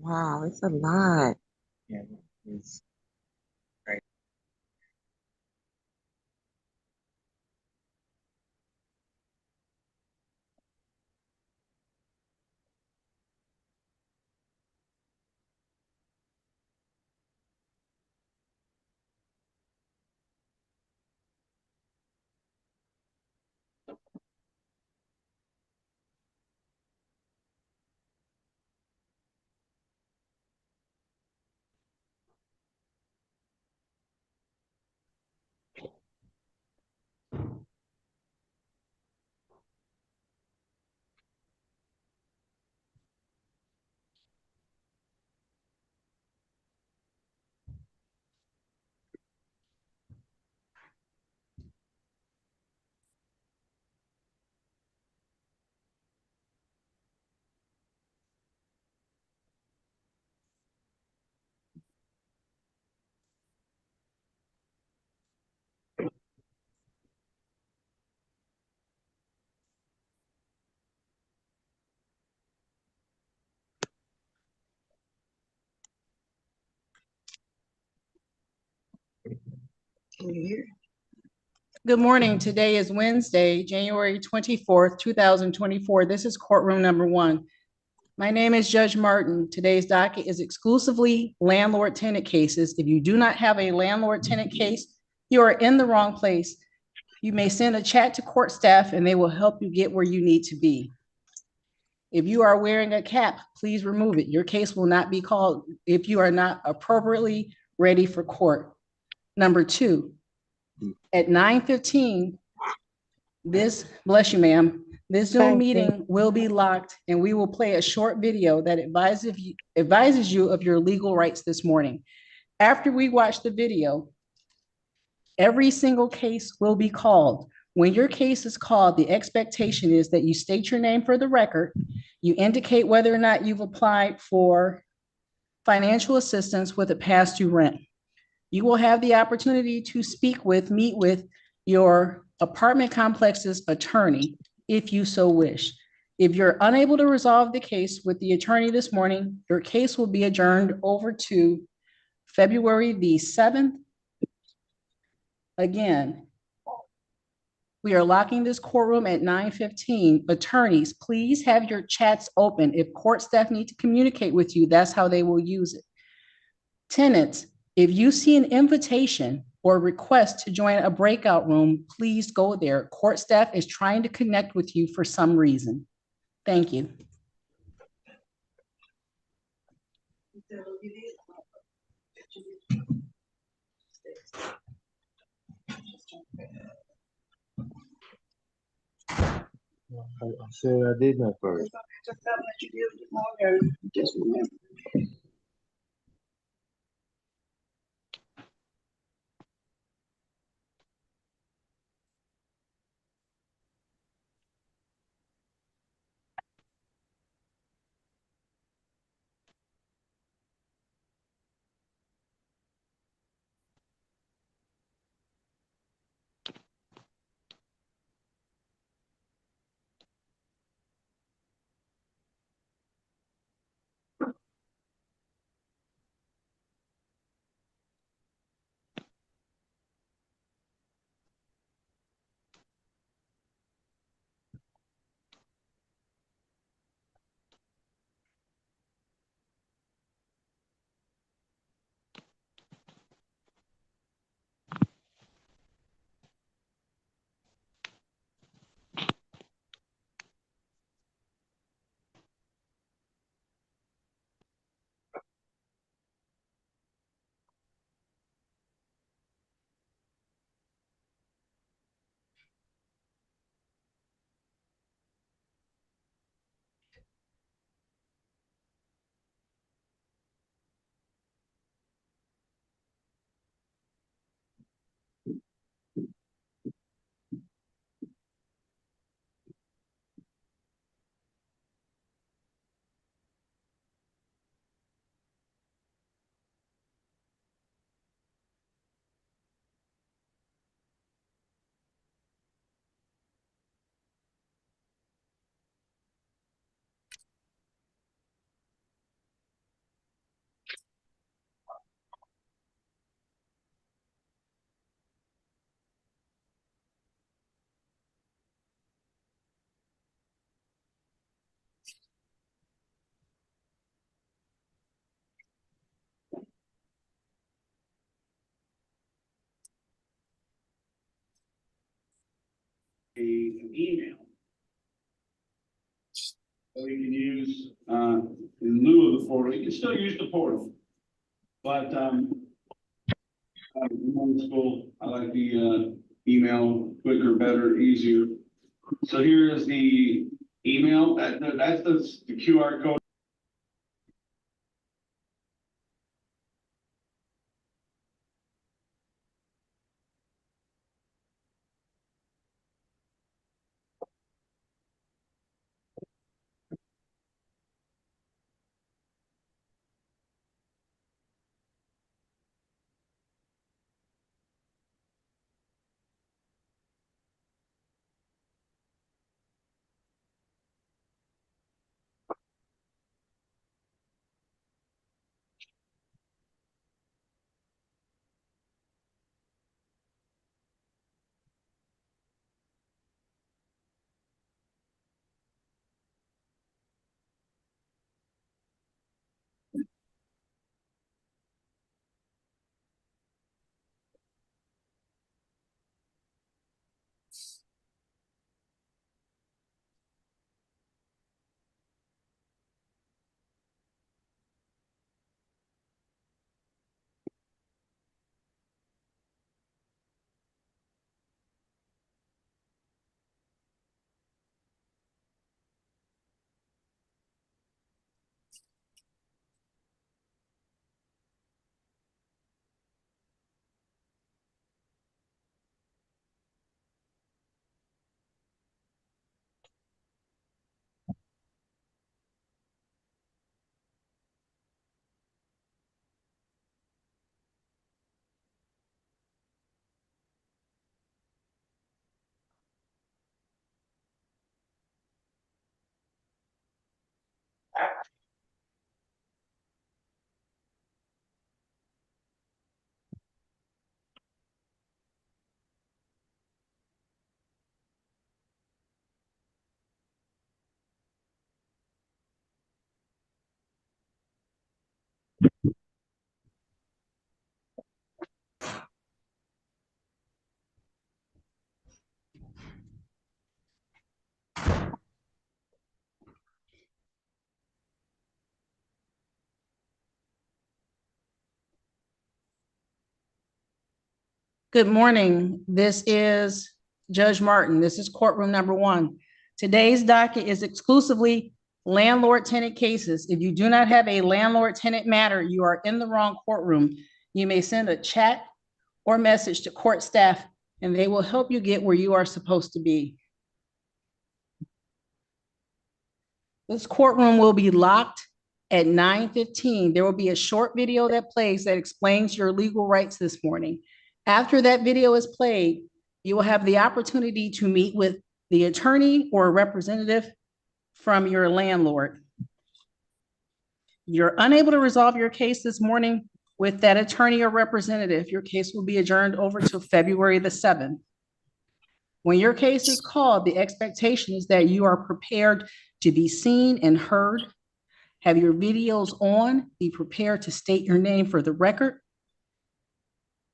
Wow, it's a lot. Yeah, it's right. Can you hear? Good morning. Today is Wednesday, January 24th, 2024. This is courtroom number one. My name is Judge Martin. Today's docket is exclusively landlord-tenant cases. If you do not have a landlord-tenant case, you are in the wrong place. You may send a chat to court staff and they will help you get where you need to be. If you are wearing a cap, please remove it. Your case will not be called if you are not appropriately ready for court. Number two, at 9:15, bless you, ma'am, this Zoom meeting will be locked and we will play a short video that advises you of your legal rights this morning. After we watch the video, every single case will be called. When your case is called, the expectation is that you state your name for the record, you indicate whether or not you've applied for financial assistance with a past due rent. You will have the opportunity to meet with your apartment complex's attorney if you so wish. If you're unable to resolve the case with the attorney this morning, your case will be adjourned over to February the 7th. Again, we are locking this courtroom at 9:15. Attorneys, please have your chats open. If court staff need to communicate with you, that's how they will use it. Tenants, if you see an invitation or request to join a breakout room, please go there. Court staff is trying to connect with you for some reason. Thank you. I said I did that first. Just remember. an email that we can use in lieu of the portal. You can still use the portal, but in old school, I like the email, quicker, better, easier. So here is the email. That's the QR code. Good morning. This is Judge Martin. This is courtroom number 1. Today's docket is exclusively landlord-tenant cases. If you do not have a landlord-tenant matter, you are in the wrong courtroom. You may send a chat or message to court staff, and they will help you get where you are supposed to be. This courtroom will be locked at 9:15. There will be a short video that plays that explains your legal rights this morning. After that video is played, you will have the opportunity to meet with the attorney or a representative from your landlord. You're unable to resolve your case this morning with that attorney or representative. Your case will be adjourned over to February the 7th. When your case is called, the expectation is that you are prepared to be seen and heard. Have your videos on, be prepared to state your name for the record.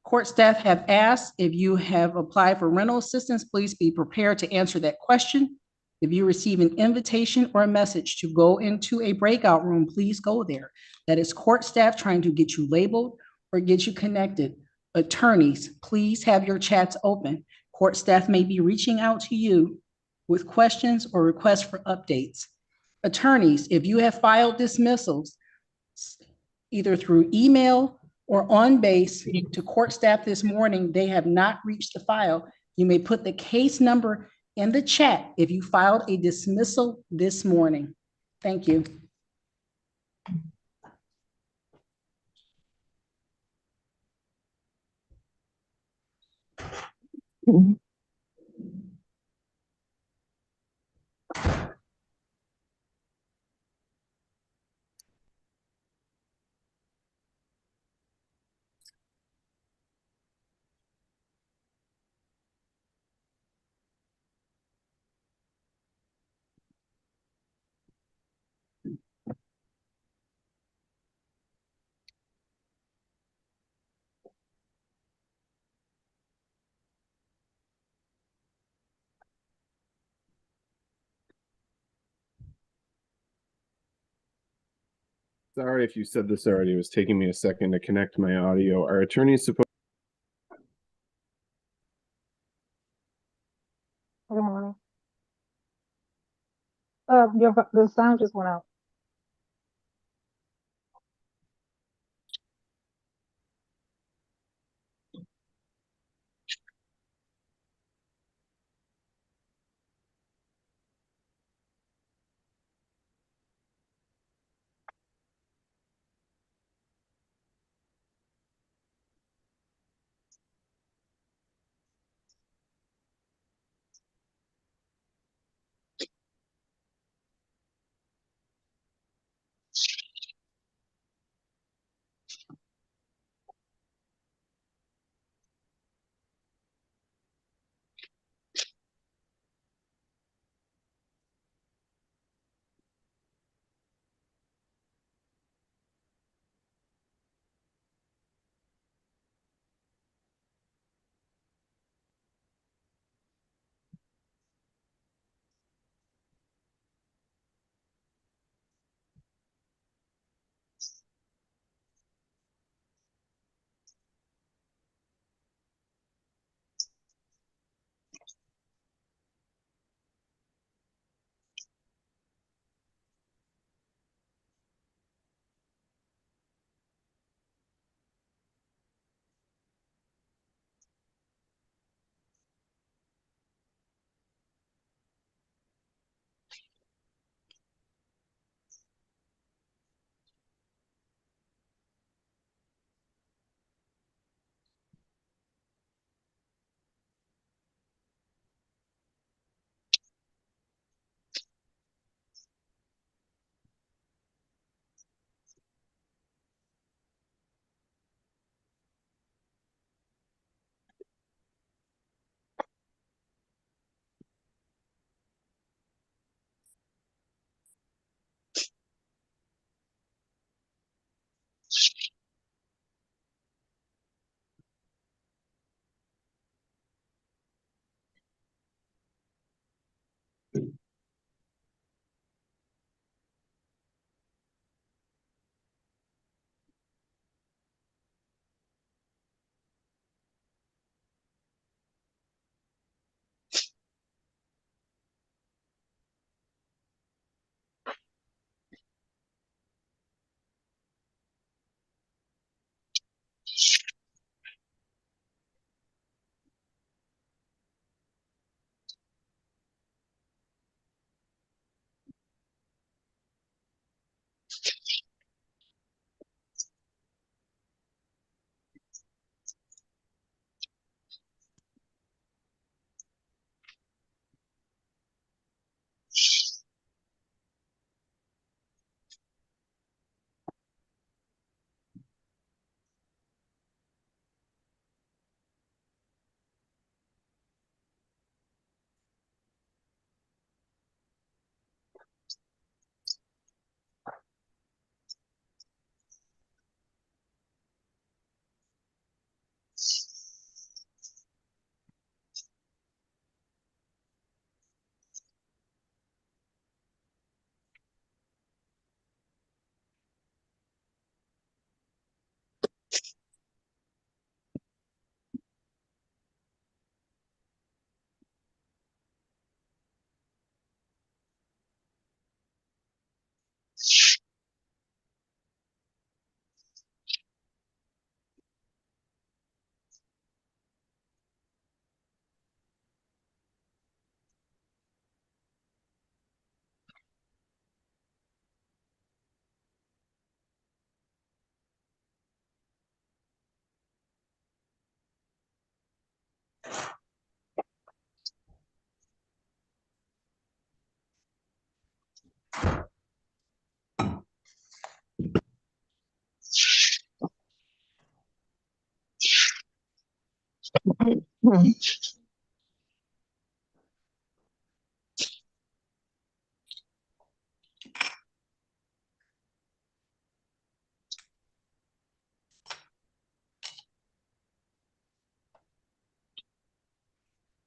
Court staff have asked if you have applied for rental assistance, please be prepared to answer that question. If you receive an invitation or a message to go into a breakout room, please go there. That is court staff trying to get you labeled or get you connected. Attorneys, please have your chats open. Court staff may be reaching out to you with questions or requests for updates. Attorneys, if you have filed dismissals, either through email or on base to court staff this morning, they have not reached the file. You may put the case number in the chat if you filed a dismissal this morning. Thank you. Sorry if you said this already. It was taking me a second to connect my audio. Our attorney is supposed. Good morning. The sound just went out.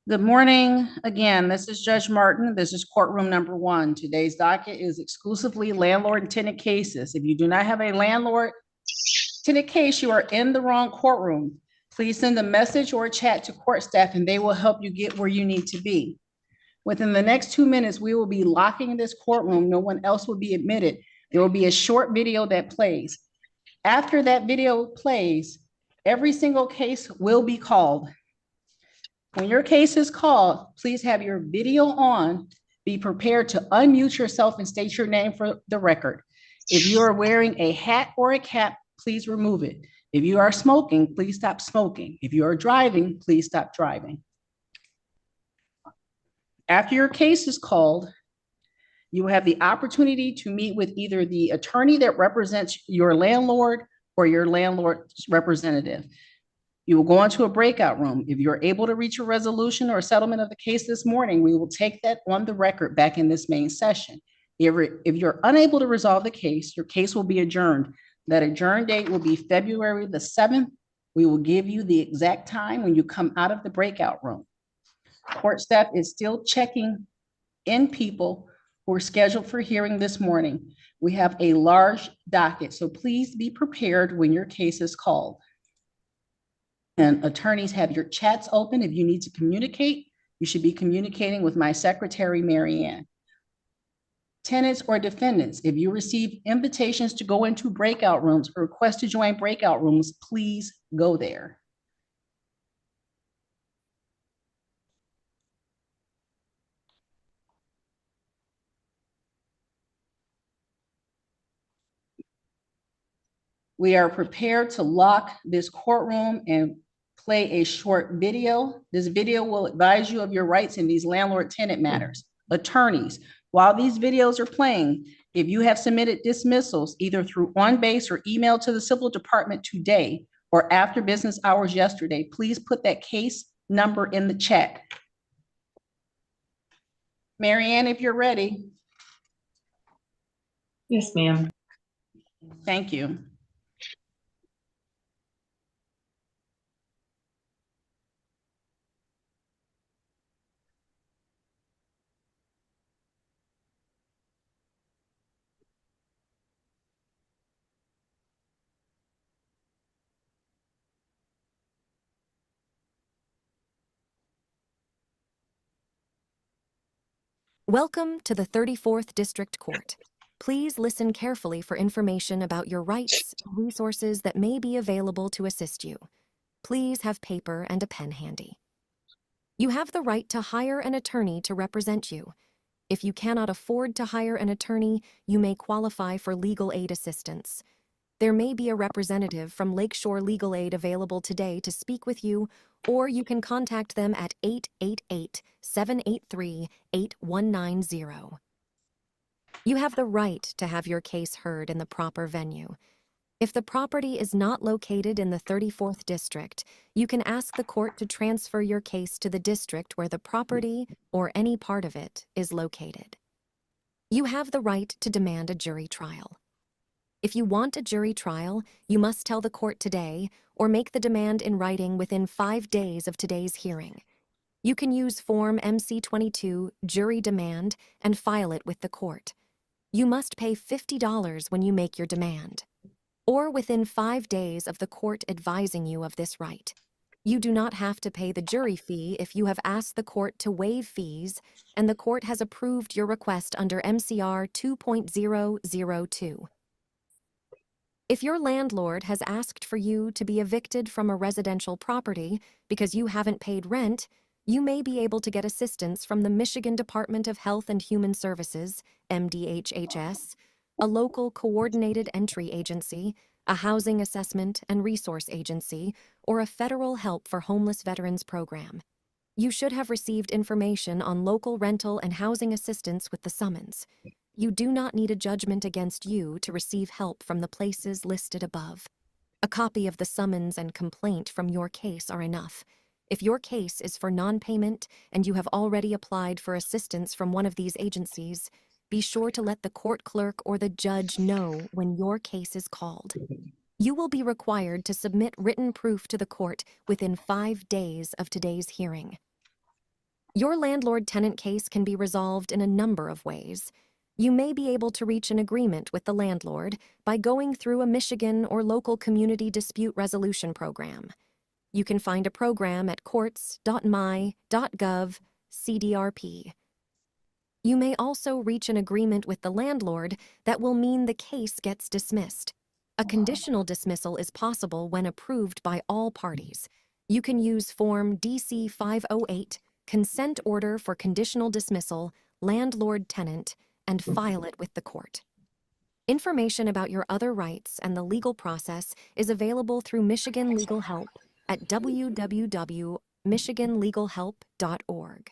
Good morning. Again, this is Judge Martin. This is courtroom number 1. Today's docket is exclusively landlord and tenant cases. If you do not have a landlord tenant case, you are in the wrong courtroom. Please send a message or a chat to court staff and they will help you get where you need to be. Within the next 2 minutes, we will be locking this courtroom. No one else will be admitted. There will be a short video that plays. After that video plays, every single case will be called. When your case is called, please have your video on. Be prepared to unmute yourself and state your name for the record. If you are wearing a hat or a cap, please remove it. If you are smoking, please stop smoking. If you are driving, please stop driving. After your case is called, you will have the opportunity to meet with either the attorney that represents your landlord or your landlord's representative. You will go into a breakout room. If you're able to reach a resolution or a settlement of the case this morning, we will take that on the record back in this main session. If you're unable to resolve the case, your case will be adjourned. That adjourned date will be February the 7th. We will give you the exact time when you come out of the breakout room. Court staff is still checking in people who are scheduled for hearing this morning. We have a large docket, so please be prepared when your case is called. And attorneys, have your chats open. If you need to communicate, you should be communicating with my secretary, Mary Ann. Tenants or defendants, if you receive invitations to go into breakout rooms or request to join breakout rooms, please go there. We are prepared to lock this courtroom and play a short video. This video will advise you of your rights in these landlord-tenant matters. Attorneys, while these videos are playing, if you have submitted dismissals either through OnBase or email to the Civil Department today or after business hours yesterday, please put that case number in the chat. Mary Ann, if you're ready. Yes, ma'am. Thank you. Welcome to the 34th District Court. Please listen carefully for information about your rights and resources that may be available to assist you. Please have paper and a pen handy. You have the right to hire an attorney to represent you. If you cannot afford to hire an attorney, you may qualify for legal aid assistance. There may be a representative from Lakeshore Legal Aid available today to speak with you, or you can contact them at 888-783-8190. You have the right to have your case heard in the proper venue. If the property is not located in the 34th District, you can ask the court to transfer your case to the district where the property, or any part of it, is located. You have the right to demand a jury trial. If you want a jury trial, you must tell the court today or make the demand in writing within 5 days of today's hearing. You can use Form MC-22 Jury Demand and file it with the court. You must pay $50 when you make your demand, or within 5 days of the court advising you of this right. You do not have to pay the jury fee if you have asked the court to waive fees and the court has approved your request under MCR 2.002. If your landlord has asked for you to be evicted from a residential property because you haven't paid rent, you may be able to get assistance from the Michigan Department of Health and Human Services, MDHHS, a local coordinated entry agency, a housing assessment and resource agency, or a federal Help for Homeless Veterans program. You should have received information on local rental and housing assistance with the summons. You do not need a judgment against you to receive help from the places listed above. A copy of the summons and complaint from your case are enough. If your case is for non-payment and you have already applied for assistance from one of these agencies, be sure to let the court clerk or the judge know when your case is called. You will be required to submit written proof to the court within 5 days of today's hearing. Your landlord-tenant case can be resolved in a number of ways. You may be able to reach an agreement with the landlord by going through a Michigan or local community dispute resolution program. You can find a program at courts.my.gov/CDRP. You may also reach an agreement with the landlord that will mean the case gets dismissed. A conditional dismissal is possible when approved by all parties. You can use Form DC 508, Consent Order for Conditional Dismissal, Landlord-Tenant, and file it with the court. Information about your other rights and the legal process is available through Michigan Legal Help at www.michiganlegalhelp.org.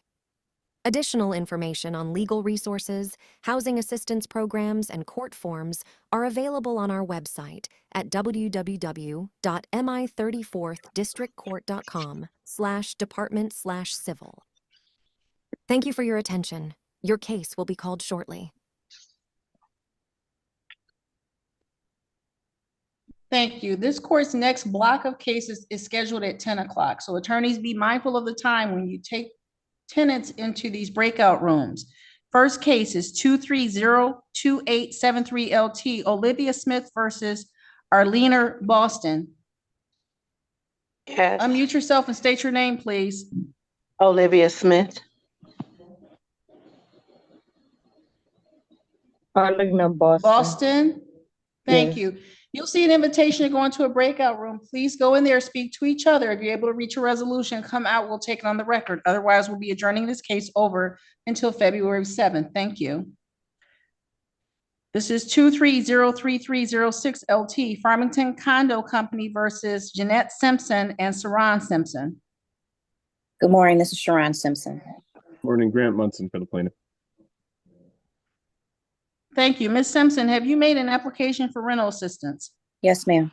Additional information on legal resources, housing assistance programs, and court forms are available on our website at www.mi34thdistrictcourt.com/department/civil. Thank you for your attention. Your case will be called shortly. Thank you. This court's next block of cases is scheduled at 10 o'clock. So attorneys, be mindful of the time when you take tenants into these breakout rooms. First case is 2302873 LT, Olivia Smith versus Arlena Boston. Yes. Unmute yourself and state your name, please. Olivia Smith. Arlena Boston. Boston? Thank Yes. you. You'll see an invitation to go into a breakout room. Please go in there, speak to each other. If you're able to reach a resolution, come out, we'll take it on the record. Otherwise, we'll be adjourning this case over until February 7th. Thank you. This is 2303306 LT, Farmington Condo Company versus Jeanette Simpson and Saran Simpson. Good morning, this is Sharon Simpson. Morning, Grant Munson for the plaintiff. Thank you. Ms. Simpson, have you made an application for rental assistance? Yes, ma'am.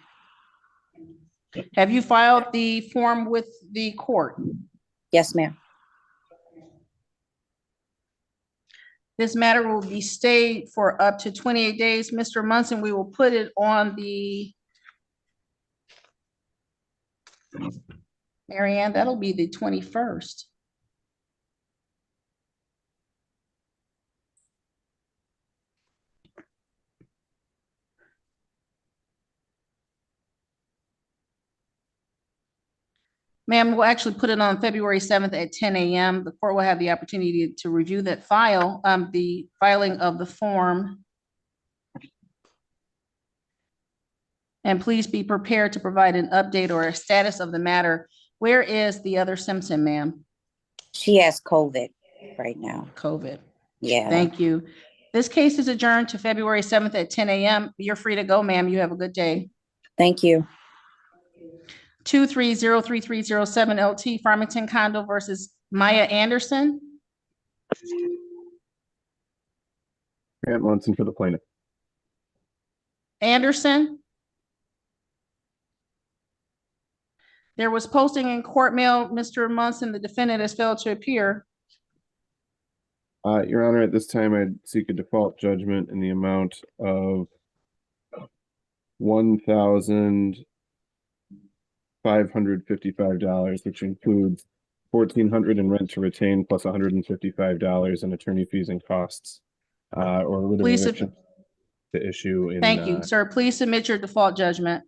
Have you filed the form with the court? Yes, ma'am. This matter will be stayed for up to 28 days. Mr. Munson, we will put it on the, Marianne, that'll be the 21st. Ma'am, we'll actually put it on February 7th at 10 a.m. The court will have the opportunity to review that file, the filing of the form. And please be prepared to provide an update or a status of the matter. Where is the other Simpson, ma'am? She has COVID right now. COVID. Yeah. Thank you. This case is adjourned to February 7th at 10 a.m. You're free to go, ma'am. You have a good day. Thank you. 2303307 LT, Farmington Condo versus Maya Anderson. Grant Munson for the plaintiff. Anderson. There was posting in court mail. Mr. Munson, the defendant, has failed to appear. Your Honor, at this time, I'd seek a default judgment in the amount of $1,555, which includes $1,400 in rent to retain plus $155 in attorney fees and costs, or writ of Please, eviction to issue in. thank you, sir. Please submit your default judgment.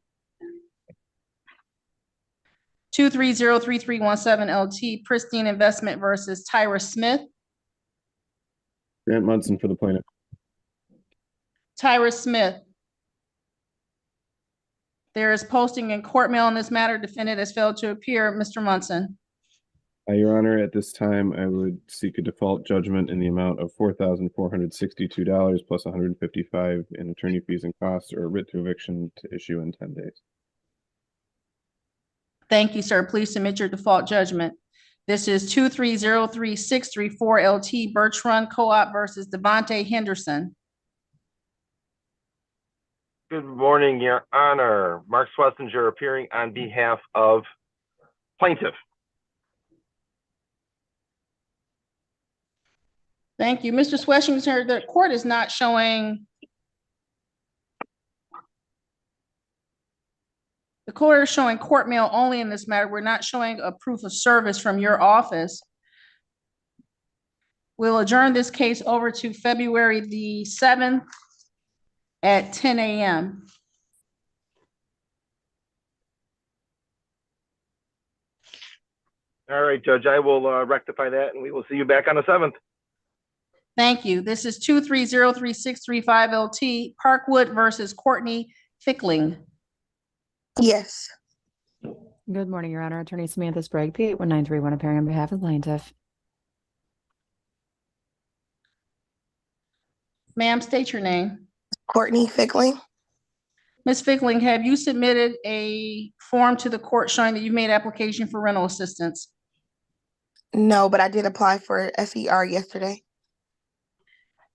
2303317 LT, Pristine Investment versus Tyra Smith. Grant Munson for the plaintiff. Tyra Smith. There is posting in court mail on this matter. Defendant has failed to appear. Mr. Munson. Your Honor, at this time, I would seek a default judgment in the amount of $4,462 plus $155 in attorney fees and costs, or a writ to eviction to issue in 10 days. Thank you, sir. Please submit your default judgment. This is 2303634 LT, Birch Run Co-op versus Devontae Henderson. Good morning, Your Honor. Mark Schlesinger appearing on behalf of plaintiff. Thank you. Mr. Schlesinger, the court is not showing. The court is showing court mail only in this matter. We're not showing a proof of service from your office. We'll adjourn this case over to February the 7th at 10 a.m. All right, Judge, I will rectify that and we will see you back on the 7th. Thank you. This is 2303635 LT Parkwood versus Courtney Fickling. Yes. Good morning, Your Honor. Attorney Samantha Sprague, P81931, appearing on behalf of the plaintiff. Ma'am, state your name. Courtney Fickling. Ms. Fickling, have you submitted a form to the court showing that you made application for rental assistance? No, but I did apply for SER yesterday.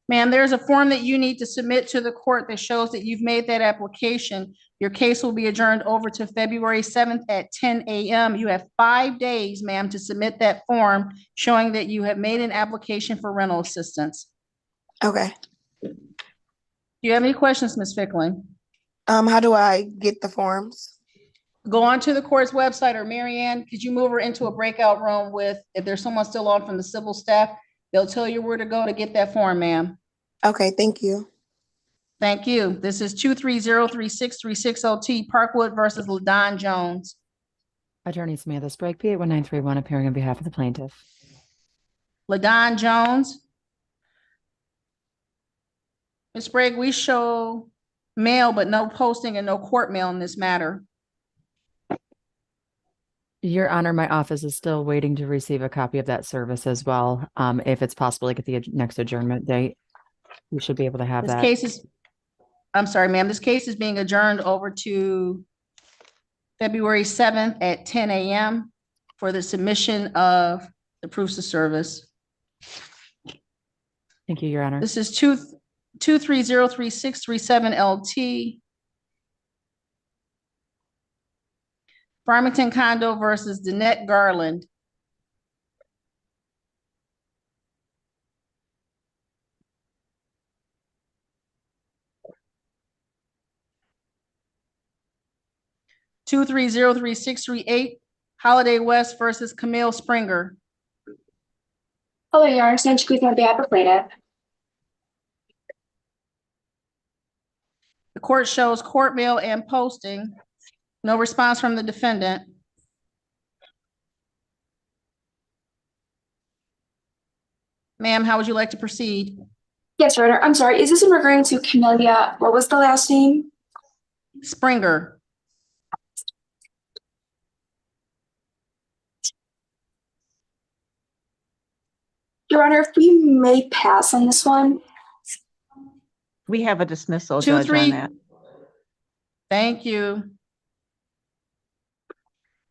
Ma'am, there's a form that you need to submit to the court that shows that you've made that application. Your case will be adjourned over to February 7th at 10 a.m. You have 5 days, ma'am, to submit that form showing that you have made an application for rental assistance. Okay. Do you have any questions, Ms. Fickling? How do I get the forms? Go on to the court's website, or Mary Ann, could you move her into a breakout room with, if there's someone still on from the civil staff, they'll tell you where to go to get that form, ma'am. Okay, thank you. Thank you. This is 2303636 LT Parkwood versus LaDon Jones. Attorney Samantha Sprague, P81931, appearing on behalf of the plaintiff. LaDon Jones. Ms. Sprague, we show mail, but no posting and no court mail in this matter. Your Honor, my office is still waiting to receive a copy of that service as well. If it's possible to get the next adjournment date, we should be able to have This that. case is, I'm sorry, ma'am, this case is being adjourned over to February 7th at 10 a.m. for the submission of the proofs of service. Thank you, Your Honor. This is 2303637 LT. Farmington Condo versus Danette Garland. 2303638 Holiday West versus Camille Springer. Hello, Your Honor. Sandy Cruz on behalf of plaintiff. The court shows court mail and posting. No response from the defendant. Ma'am, how would you like to proceed? Yes, Your Honor. I'm sorry. Is this in regarding to Camellia? What was the last name? Springer. Your Honor, if we may pass on this one. We have a dismissal Two, judge three. on that. Thank you.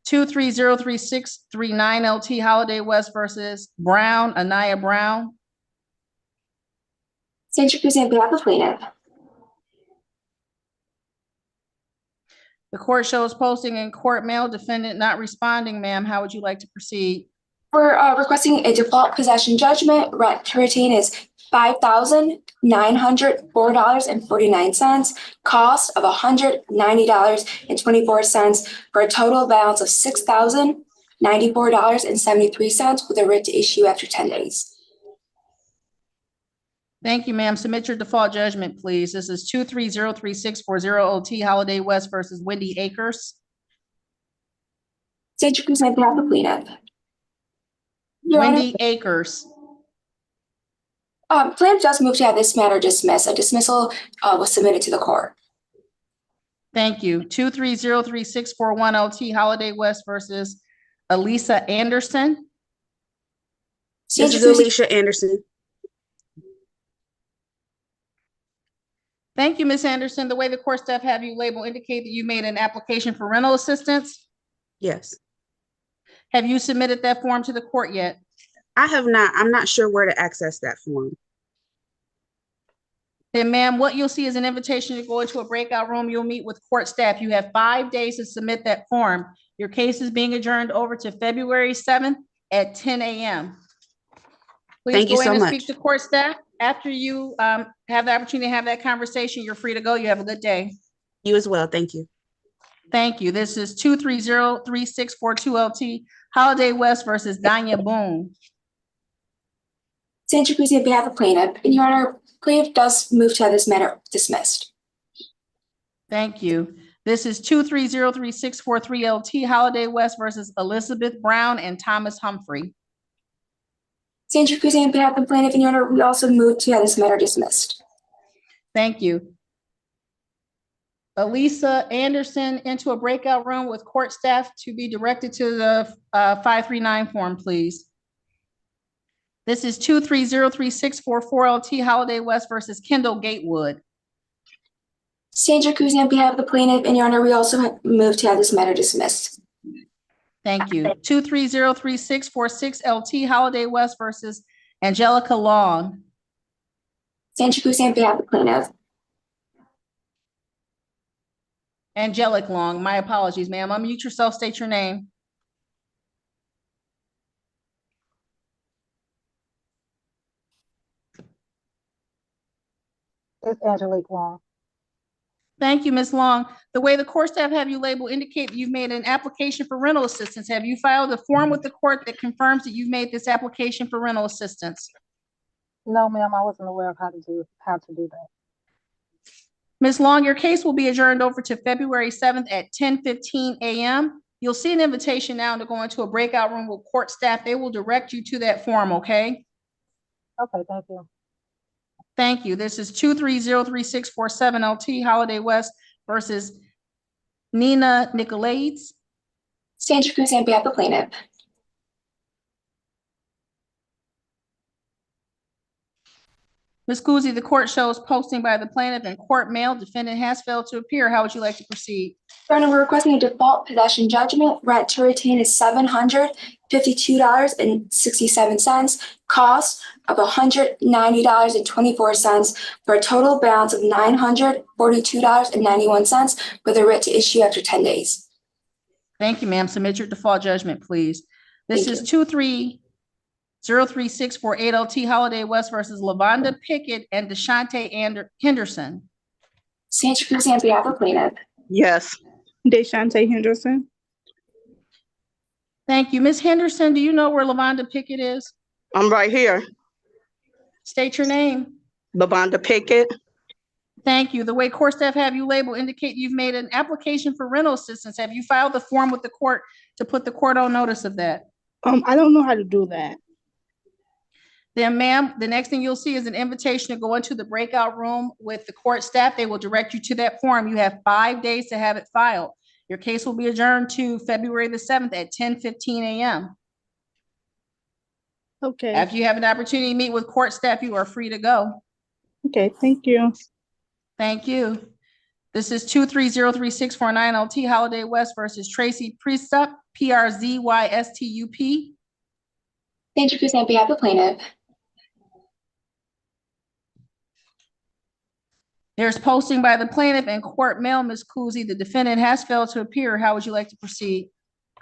2303639 LT Holiday West versus Brown, Anaya Brown. Sandy Cruz on behalf of plaintiff. The court shows posting in court mail, defendant not responding. Ma'am, how would you like to proceed? We're requesting a default possession judgment. Rent to retain is $5,904.49. Cost of $190.24 for a total balance of $6,094.73 with a writ to issue after 10 days. Thank you, ma'am. Submit your default judgment, please. This is 2303640 OT Holiday West versus Wendy Akers. Sandy Cruz on behalf of plaintiff. Your Honor, Wendy Akers. plaintiff does move to have this matter dismissed. A dismissal was submitted to the court. Thank you. 2303641 LT Holiday West versus Elisa Anderson. Sandy This is Cruz- Alicia Anderson. Thank you, Ms. Anderson. The way the court staff have you labeled indicate that you made an application for rental assistance. Yes. Have you submitted that form to the court yet? I have not. I'm not sure where to access that form. Then ma'am, what you'll see is an invitation to go into a breakout room. You'll meet with court staff. You have 5 days to submit that form. Your case is being adjourned over to February 7th at 10 a.m. Please Thank you go in so and much. speak to court staff. After you have the opportunity to have that conversation, you're free to go. You have a good day. You as well. Thank you. Thank you. This is 2303642 LT Holiday West versus Danya Boone. Sandra Cruz on behalf of plaintiff. In your honor, plaintiff does move to have this matter dismissed. Thank you. This is 2303643 LT Holiday West versus Elizabeth Brown and Thomas Humphrey. Sandra Cruz on behalf of plaintiff. In your honor, we also move to have this matter dismissed. Thank you. Elisa Anderson into a breakout room with court staff to be directed to the 539 form, please. This is 2303644 LT Holiday West versus Kendall Gatewood. Sandra Cruz on behalf of the plaintiff. In your honor, we also move to have this matter dismissed. Thank you. 2303646 LT Holiday West versus Angelica Long. Sandra Cruz on behalf of the plaintiff. Angelic Long, my apologies, ma'am. Unmute yourself, state your name. It's Angelique Long. Thank you, Ms. Long. The way the court staff have you labeled indicate that you've made an application for rental assistance. Have you filed a form with the court that confirms that you've made this application for rental assistance? No, ma'am, I wasn't aware of how to do that. Ms. Long, your case will be adjourned over to February 7th at 10:15 a.m. You'll see an invitation now to go into a breakout room with court staff. They will direct you to that form, okay? Okay, thank you. Thank you. This is 2303647 LT Holiday West versus Nina Nicolaides. Sandra Cruz on behalf of the plaintiff. Ms. Guzzi, the court shows posting by the plaintiff in court mail. Defendant has failed to appear. How would you like to proceed? Your honor, we're requesting a default possession judgment. Rent to retain is $752.67. Cost of $190.24 for a total balance of $942.91 with a writ to issue after 10 days. Thank you, ma'am. Submit your default judgment, please. This Thank is 2303648 LT Holiday West versus Lavonda Pickett and Deshante Henderson. Sandra Cruz on behalf of plaintiff. Yes. Deshante Henderson. Thank you. Ms. Henderson, do you know where Lavonda Pickett is? I'm right here. State your name. Lavonda Pickett. Thank you. The way court staff have you labeled indicate you've made an application for rental assistance. Have you filed the form with the court to put the court on notice of that? I don't know how to do that. Then, ma'am, the next thing you'll see is an invitation to go into the breakout room with the court staff. They will direct you to that form. You have 5 days to have it filed. Your case will be adjourned to February the 7th at 10:15 a.m. Okay. After you have an opportunity to meet with court staff, you are free to go. Okay, thank you. Thank you. This is 2303649 LT Holiday West versus Tracy Prestup, PRZYSTUP. Sandra Cruz on behalf of plaintiff. There's posting by the plaintiff in court mail. Ms. Kuzi, the defendant has failed to appear. How would you like to proceed?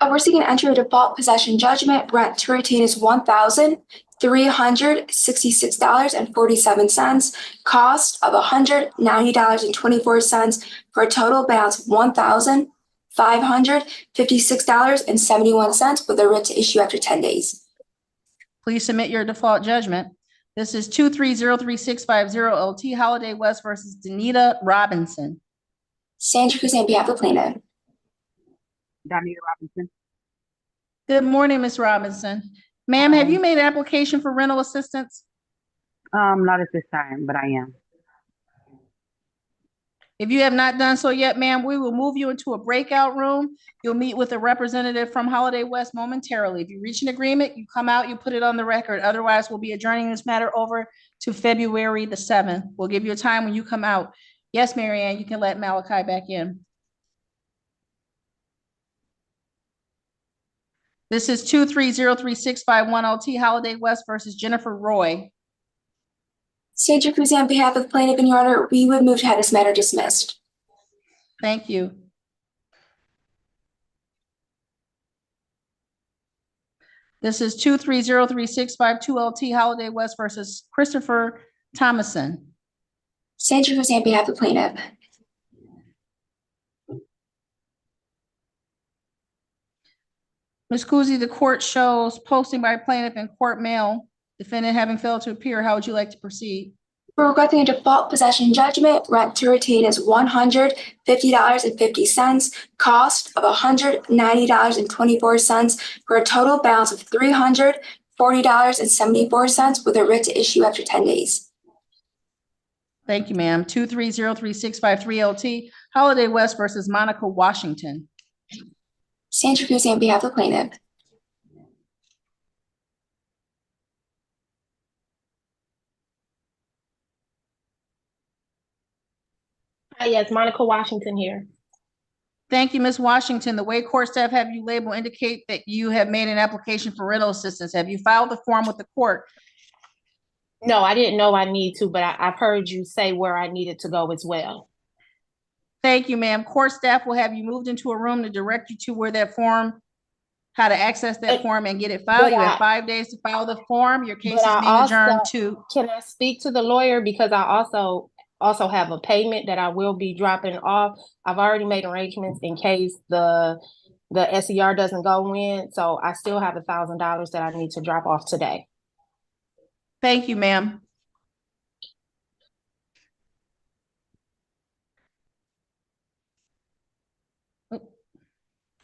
We're seeking entry of default possession judgment. Rent to retain is $1,366.47. Cost of $190.24 for a total balance of $1,556.71 with a writ to issue after 10 days. Please submit your default judgment. This is 2303650 LT Holiday West versus Danita Robinson. Sandra Cruz on behalf of plaintiff. Danita Robinson. Good morning, Ms. Robinson. Ma'am, have you made an application for rental assistance? Not at this time, but I am. If you have not done so yet, ma'am, we will move you into a breakout room. You'll meet with a representative from Holiday West momentarily. If you reach an agreement, you come out, you put it on the record. Otherwise, we'll be adjourning this matter over to February the 7th. We'll give you a time when you come out. Yes, Mary Ann, you can let Malachi back in. This is 2303651 LT Holiday West versus Jennifer Roy. Sandra Cruz on behalf of plaintiff, in your honor, we would move to have this matter dismissed. Thank you. This is 2303652 LT Holiday West versus Christopher Thomason. Sandra Cruz on behalf of plaintiff. Ms. Kuzi, the court shows posting by plaintiff in court mail. defendant having failed to appear, how would you like to proceed? We're requesting a default possession judgment. Rent to retain is $150.50. Cost of $190.24 for a total balance of $340.74 with a writ to issue after 10 days. Thank you, ma'am. 2303653 LT, Holiday West versus Monica Washington. Sandra Guzzi on behalf of the plaintiff. Hi, yes, Monica Washington here. Thank you, Ms. Washington. The way court staff have you labeled indicate that you have made an application for rental assistance. Have you filed the form with the court? No, I didn't know I need to, but I've heard you say where I needed to go as well. Thank you, ma'am. Court staff will have you moved into a room to direct you to where that form, how to access that form and get it filed. You have 5 days to file the form. Your case is being adjourned to. Can I speak to the lawyer? Because I also have a payment that I will be dropping off. I've already made arrangements in case the SER doesn't go in. So I still have $1,000 that I need to drop off today. Thank you, ma'am.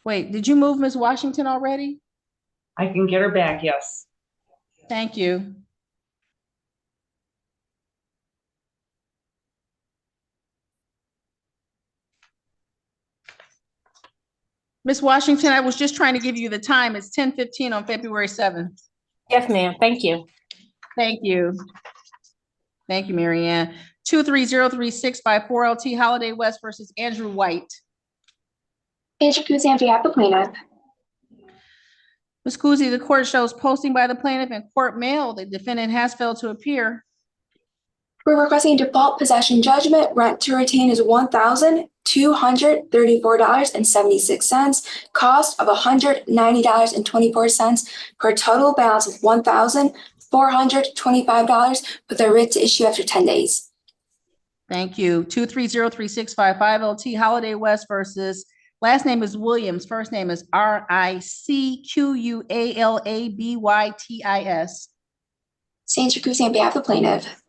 Wait, did you move Ms. Washington already? I can get her back, yes. Thank you. Ms. Washington, I was just trying to give you the time. It's 10:15 on February 7th. Yes, ma'am. Thank you. Thank you. Thank you, Mary Ann. 2303654 LT, Holiday West versus Andrew White. Sandra Guzzi on behalf of the plaintiff. Ms. Guzzi, the court shows posting by the plaintiff in court mail. The defendant has failed to appear. We're requesting default possession judgment. Rent to retain is $1,234.76. Cost of $190.24 for a total balance of $1,425 with a writ to issue after 10 days. Thank you. 2303655 LT, Holiday West versus, last name is Williams, first name is RICQUALABYTIS. Sandra Guzzi on behalf of the plaintiff.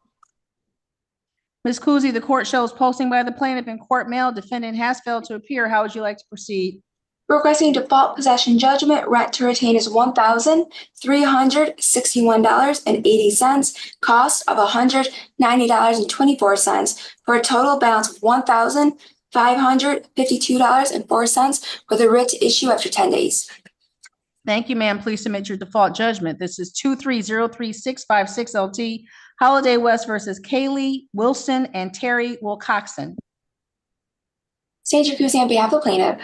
Ms. Guzzi, the court shows posting by the plaintiff in court mail. Defendant has failed to appear. How would you like to proceed? We're requesting default possession judgment. Rent to retain is $1,361.80. Cost of $190.24 for a total balance of $1,552.04 with a writ to issue after 10 days. Thank you, ma'am. Please submit your default judgment. This is 2303656 LT, Holiday West versus Kaylee Wilson and Terry Wilcoxon. Sandra Guzzi on behalf of the plaintiff.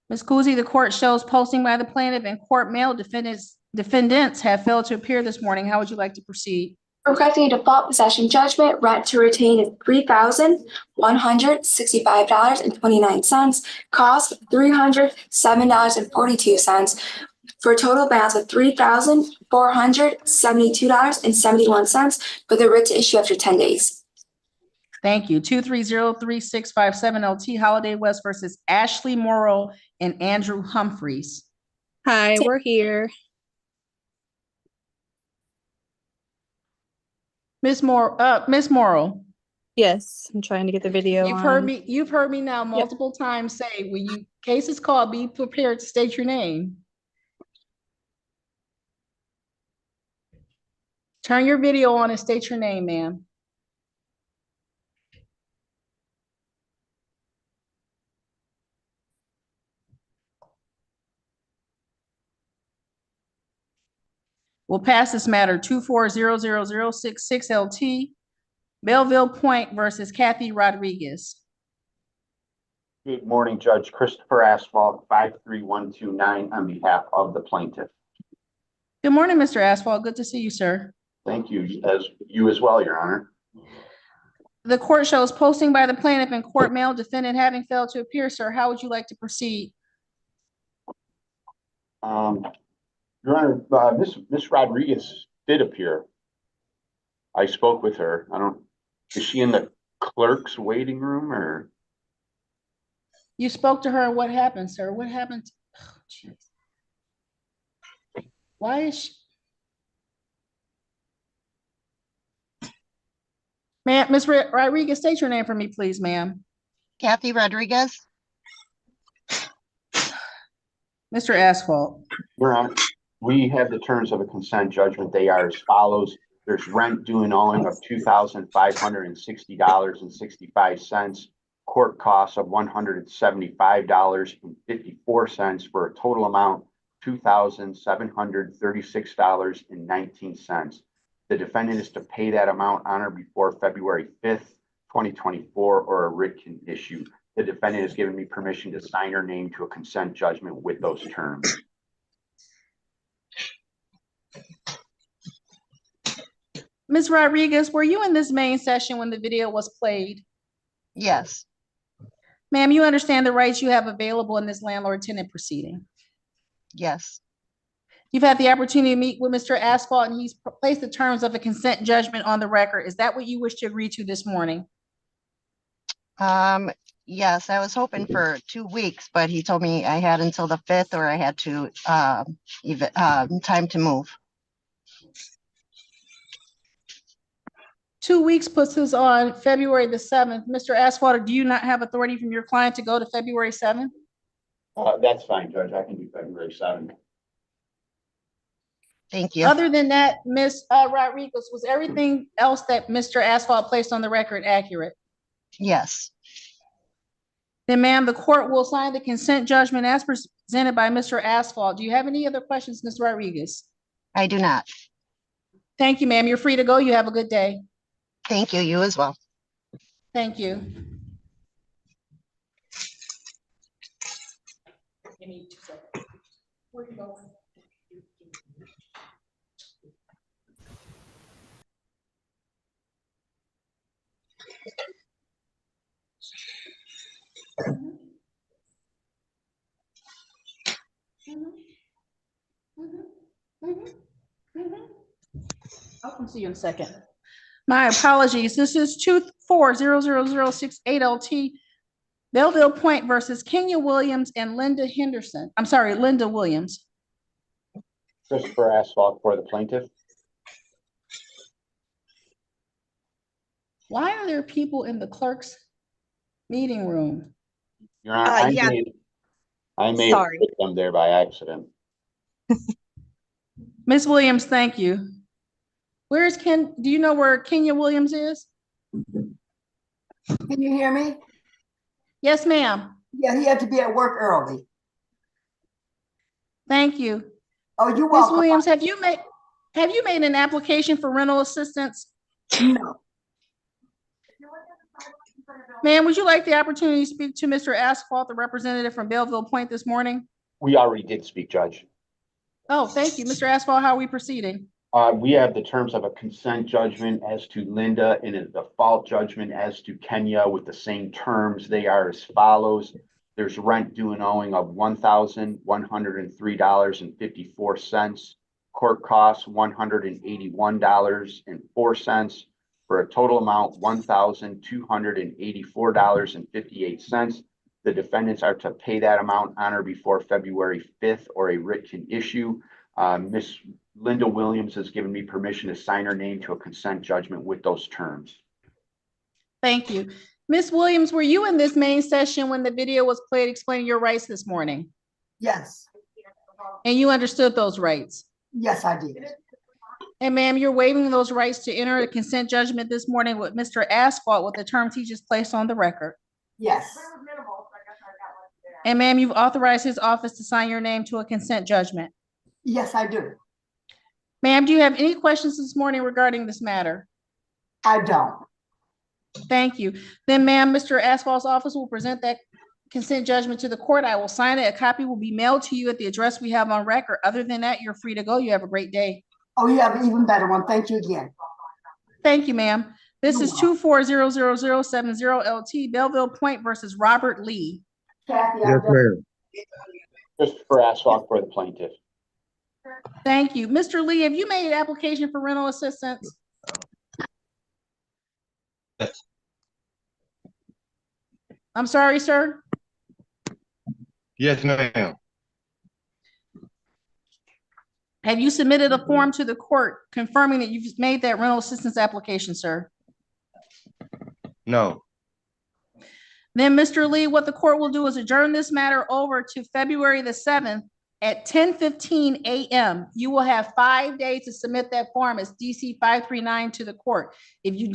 Ms. Guzzi, the court shows posting by the plaintiff in court mail. Defendants have failed to appear this morning. How would you like to proceed? We're requesting a default possession judgment. Rent to retain is $3,165.29. Cost $307.42 for a total balance of $3,472.71 with a writ to issue after 10 days. Thank you. 2303657 LT, Holiday West versus Ashley Morrow and Andrew Humphreys. Hi, we're here. Ms. Morrow. Yes, I'm trying to get the video. You've heard me now multiple times say, when you case is called, be prepared to state your name. Turn your video on and state your name, ma'am. We'll pass this matter 2400066 LT, Belleville Point versus Kathy Rodriguez. Good morning, Judge Christopher Asphalt, 53129 on behalf of the plaintiff. Good morning, Mr. Asphalt. Good to see you, sir. Thank you, as well, Your Honor. The court shows posting by the plaintiff in court mail, defendant having failed to appear, sir. How would you like to proceed? Your Honor, Miss Rodriguez did appear. I spoke with her. Is she in the clerk's waiting room or? You spoke to her. What happened, sir? What happened? Oh, Why is she? Ma'am, Ms. Rodriguez, state your name for me, please, ma'am. Kathy Rodriguez. Mr. Asphalt. Your Honor, we have the terms of a consent judgment. They are as follows. There's rent due and owing of $2,560.65, court costs of $175.54 for a total amount $2,736.19. The defendant is to pay that amount on or before February 5th, 2024, or a writ can issue. The defendant has given me permission to sign her name to a consent judgment with those terms. Ms. Rodriguez, were you in this main session when the video was played? Yes. Ma'am, you understand the rights you have available in this landlord-tenant proceeding? Yes. You've had the opportunity to meet with Mr. Asphalt, and he's placed the terms of a consent judgment on the record. Is that what you wish to agree to this morning? Yes, I was hoping for 2 weeks, but he told me I had until the 5th or I had to time to move. 2 weeks puts us on February the 7th. Mr. Asphalt, do you not have authority from your client to go to February 7th? That's fine, Judge. I can do February 7th. Thank you. Other than that, Ms. Rodriguez, was everything else that Mr. Asphalt placed on the record accurate? Yes. Then, ma'am, the court will sign the consent judgment as presented by Mr. Asphalt. Do you have any other questions, Ms. Rodriguez? I do not. Thank you, ma'am. You're free to go. You have a good day. Thank you. You as well. Thank you. Give me 2 seconds. Where you going? I'll come see you in a second. My apologies. This is 2400068LT Belleville Point versus Kenya Williams and Linda Henderson. I'm sorry, Linda Williams. Christopher Asphalt for the plaintiff. Why are there people in the clerk's meeting room? Your Honor, I may have Sorry. put them there by accident. Ms. Williams, thank you. Where is Ken? Do you know where Kenya Williams is? Can you hear me? Yes, ma'am. Yeah, he had to be at work early. Thank you. Oh, you're Ms. welcome. Williams, have you made an application for rental assistance? No. Ma'am, would you like the opportunity to speak to Mr. Asphalt, the representative from Belleville Point this morning? We already did speak, Judge. Oh, thank you. Mr. Asphalt, how are we proceeding? We have the terms of a consent judgment as to Linda and a default judgment as to Kenya with the same terms. They are as follows. There's rent due and owing of $1,103.54. Court costs $181.04 for a total amount $1,284.58. The defendants are to pay that amount on or before February 5th or a writ can issue. Ms. Linda Williams has given me permission to sign her name to a consent judgment with those terms. Thank you. Ms. Williams, were you in this main session when the video was played explaining your rights this morning? Yes. And you understood those rights? Yes, I did. And ma'am, you're waiving those rights to enter a consent judgment this morning with Mr. Asphalt with the terms he just placed on the record? Yes. And ma'am, you've authorized his office to sign your name to a consent judgment? Yes, I do. Ma'am, do you have any questions this morning regarding this matter? I don't. Thank you. Then ma'am, Mr. Asphalt's office will present that consent judgment to the court. I will sign it. A copy will be mailed to you at the address we have on record. Other than that, you're free to go. You have a great day. Oh, you have an even better one. Thank you again. Thank you, ma'am. This is 2400070LT Belleville Point versus Robert Lee. Kathy, Yes, ma'am. Christopher Asphalt for the plaintiff. Thank you. Mr. Lee, have you made an application for rental assistance? Yes. I'm sorry, sir. Yes, ma'am. Have you submitted a form to the court confirming that you've made that rental assistance application, sir? No. Then, Mr. Lee, what the court will do is adjourn this matter over to February the 7th at 10:15 a.m. You will have 5 days to submit that form as DC 539 to the court. If you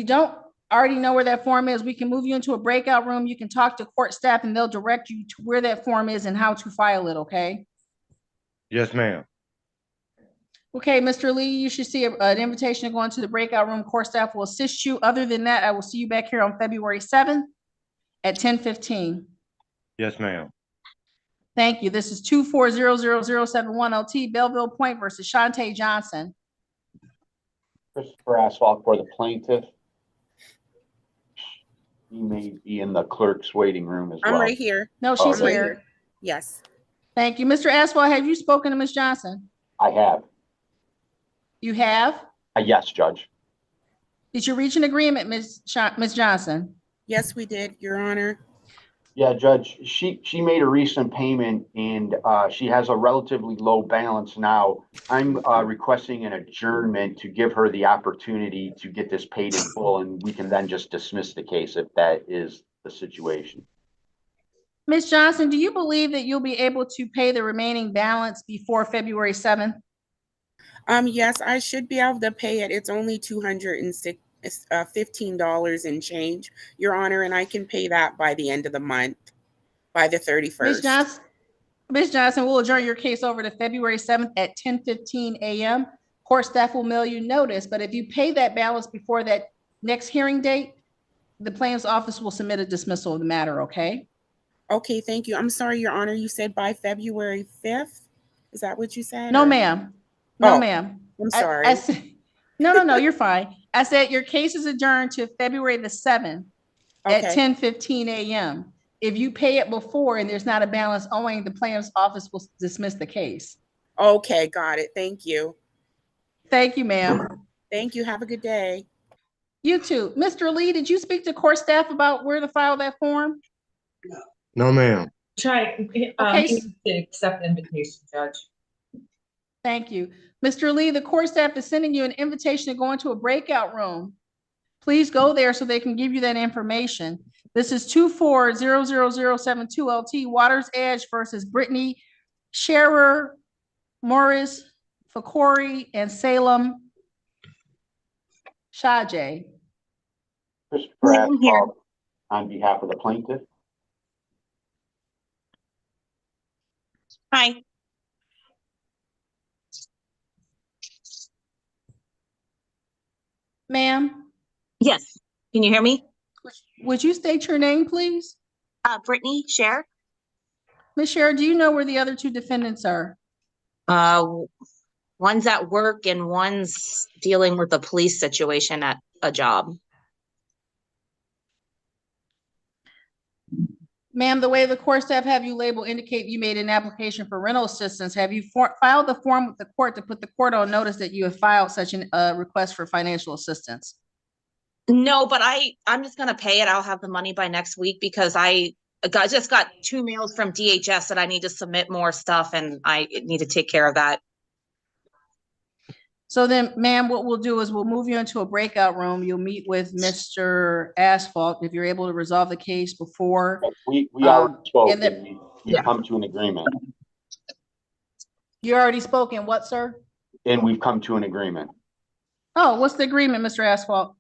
don't already know where that form is, we can move you into a breakout room. You can talk to court staff and they'll direct you to where that form is and how to file it, okay? Yes, ma'am. Okay, Mr. Lee, you should see an invitation to go into the breakout room. Court staff will assist you. Other than that, I will see you back here on February 7th at 10:15. Yes, ma'am. Thank you. This is 2400071 LT Belleville Point versus Shantae Johnson. Christopher Asphalt for the plaintiff. He may be in the clerk's waiting room as well. I'm right here. No, she's Oh, right here. Yes. Thank you. Mr. Aswell, have you spoken to Ms. Johnson? I have. You have? Yes, Judge. Did you reach an agreement, Ms. Johnson? Yes, we did, Your Honor. Yeah, Judge, she made a recent payment and she has a relatively low balance now. I'm requesting an adjournment to give her the opportunity to get this paid in full, and we can then just dismiss the case if that is the situation. Ms. Johnson, do you believe that you'll be able to pay the remaining balance before February 7th? Yes, I should be able to pay it. It's only $215 and change, Your Honor, and I can pay that by the end of the month, by the 31st. Ms. Johnson, we'll adjourn your case over to February 7th at 10:15 a.m. Court staff will mail you notice, but if you pay that balance before that next hearing date, the plaintiff's office will submit a dismissal of the matter, okay? Okay, thank you. I'm sorry, Your Honor, you said by February 5th? Is that what you said? No, or- ma'am. No, Oh, ma'am. I'm sorry. No, you're fine. I said your case is adjourned to February the 7th at Okay. 10:15 a.m. If you pay it before and there's not a balance owing, the plaintiff's office will dismiss the case. Okay, got it. Thank you. Thank you, ma'am. Thank you. Have a good day. You too. Mr. Lee, did you speak to court staff about where to file that form? No, ma'am. Try, Okay. he needs to accept the invitation, Judge. Thank you. Mr. Lee, the court staff is sending you an invitation to go into a breakout room. Please go there so they can give you that information. This is 2400072 LT Waters Edge versus Brittany Scherer, Morris Fakori, and Salem Shajay. Christopher Asphalt on behalf of the plaintiff. Hi. Ma'am, Yes. Can you hear me? would you state your name, please? Brittany Scher. Ms. Scherer, do you know where the other two defendants are? One's at work and one's dealing with a police situation at a job. Ma'am, the way the court staff have you labeled indicate you made an application for rental assistance. Have you filed the form with the court to put the court on notice that you have filed such an request for financial assistance? No, but I'm just gonna pay it. I'll have the money by next week because I just got 2 mails from DHS that I need to submit more stuff and I need to take care of that. So then, ma'am, what we'll do is we'll move you into a breakout room. You'll meet with Mr. Asphalt if you're able to resolve the case before. We already spoke and and we've come to an agreement. You already spoken, what, sir? And we've come to an agreement. Oh, what's the agreement, Mr. Asphalt?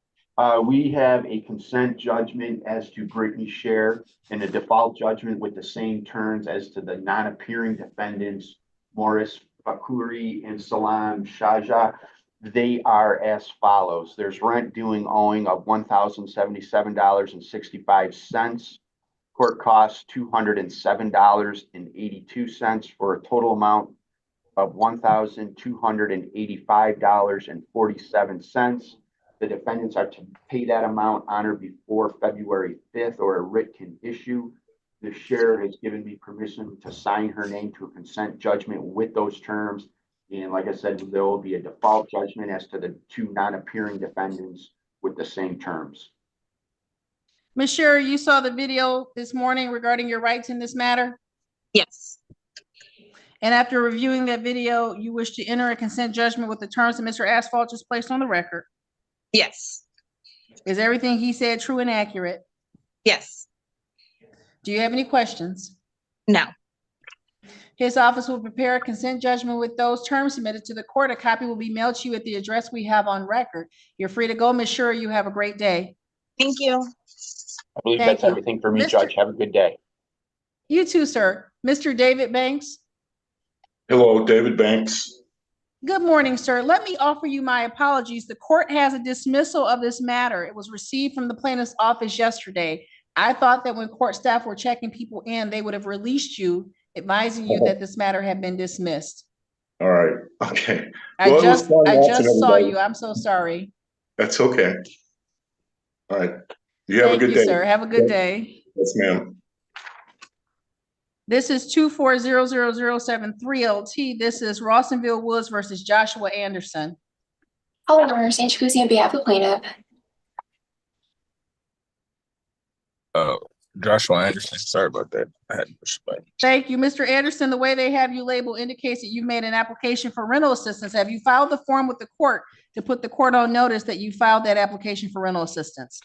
We have a consent judgment as to Brittany Scher and a default judgment with the same terms as to the non-appearing defendants, Morris Fakuri and Salam Shaja. They are as follows. There's rent due owing of $1,077.65. Court costs $207.82 for a total amount of $1,285.47. The defendants are to pay that amount on or before February 5th or a writ can issue. The sheriff has given me permission to sign her name to a consent judgment with those terms. And like I said, there will be a default judgment as to the 2 non-appearing defendants with the same terms. Ms. Scherer, you saw the video this morning regarding your rights in this matter? Yes. And after reviewing that video, you wish to enter a consent judgment with the terms that Mr. Asphalt just placed on the record? Yes. Is everything he said true and accurate? Yes. Do you have any questions? No. His office will prepare a consent judgment with those terms submitted to the court. A copy will be mailed to you at the address we have on record. You're free to go, Ms. Shura. You have a great day. Thank you. I believe Thank that's you. everything for me, Mr. Judge. Have a good day. You too, sir. Mr. David Banks. Hello, David Banks. Good morning, sir. Let me offer you my apologies. The court has a dismissal of this matter. It was received from the plaintiff's office yesterday. I thought that when court staff were checking people in, they would have released you, advising you that this matter had been dismissed. All right. Okay. I Well, it was just fun watching saw everybody. you. I'm so sorry. That's okay. All right. You have a Thank good you, day. sir. Have a good day. Yes, ma'am. This is 2400073 LT. This is Rawsonville Woods versus Joshua Anderson. Hello, St. Jacuzzi on behalf of the plaintiff. Joshua Anderson. Sorry about that. I had to push the button. Thank you, Mr. Anderson. The way they have you labeled indicates that you've made an application for rental assistance. Have you filed the form with the court to put the court on notice that you filed that application for rental assistance?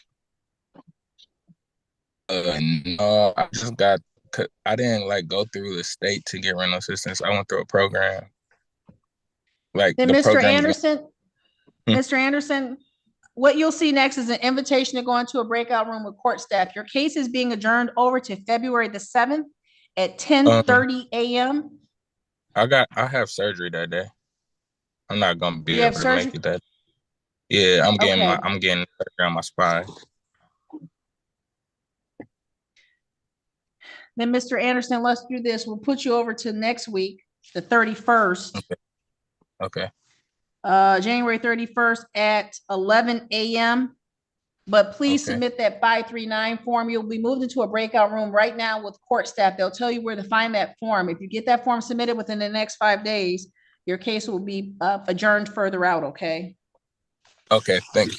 No, I didn't like go through the state to get rental assistance. I went through a program. Like Then the Mr. program. Anderson, Mr. Anderson, what you'll see next is an invitation to go into a breakout room with court staff. Your case is being adjourned over to February the 7th at 10:30 a.m. I have surgery that day. I'm not gonna be You have able to make surgery? it that. Yeah, I'm getting Okay. I'm getting surgery on my spine. Then Mr. Anderson, let's do this. We'll put you over to next week, the 31st. Okay. January 31st at 11 a.m. But please Okay. submit that 539 form. You'll be moved into a breakout room right now with court staff. They'll tell you where to find that form. If you get that form submitted within the next 5 days, your case will be adjourned further out, okay? Okay, thank you.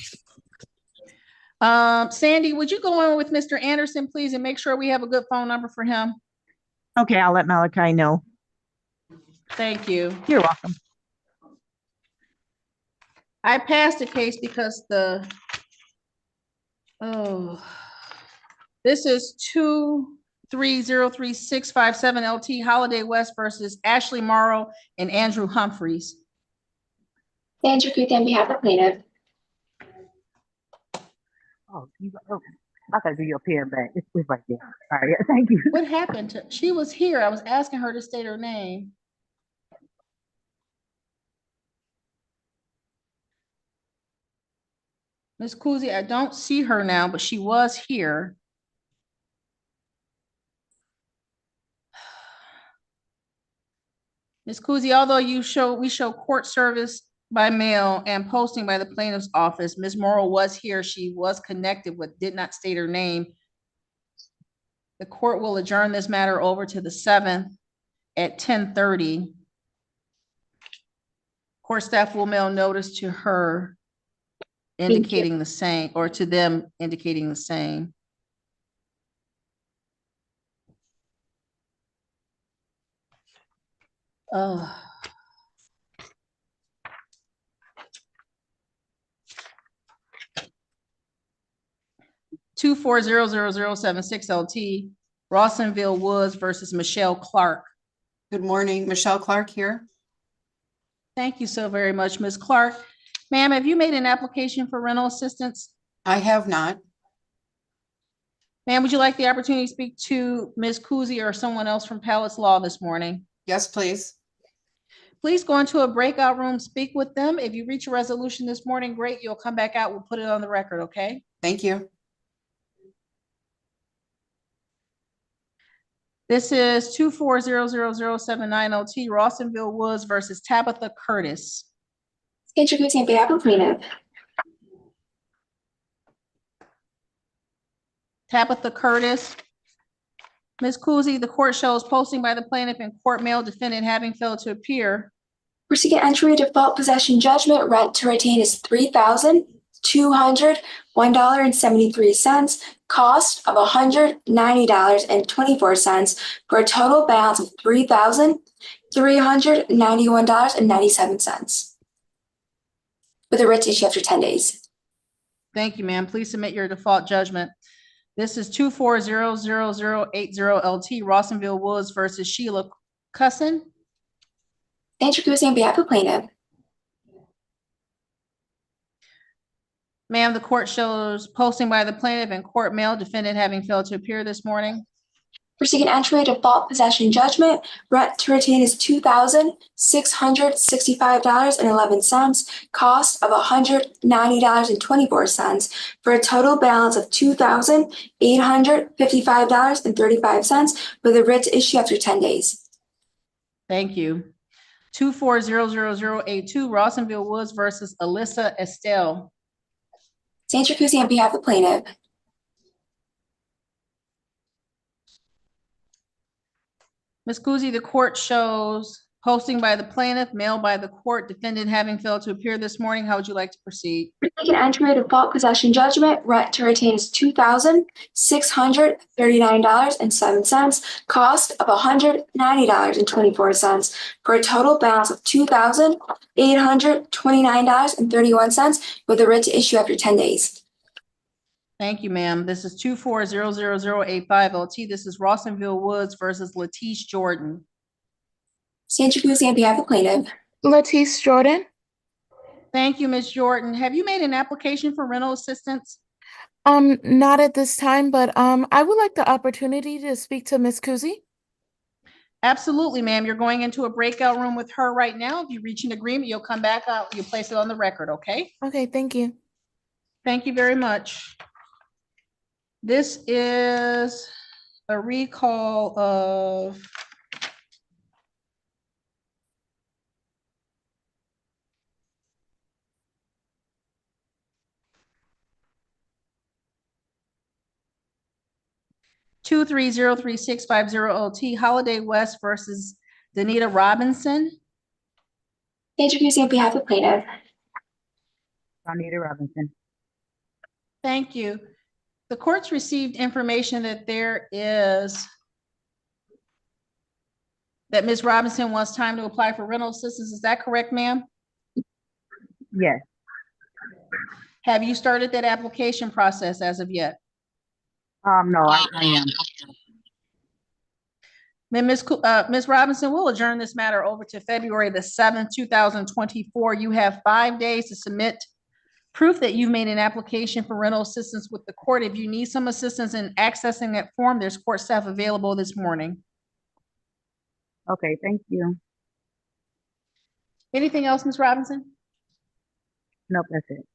Sandy, would you go in with Mr. Anderson, please, and make sure we have a good phone number for him? Okay, I'll let Malachi know. Thank you. You're welcome. I passed the case because this is 2303657 LT Holiday West versus Ashley Morrow and Andrew Humphreys. St. Jacuzzi on behalf of the plaintiff. Oh, I gotta do your pen back. It's right there. All right, thank you. What happened to, she was here. I was asking her to state her name. Ms. Kuzi, I don't see her now, but she was here. Ms. Kuzi, although we show court service by mail and posting by the plaintiff's office, Ms. Morrow was here. She was connected but did not state her name. The court will adjourn this matter over to the 7th at 10:30. Court staff will mail notice to her indicating the same, or to them indicating the same. Oh. Two 2400076 LT, Rawsonville Woods versus Michelle Clark. Good morning, Michelle Clark here. Thank you so very much, Ms. Clark. Ma'am, have you made an application for rental assistance? I have not. Ma'am, would you like the opportunity to speak to Ms. Kuzi or someone else from Palace Law this morning? Yes, please. Please go into a breakout room, speak with them. If you reach a resolution this morning, great, you'll come back out, we'll put it on the record, okay? Thank you. This is 2400079 LT, Rawsonville Woods versus Tabitha Curtis. St. Jacuzzi on behalf of the plaintiff. Tabitha Curtis. Ms. Kuzi, the court shows posting by the plaintiff and court mail defendant having failed to appear. We're seeking entry of default possession judgment. Rent to retain is $3,201.73. Cost of $190.24 for a total balance of $3,201.73. $391.97 with a writ to issue after 10 days. Thank you, ma'am. Please submit your default judgment. This is 2400080 Rawsonville Woods versus Sheila Cusson. Sandra Guzzi on behalf of plaintiff. Ma'am, the court shows posting by the plaintiff and court mail, defendant having failed to appear this morning. We're seeking entry of default possession judgment. Rent to retain is $2,665.11. Cost of $190.24 for a total balance of $2,855.35 with a writ to issue after 10 days. Thank you. 2400082 Rawsonville Woods versus Alyssa Estelle. Sandra Guzzi on behalf of plaintiff. Ms. Guzzi, the court shows posting by the plaintiff, mail by the court, defendant having failed to appear this morning. How would you like to proceed? We're seeking entry of default possession judgment. Rent to retain is $2,639.07. Cost of $190.24 for a total balance of $2,829.31 with a writ to issue after 10 days. Thank you, ma'am. This is 2400085 LT. This is Rawsonville Woods versus Latice Jordan. Sandra Guzzi on behalf of plaintiff. Latice Jordan. Thank you, Ms. Jordan. Have you made an application for rental assistance? Not at this time, but I would like the opportunity to speak to Ms. Guzzi. Absolutely, ma'am. You're going into a breakout room with her right now. If you reach an agreement, you'll come back out, you'll place it on the record, okay? Okay, thank you. Thank you very much. This is a recall of two 303-650 OT Holiday West versus Danita Robinson. Sandra Guzzi on behalf of plaintiff. Donita Robinson. Thank you. The court's received information that Ms. Robinson wants time to apply for rental assistance. Is that correct, ma'am? Yes. Have you started that application process as of yet? No, I am. Then Ms. Robinson, we'll adjourn this matter over to February the 7th, 2024. You have 5 days to submit proof that you've made an application for rental assistance with the court. If you need some assistance in accessing that form, there's court staff available this morning. Okay, thank you. Anything else, Ms. Robinson? Nope, that's it.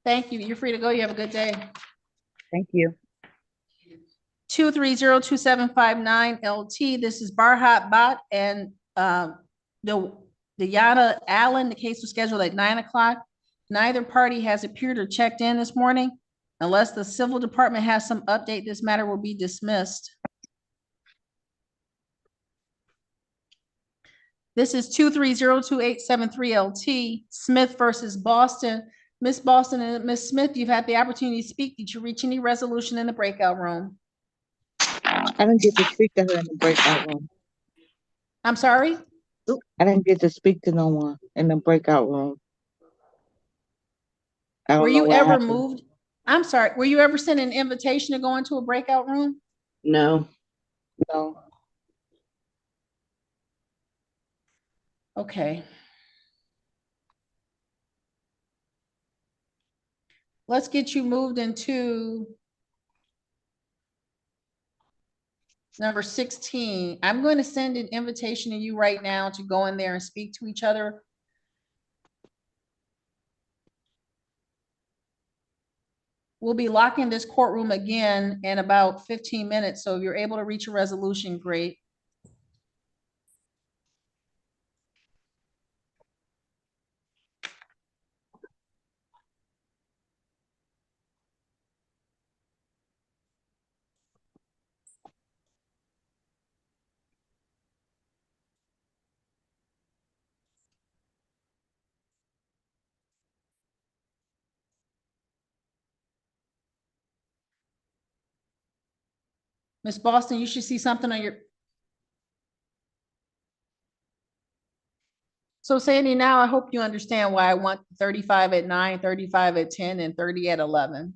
Thank you. You're free to go. You have a good day. Thank you. 230-2759 LT. This is Barhat Bot and Diana Allen. The case was scheduled at 9 o'clock. Neither party has appeared or checked in this morning. Unless the civil department has some update, this matter will be dismissed. This is 230-2873 LT, Smith versus Boston. Ms. Boston and Ms. Smith, you've had the opportunity to speak. Did you reach any resolution in the breakout room? I didn't get to speak to her in the breakout room. I'm sorry? I didn't get to speak to no one in the breakout room. Were you ever moved? I'm sorry. Were you ever sent an invitation to go into a breakout room? No. No. Okay. Let's get you moved into number 16. I'm going to send an invitation to you right now to go in there and speak to each other. We'll be locking this courtroom again in about 15 minutes. So if you're able to reach a resolution, great. Ms. Boston, you should see something on your, So Sandy, now I hope you understand why I want 35 at 9, 35 at 10, and 30 at 11.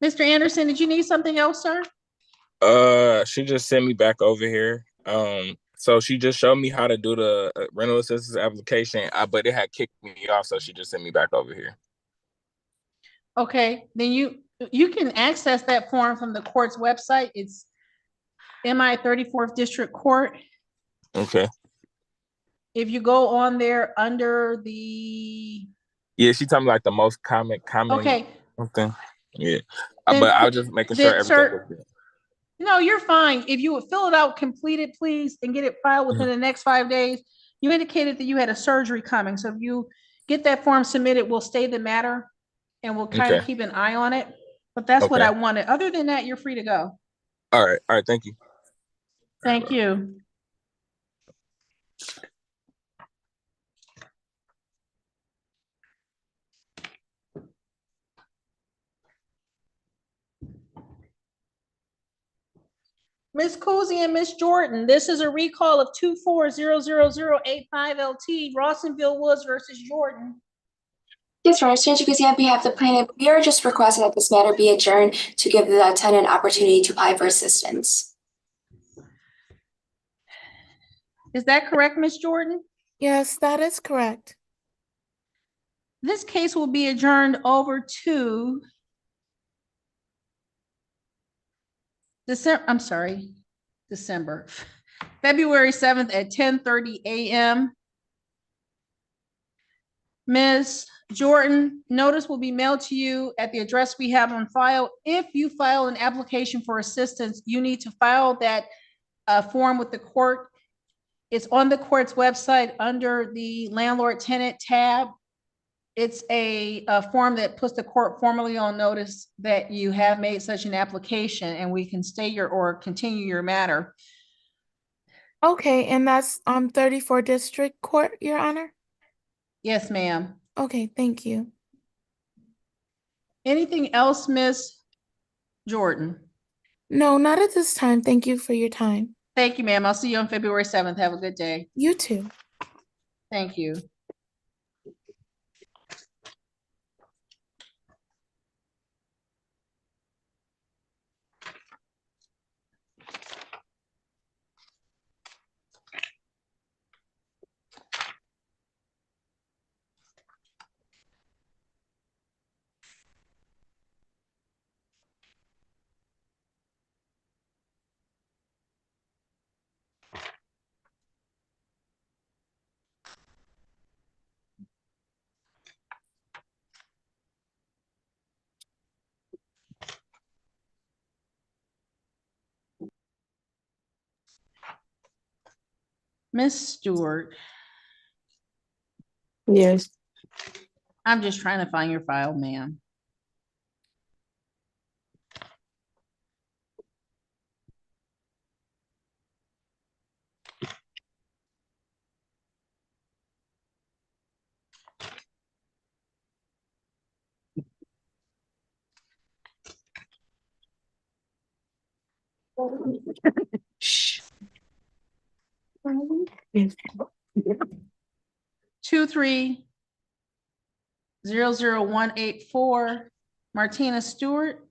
Mr. Anderson, did you need something else, sir? She just sent me back over here. So she just showed me how to do the rental assistance application, but it had kicked me off, so she just sent me back over here. Okay, then you can access that form from the court's website. It's MI 34th District Court. Okay. If you go on there under the, Yeah, she told me like the most common okay, something. Yeah. Then But I put- was just making then, sure everything sir- was good. no, you're fine. If you would fill it out, complete it, please, and get it filed within the next 5 days. You indicated that you had a surgery coming, so if you get that form submitted, we'll stay the matter and we'll kind of Okay. keep an eye on it. But that's what Okay. I wanted. Other than that, you're free to go. All right, thank you. Thank you. Ms. Cousy and Ms. Jordan, this is a recall of 24000085 LT, Rawsonville Woods versus Jordan. Yes, Your Honor, Stranger Cousy, on behalf of the plaintiff, we are just requesting that this matter be adjourned to give the tenant opportunity to apply for assistance. Is that correct, Ms. Jordan? Yes, that is correct. This case will be adjourned over to December, February 7th at 10:30 a.m. Ms. Jordan, notice will be mailed to you at the address we have on file. If you file an application for assistance, you need to file that form with the court. It's on the court's website under the landlord tenant tab. It's a form that puts the court formally on notice that you have made such an application, and we can stay your or continue your matter. Okay, and that's 34 District Court, Your Honor? Yes, ma'am. Okay, thank you. Anything else, Ms. Jordan? No, not at this time. Thank you for your time. Thank you, ma'am. I'll see you on February 7th. Have a good day. You too. Thank you. Ms. Stewart, Yes. I'm just trying to find your file, ma'am. Shh. 2300184, Martina Stewart.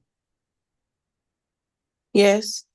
Yes.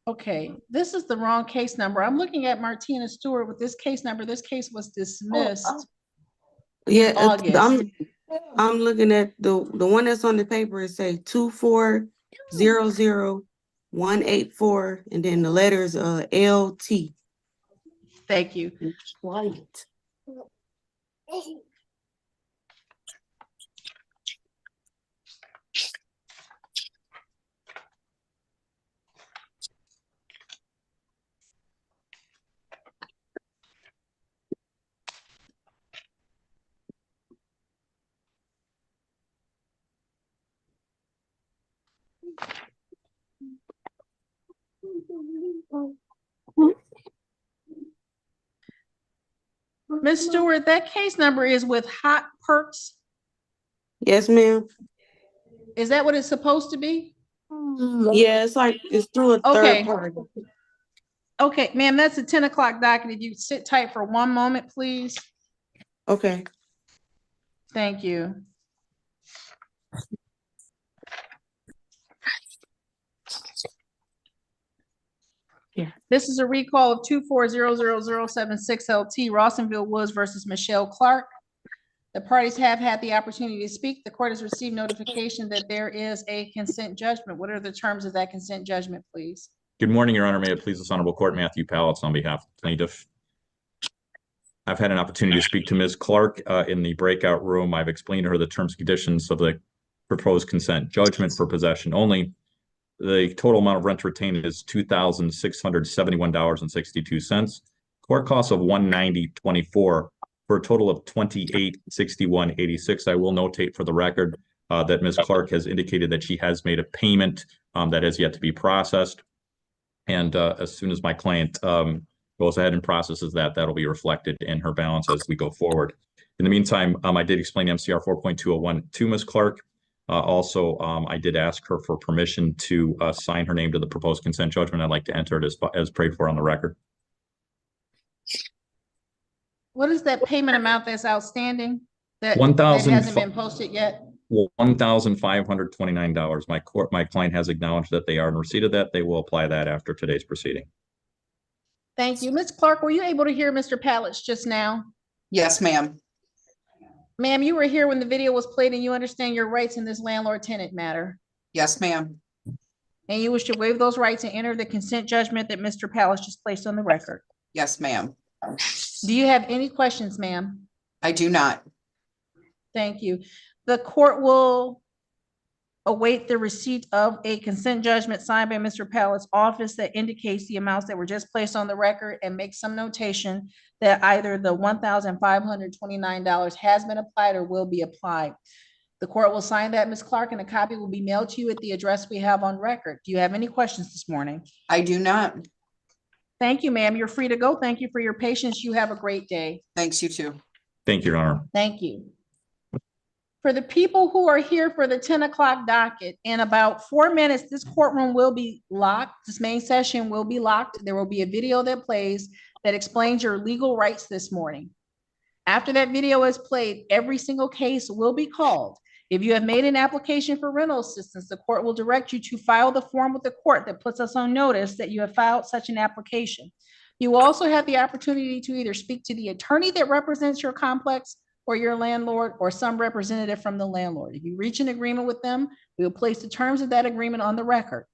Okay, this is the wrong case number. I'm looking at Martina Stewart with this case number. This case was dismissed. Yeah, August. I'm looking at the one that's on the paper. It say 2400184, and then the letters LT. Thank you. White. Ms. Stewart, that case number is with Hot Perks. Yes, ma'am. Is that what it's supposed to be? Yeah, it's like it's through a Okay. third party. Okay, ma'am, that's a 10 o'clock docket. If you sit tight for one moment, please. Okay. Thank you. Yeah. This is a recall of 2400076 LT Rawsonville Woods versus Michelle Clark. The parties have had the opportunity to speak. The court has received notification that there is a consent judgment. What are the terms of that consent judgment, please? Good morning, Your Honor. May it please this honorable court, Matthew Pallets on behalf of the plaintiff. I've had an opportunity to speak to Ms. Clark in the breakout room. I've explained to her the terms and conditions of the proposed consent judgment for possession only. The total amount of rent retained is $2,671.62. Court costs of $190.24 for a total of $2861.86. I will notate for the record that Ms. Clark has indicated that she has made a payment that has yet to be processed. And as soon as my client goes ahead and processes that, that'll be reflected in her balance as we go forward. In the meantime, I did explain MCR 4.201 to Ms. Clark. Also, I did ask her for permission to sign her name to the proposed consent judgment. I'd like to enter it as prayed for on the record. What is that payment amount that's outstanding that $1,000 hasn't been posted yet? $1,529. My client has acknowledged that they are in receipt of that. They will apply that after today's proceeding. Thank you. Ms. Clark, were you able to hear Mr. Pallets just now? Yes, ma'am. Ma'am, you were here when the video was played and you understand your rights in this landlord-tenant matter. Yes, ma'am. And you wish to waive those rights and enter the consent judgment that Mr. Pallets just placed on the record. Yes, ma'am. Do you have any questions, ma'am? I do not. Thank you. The court will await the receipt of a consent judgment signed by Mr. Pallets' office that indicates the amounts that were just placed on the record and make some notation that either the $1,529 has been applied or will be applied. The court will sign that, Ms. Clark, and a copy will be mailed to you at the address we have on record. Do you have any questions this morning? I do not. Thank you, ma'am. You're free to go. Thank you for your patience. You have a great day. Thanks, you too. Thank you, Your Honor. Thank you. For the people who are here for the 10 o'clock docket, in about 4 minutes, this courtroom will be locked. This main session will be locked. There will be a video that plays that explains your legal rights this morning. After that video is played, every single case will be called. If you have made an application for rental assistance, the court will direct you to file the form with the court that puts us on notice that you have filed such an application. You will also have the opportunity to either speak to the attorney that represents your complex or your landlord or some representative from the landlord. If you reach an agreement with them, we will place the terms of that agreement on the record.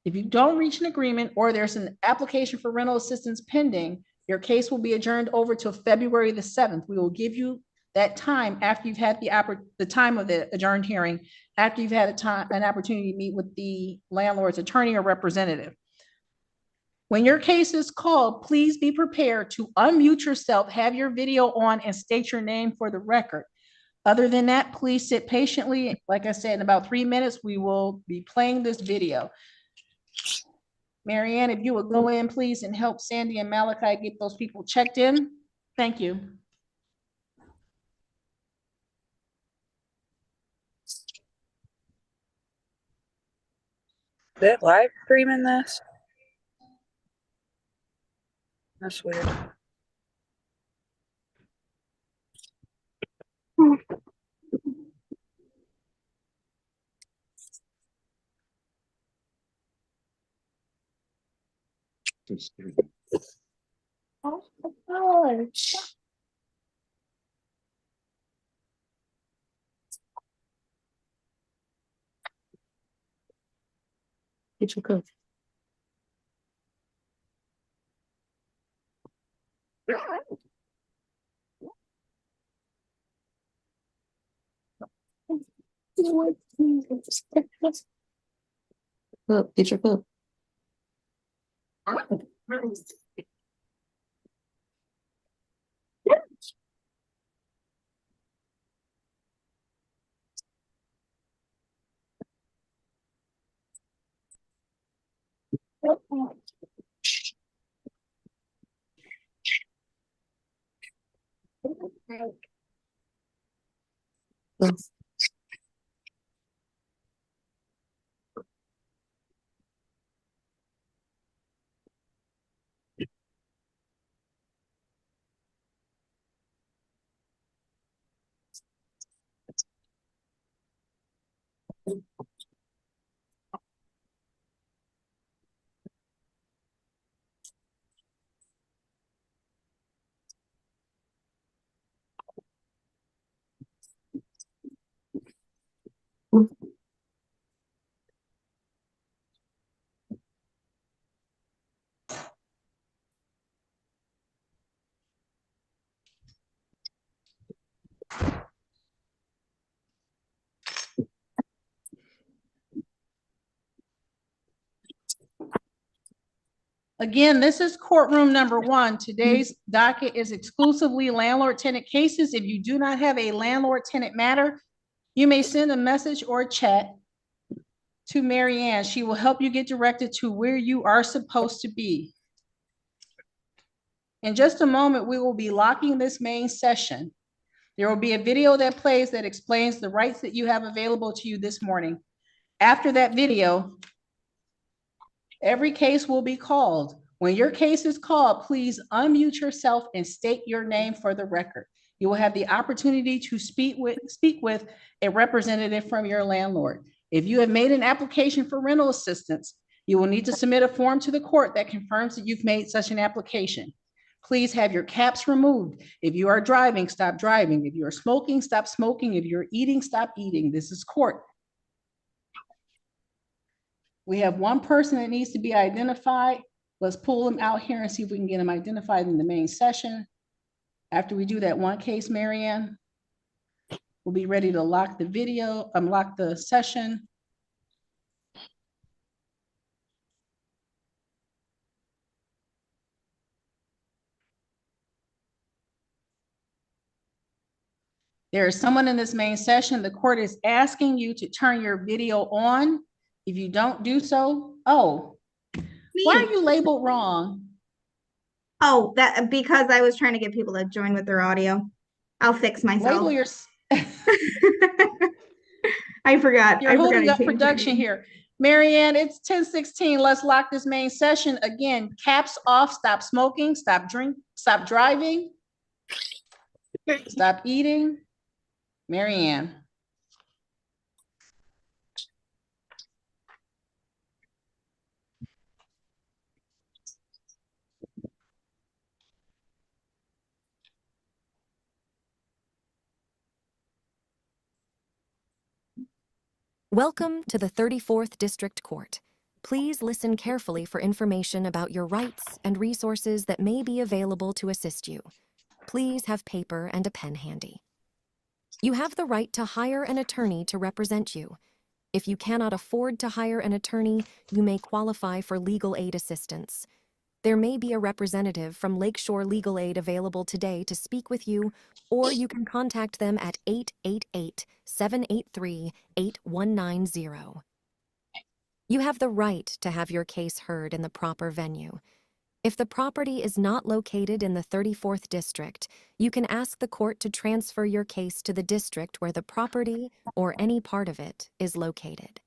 If you don't reach an agreement or there's an application for rental assistance pending, your case will be adjourned over to February the 7th. We will give you that time after you've had the time of the adjourned hearing, after you've had an opportunity to meet with the landlord's attorney or representative. When your case is called, please be prepared to unmute yourself, have your video on, and state your name for the record. Other than that, please sit patiently. Like I said, in about 3 minutes, we will be playing this video. Marianne, if you would go in, please, and help Sandy and Malachi get those people checked in. Thank you. They're live streaming this? That's weird. Oh my gosh. Get your cook. Cook, get your cook. Again, this is courtroom number one. Today's docket is exclusively landlord-tenant cases. If you do not have a landlord-tenant matter, you may send a message or chat to Mary Ann. She will help you get directed to where you are supposed to be. In just a moment, we will be locking this main session. There will be a video that plays that explains the rights that you have available to you this morning. After that video, every case will be called. When your case is called, please unmute yourself and state your name for the record. You will have the opportunity to speak with a representative from your landlord. If you have made an application for rental assistance, you will need to submit a form to the court that confirms that you've made such an application. Please have your caps removed. If you are driving, stop driving. If you are smoking, stop smoking. If you're eating, stop eating. This is court. We have one person that needs to be identified. Let's pull them out here and see if we can get them identified in the main session. After we do that one case, Mary Ann, we'll be ready to lock the video, unlock the session. There is someone in this main session. The court is asking you to turn your video on. If you don't do so, why are you labeled wrong? Oh, that because I was trying to get people to join with their audio. I'll fix myself. Label your. I forgot. You're holding up production here. Mary Ann, it's 10:16. Let's lock this main session. Again, caps off, stop smoking, stop driving, stop eating. Mary Ann. Welcome to the 34th District Court. Please listen carefully for information about your rights and resources that may be available to assist you. Please have paper and a pen handy. You have the right to hire an attorney to represent you. If you cannot afford to hire an attorney, you may qualify for legal aid assistance. There may be a representative from Lakeshore Legal Aid available today to speak with you, or you can contact them at 888-783-8190. You have the right to have your case heard in the proper venue. If the property is not located in the 34th District, you can ask the court to transfer your case to the district where the property, or any part of it, is located.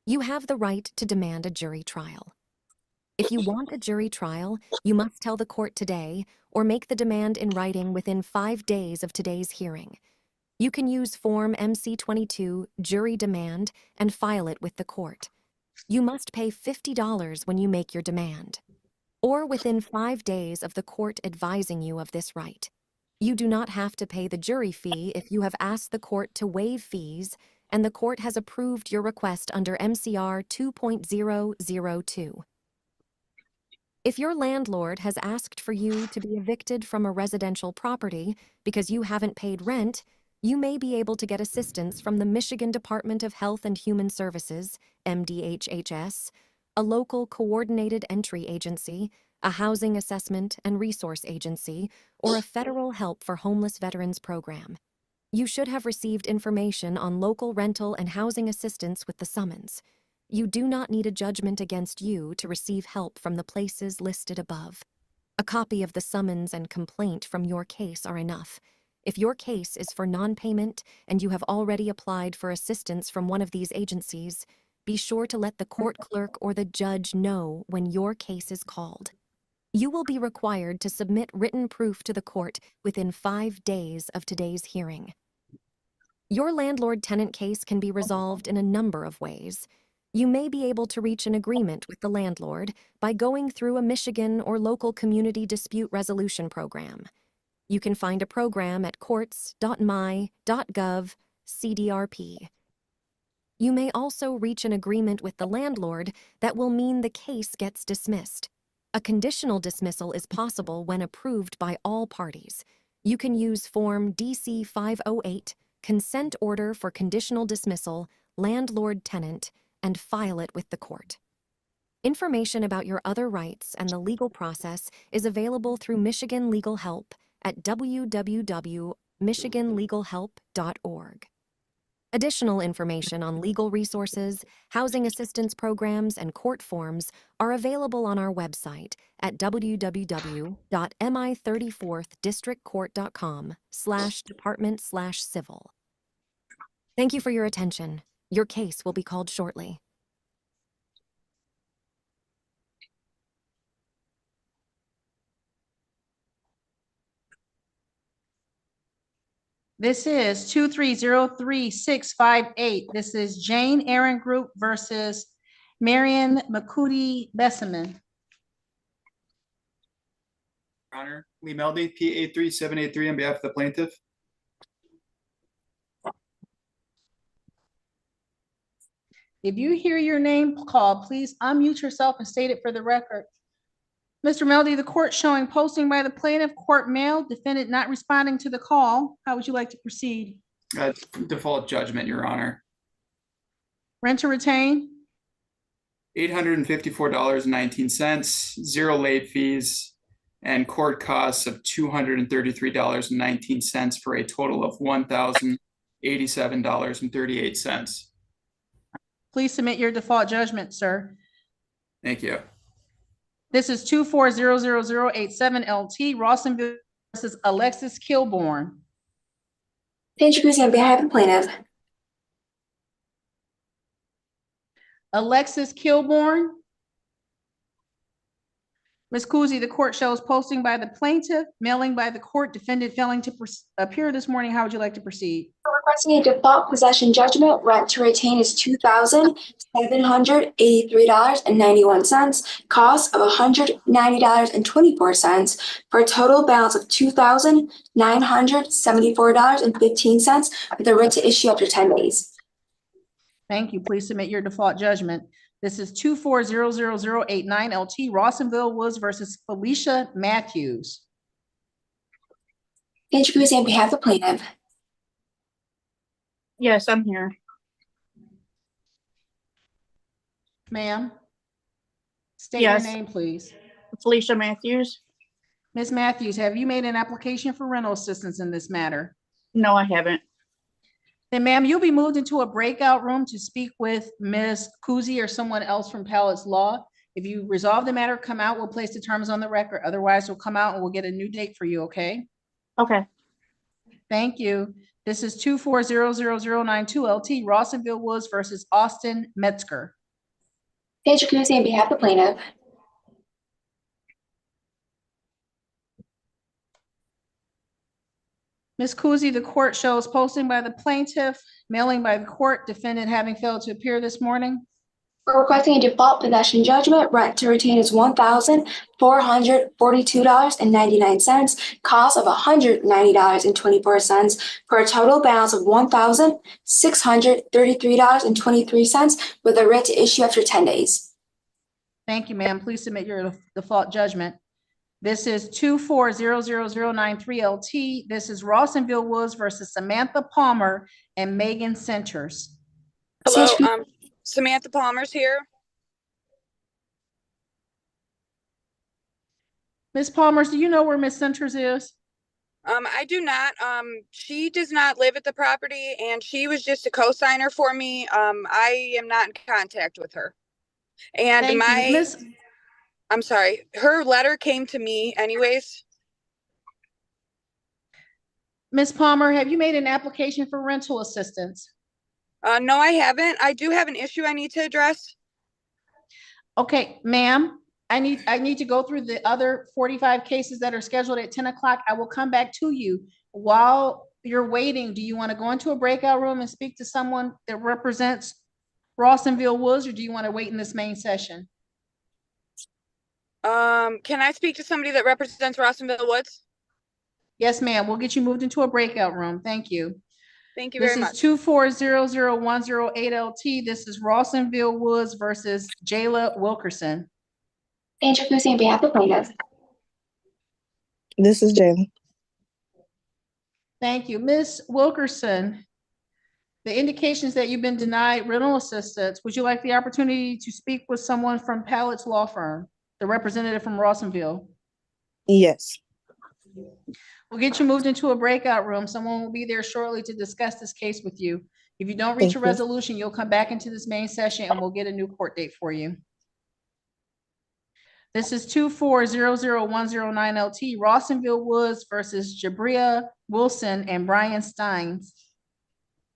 You have the right to demand a jury trial. If you want a jury trial, you must tell the court today or make the demand in writing within 5 days of today's hearing. You can use Form MC-22 Jury Demand and file it with the court. You must pay $50 when you make your demand, or within 5 days of the court advising you of this right. You do not have to pay the jury fee if you have asked the court to waive fees and the court has approved your request under MCR 2.002. If your landlord has asked for you to be evicted from a residential property because you haven't paid rent, you may be able to get assistance from the Michigan Department of Health and Human Services, MDHHS, a local coordinated entry agency, a housing assessment and resource agency, or a federal Help for Homeless Veterans program. You should have received information on local rental and housing assistance with the summons. You do not need a judgment against you to receive help from the places listed above. A copy of the summons and complaint from your case are enough. If your case is for non-payment and you have already applied for assistance from one of these agencies, be sure to let the court clerk or the judge know when your case is called. You will be required to submit written proof to the court within 5 days of today's hearing. Your landlord-tenant case can be resolved in a number of ways. You may be able to reach an agreement with the landlord by going through a Michigan or local community dispute resolution program. You can find a program at courts.my.gov/CDRP. You may also reach an agreement with the landlord that will mean the case gets dismissed. A conditional dismissal is possible when approved by all parties. You can use Form DC 508, Consent Order for Conditional Dismissal, Landlord-Tenant, and file it with the court. Information about your other rights and the legal process is available through Michigan Legal Help at www.michiganlegalhelp.org. Additional information on legal resources, housing assistance programs, and court forms are available on our website at www.mi34thdistrictcourt.com/department/civil. Thank you for your attention. Your case will be called shortly. This is 2303658. This is Jane Aaron Group versus Marion McCooty Besseman. Honor, Lee Meldy, P83783 on behalf of the plaintiff. If you hear your name called, please unmute yourself and state it for the record. Mr. Meldy, the court showing posting by the plaintiff, court mail, defendant not responding to the call. How would you like to proceed? Default judgment, Your Honor. Rent to retain? $854.19, 0 late fees, and court costs of $233.19 for a total of $1,087.38. Please submit your default judgment, sir. Thank you. This is 2400087 LT, Rawsonville versus Alexis Kilborn. Paige Jacuzzi on behalf of the plaintiff. Alexis Kilborn. Ms. Kuzi, the court shows posting by the plaintiff, mailing by the court, defendant failing to appear this morning. How would you like to proceed? Requesting a default possession judgment. Rent to retain is $2,783.91. Cost of $190.24 for a total balance of $2,974.15 with a writ to issue after 10 days. Thank you. Please submit your default judgment. This is 2400089 LT, Rawsonville Woods versus Felicia Matthews. Paige Jacuzzi on behalf of the plaintiff. Yes, I'm here. Ma'am, state your Yes. name, please. Felicia Matthews. Ms. Matthews, have you made an application for rental assistance in this matter? No, I haven't. Then, ma'am, you'll be moved into a breakout room to speak with Ms. Kuzi or someone else from Palace Law. If you resolve the matter, come out, we'll place the terms on the record. Otherwise, we'll come out and we'll get a new date for you, okay? Okay. Thank you. This is 2400092 LT, Rawsonville Woods versus Austin Metzger. Paige Jacuzzi on behalf of the plaintiff. Ms. Kuzi, the court shows posting by the plaintiff, mailing by the court, defendant having failed to appear this morning. We're requesting a default possession judgment. Rent to retain is $1,442.99. Cost of $190.24 for a total balance of $1,633.23 with a writ to issue after 10 days. Thank you, ma'am. Please submit your default judgment. This is 2400093 LT. This is Rawsonville Woods versus Samantha Palmer and Megan Centers. Hello, Samantha Palmer's here. Ms. Palmer, do you know where Ms. Centers is? I do not. She does not live at the property and she was just a co-signer for me. I am not in contact with her. And Thank you. I'm sorry, her letter came to me anyways. Ms. Palmer, have you made an application for rental assistance? No, I haven't. I do have an issue I need to address. Okay, ma'am, I need to go through the other 45 cases that are scheduled at 10 o'clock. I will come back to you. While you're waiting, do you want to go into a breakout room and speak to someone that represents Rawsonville Woods, or do you want to wait in this main session? Can I speak to somebody that represents Rawsonville Woods? Yes, ma'am. We'll get you moved into a breakout room. Thank you. Thank you very much. This is 2400108LT. This is Rawsonville Woods versus Jayla Wilkerson. Introducing on behalf of the plaintiff. This is Jayla. Thank you. Ms. Wilkerson, the indications that you've been denied rental assistance, would you like the opportunity to speak with someone from Pallett's Law Firm, the representative from Rawsonville? Yes. We'll get you moved into a breakout room. Someone will be there shortly to discuss this case with you. If you don't reach a resolution, you'll come back into this main session and we'll get a new court date for you. This is 2400109LT, Rawsonville Woods versus Jabria Wilson and Brian Steins.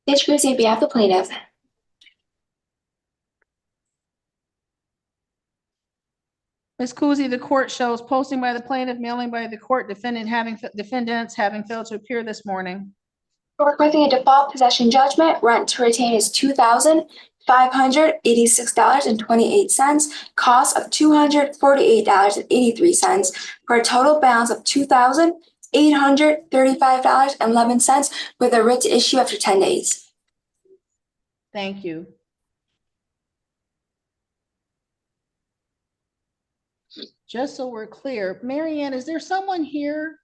Introducing on behalf of the plaintiff. Ms. Kuzi, the court shows posting by the plaintiff, mailing by the court, defendants having failed to appear this morning. We're requesting a default possession judgment. Rent to retain is $2,586.28. Cost of $248.83 for a total balance of $2,835.11 with a writ to issue after 10 days. Thank you. Just so we're clear, Marianne, is there someone here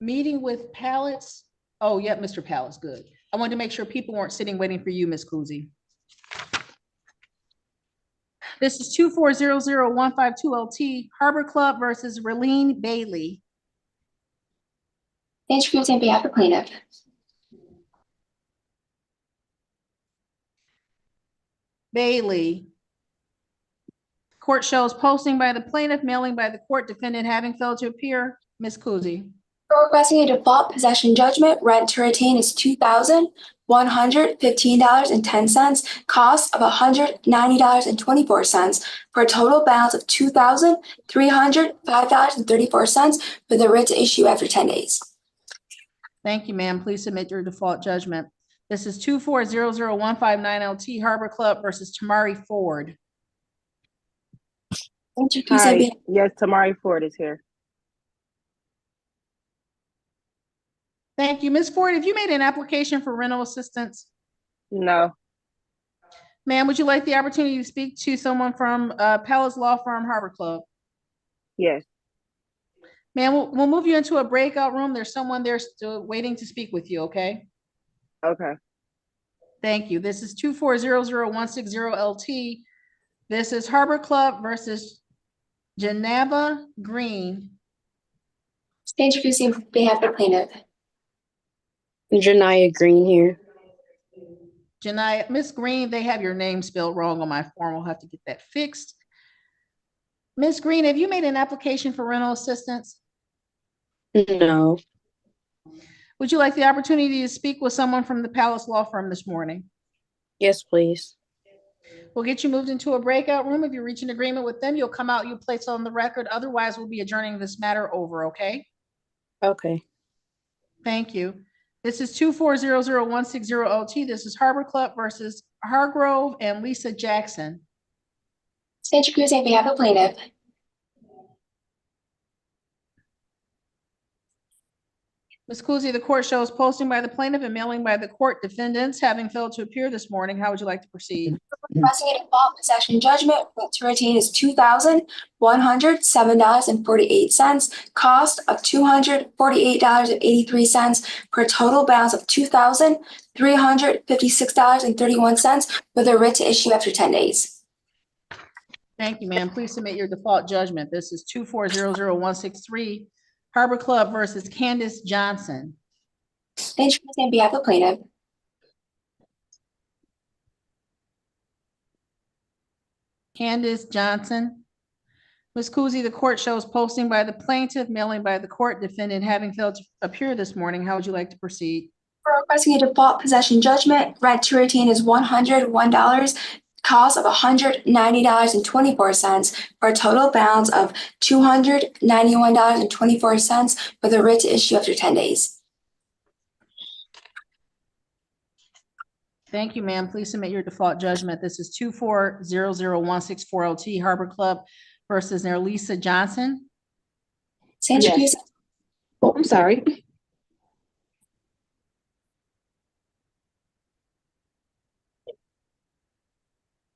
meeting with Pallett's? Oh, yep, Mr. Pallett's, good. I wanted to make sure people weren't sitting waiting for you, Ms. Kuzi. This is 2400152LT, Harbor Club versus Raylene Bailey. Introducing on behalf of the plaintiff. Bailey. Court shows posting by the plaintiff, mailing by the court, defendant having failed to appear. Ms. Kuzi. We're requesting a default possession judgment. Rent to retain is $2,115.10. Cost of $190.24 for a total balance of $2,305.34 with a writ to issue after 10 days. Thank you, ma'am. Please submit your default judgment. This is 2400159LT, Harbor Club versus Tamari Ford. Hi. Yes, Tamari Ford is here. Thank you. Ms. Ford, have you made an application for rental assistance? No. Ma'am, would you like the opportunity to speak to someone from Pallett's Law Firm, Harbor Club? Yes. Ma'am, we'll move you into a breakout room. There's someone there still waiting to speak with you, okay? Okay. Thank you. This is 2400160LT. This is Harbor Club versus Janava Green. Introducing on behalf of the plaintiff. Janaya Green here. Janaya, Miss Green, they have your name spelled wrong on my form. We'll have to get that fixed. Miss Green, have you made an application for rental assistance? No. Would you like the opportunity to speak with someone from the Pallett's Law Firm this morning? Yes, please. We'll get you moved into a breakout room. If you reach an agreement with them, you'll come out, you'll place on the record. Otherwise, we'll be adjourning this matter over, okay? Okay. Thank you. This is 2400160LT. This is Harbor Club versus Hargrove and Lisa Jackson. Introducing on behalf of the plaintiff. Ms. Kuzi, the court shows posting by the plaintiff and mailing by the court, defendants having failed to appear this morning. How would you like to proceed? Requesting a default possession judgment. Rent to retain is $2,107.48. Cost of $248.83 for a total balance of $2,356.31 with a writ to issue after 10 days. Thank you, ma'am. Please submit your default judgment. This is 2400163. Harbor Club versus Candace Johnson. Stage on behalf of plaintiff. Candace Johnson. Ms. Kuzi, the court shows posting by the plaintiff, mailing by the court, defendant having failed to appear this morning. How would you like to proceed? For requesting a default possession judgment, rent to retain is $101, cost of $190.24 for a total balance of $291.24 with a writ to issue after 10 days. Thank you, ma'am. Please submit your default judgment. This is 2400164LT Harbor Club versus Nerlisa Johnson. Sandra Yes. Cruz. Oh, I'm sorry.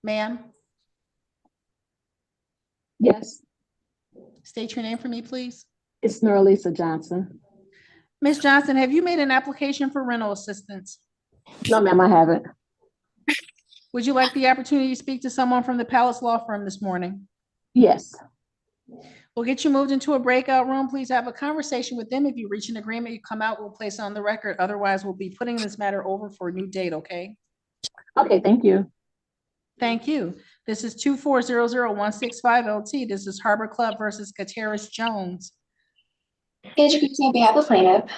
Ma'am, Yes, state your name for me, please. it's Nerlisa Johnson. Ms. Johnson, have you made an application for rental assistance? No, ma'am, I haven't. Would you like the opportunity to speak to someone from the Palace Law Firm this morning? Yes. We'll get you moved into a breakout room. Please have a conversation with them. If you reach an agreement, you come out, we'll place it on the record. Otherwise, we'll be putting this matter over for a new date, okay? Okay, thank you. Thank you. This is 2400165LT. This is Harbor Club versus Kateris Jones. Sandra Cruz on behalf of plaintiff.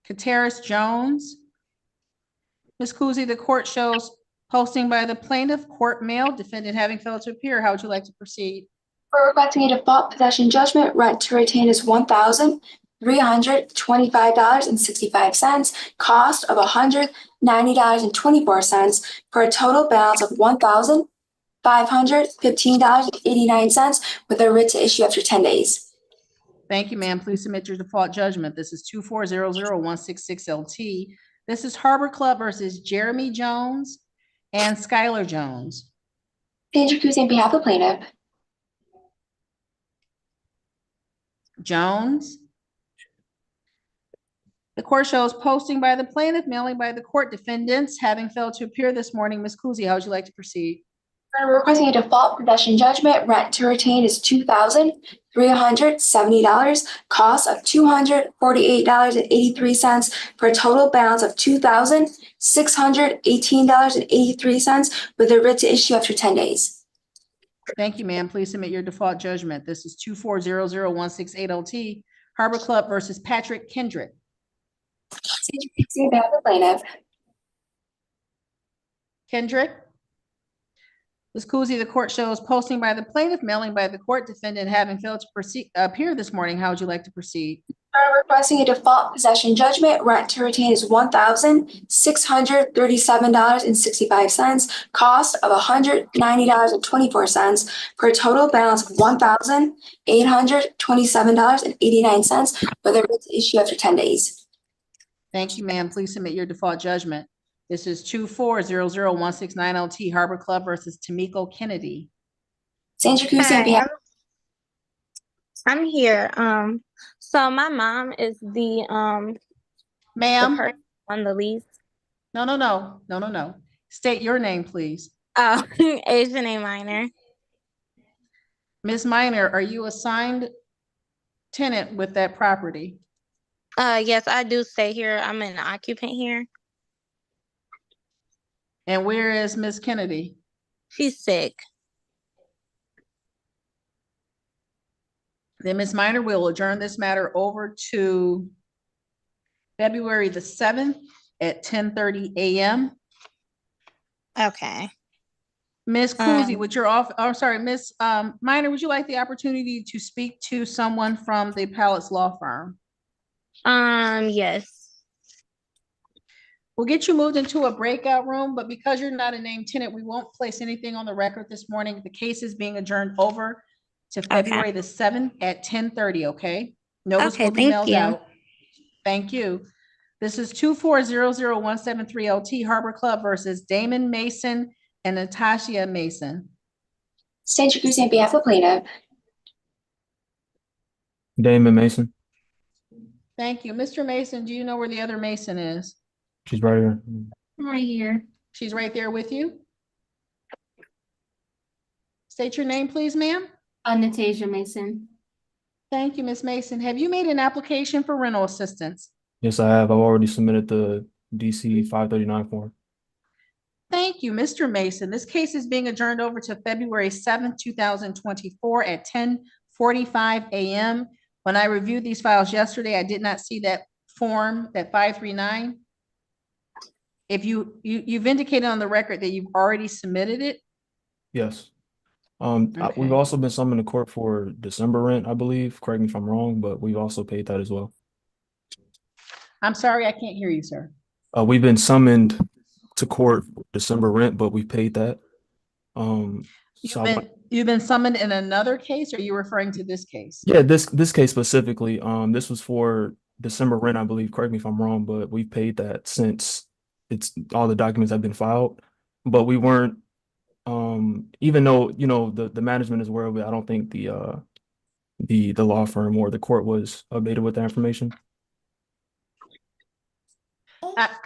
Kateris Jones. Ms. Kuzi, the court shows posting by the plaintiff, court mail, defendant having failed to appear. How would you like to proceed? For requesting a default possession judgment, rent to retain is $1,325.65, cost of $190.24 for a total balance of $1,515.89 with a writ to issue after 10 days. Thank you, ma'am. Please submit your default judgment. This is 2400166LT. This is Harbor Club versus Jeremy Jones and Skylar Jones. Sandra Cruz on behalf of plaintiff. Jones. The court shows posting by the plaintiff, mailing by the court, defendants having failed to appear this morning. Ms. Kuzi, how would you like to proceed? For requesting a default possession judgment, rent to retain is $2,370, cost of $248.83 for a total balance of $2,618.83 with a writ to issue after 10 days. Thank you, ma'am. Please submit your default judgment. This is 2400168LT, Harbor Club versus Patrick Kendrick. Sandra Cruz on behalf of plaintiff. Kendrick. Ms. Kuzi, the court shows posting by the plaintiff, mailing by the court, defendant having failed to appear this morning. How would you like to proceed? For requesting a default possession judgment, rent to retain is $1,637.65, cost of $190.24 for a total balance of $1,827.89 with a writ to issue after 10 days. Thank you, ma'am. Please submit your default judgment. This is 2400169LT, Harbor Club versus Tamiko Kennedy. Sandra Cruz on behalf. I'm here. So my mom is the Ma'am? person on the lease. No. State your name, please. Oh, Asian A Minor. Ms. Minor, are you assigned tenant with that property? Yes, I do stay here. I'm an occupant here. And where is Ms. Kennedy? She's sick. Then Ms. Minor will adjourn this matter over to February the 7th at 10:30 a.m. Okay. Ms. Kuzi, would your Ms. Minor, would you like the opportunity to speak to someone from the Palace Law Firm? Yes. We'll get you moved into a breakout room, but because you're not a named tenant, we won't place anything on the record this morning. The case is being adjourned over to February the 7th at 10:30, okay? Notice will be mailed out. Thank you. This is 2400173LT Harbor Club versus Damon Mason and Natasha Mason. Sandra Cruz on behalf of plaintiff. Damon Mason. Thank you. Mr. Mason, do you know where the other Mason is? She's right here. Right here. She's right there with you? State your name, please, ma'am. Natasha Mason. Thank you, Ms. Mason. Have you made an application for rental assistance? Yes, I have. I've already submitted the DC 539 form. Thank you, Mr. Mason. This case is being adjourned over to February 7th, 2024 at 10:45 a.m. When I reviewed these files yesterday, I did not see that form, that 539. If you've indicated on the record that you've already submitted it. Yes. Okay. We've also been summoned to court for December rent, I believe. Correct me if I'm wrong, but we've also paid that as well. I'm sorry, I can't hear you, sir. We've been summoned to court for December rent, but we paid that. You've been summoned in another case, or are you referring to this case? Yeah, this case specifically, this was for December rent, I believe. Correct me if I'm wrong, but we've paid that since all the documents have been filed. But we weren't, even though the management is aware of it, I don't think the law firm or the court was updated with the information.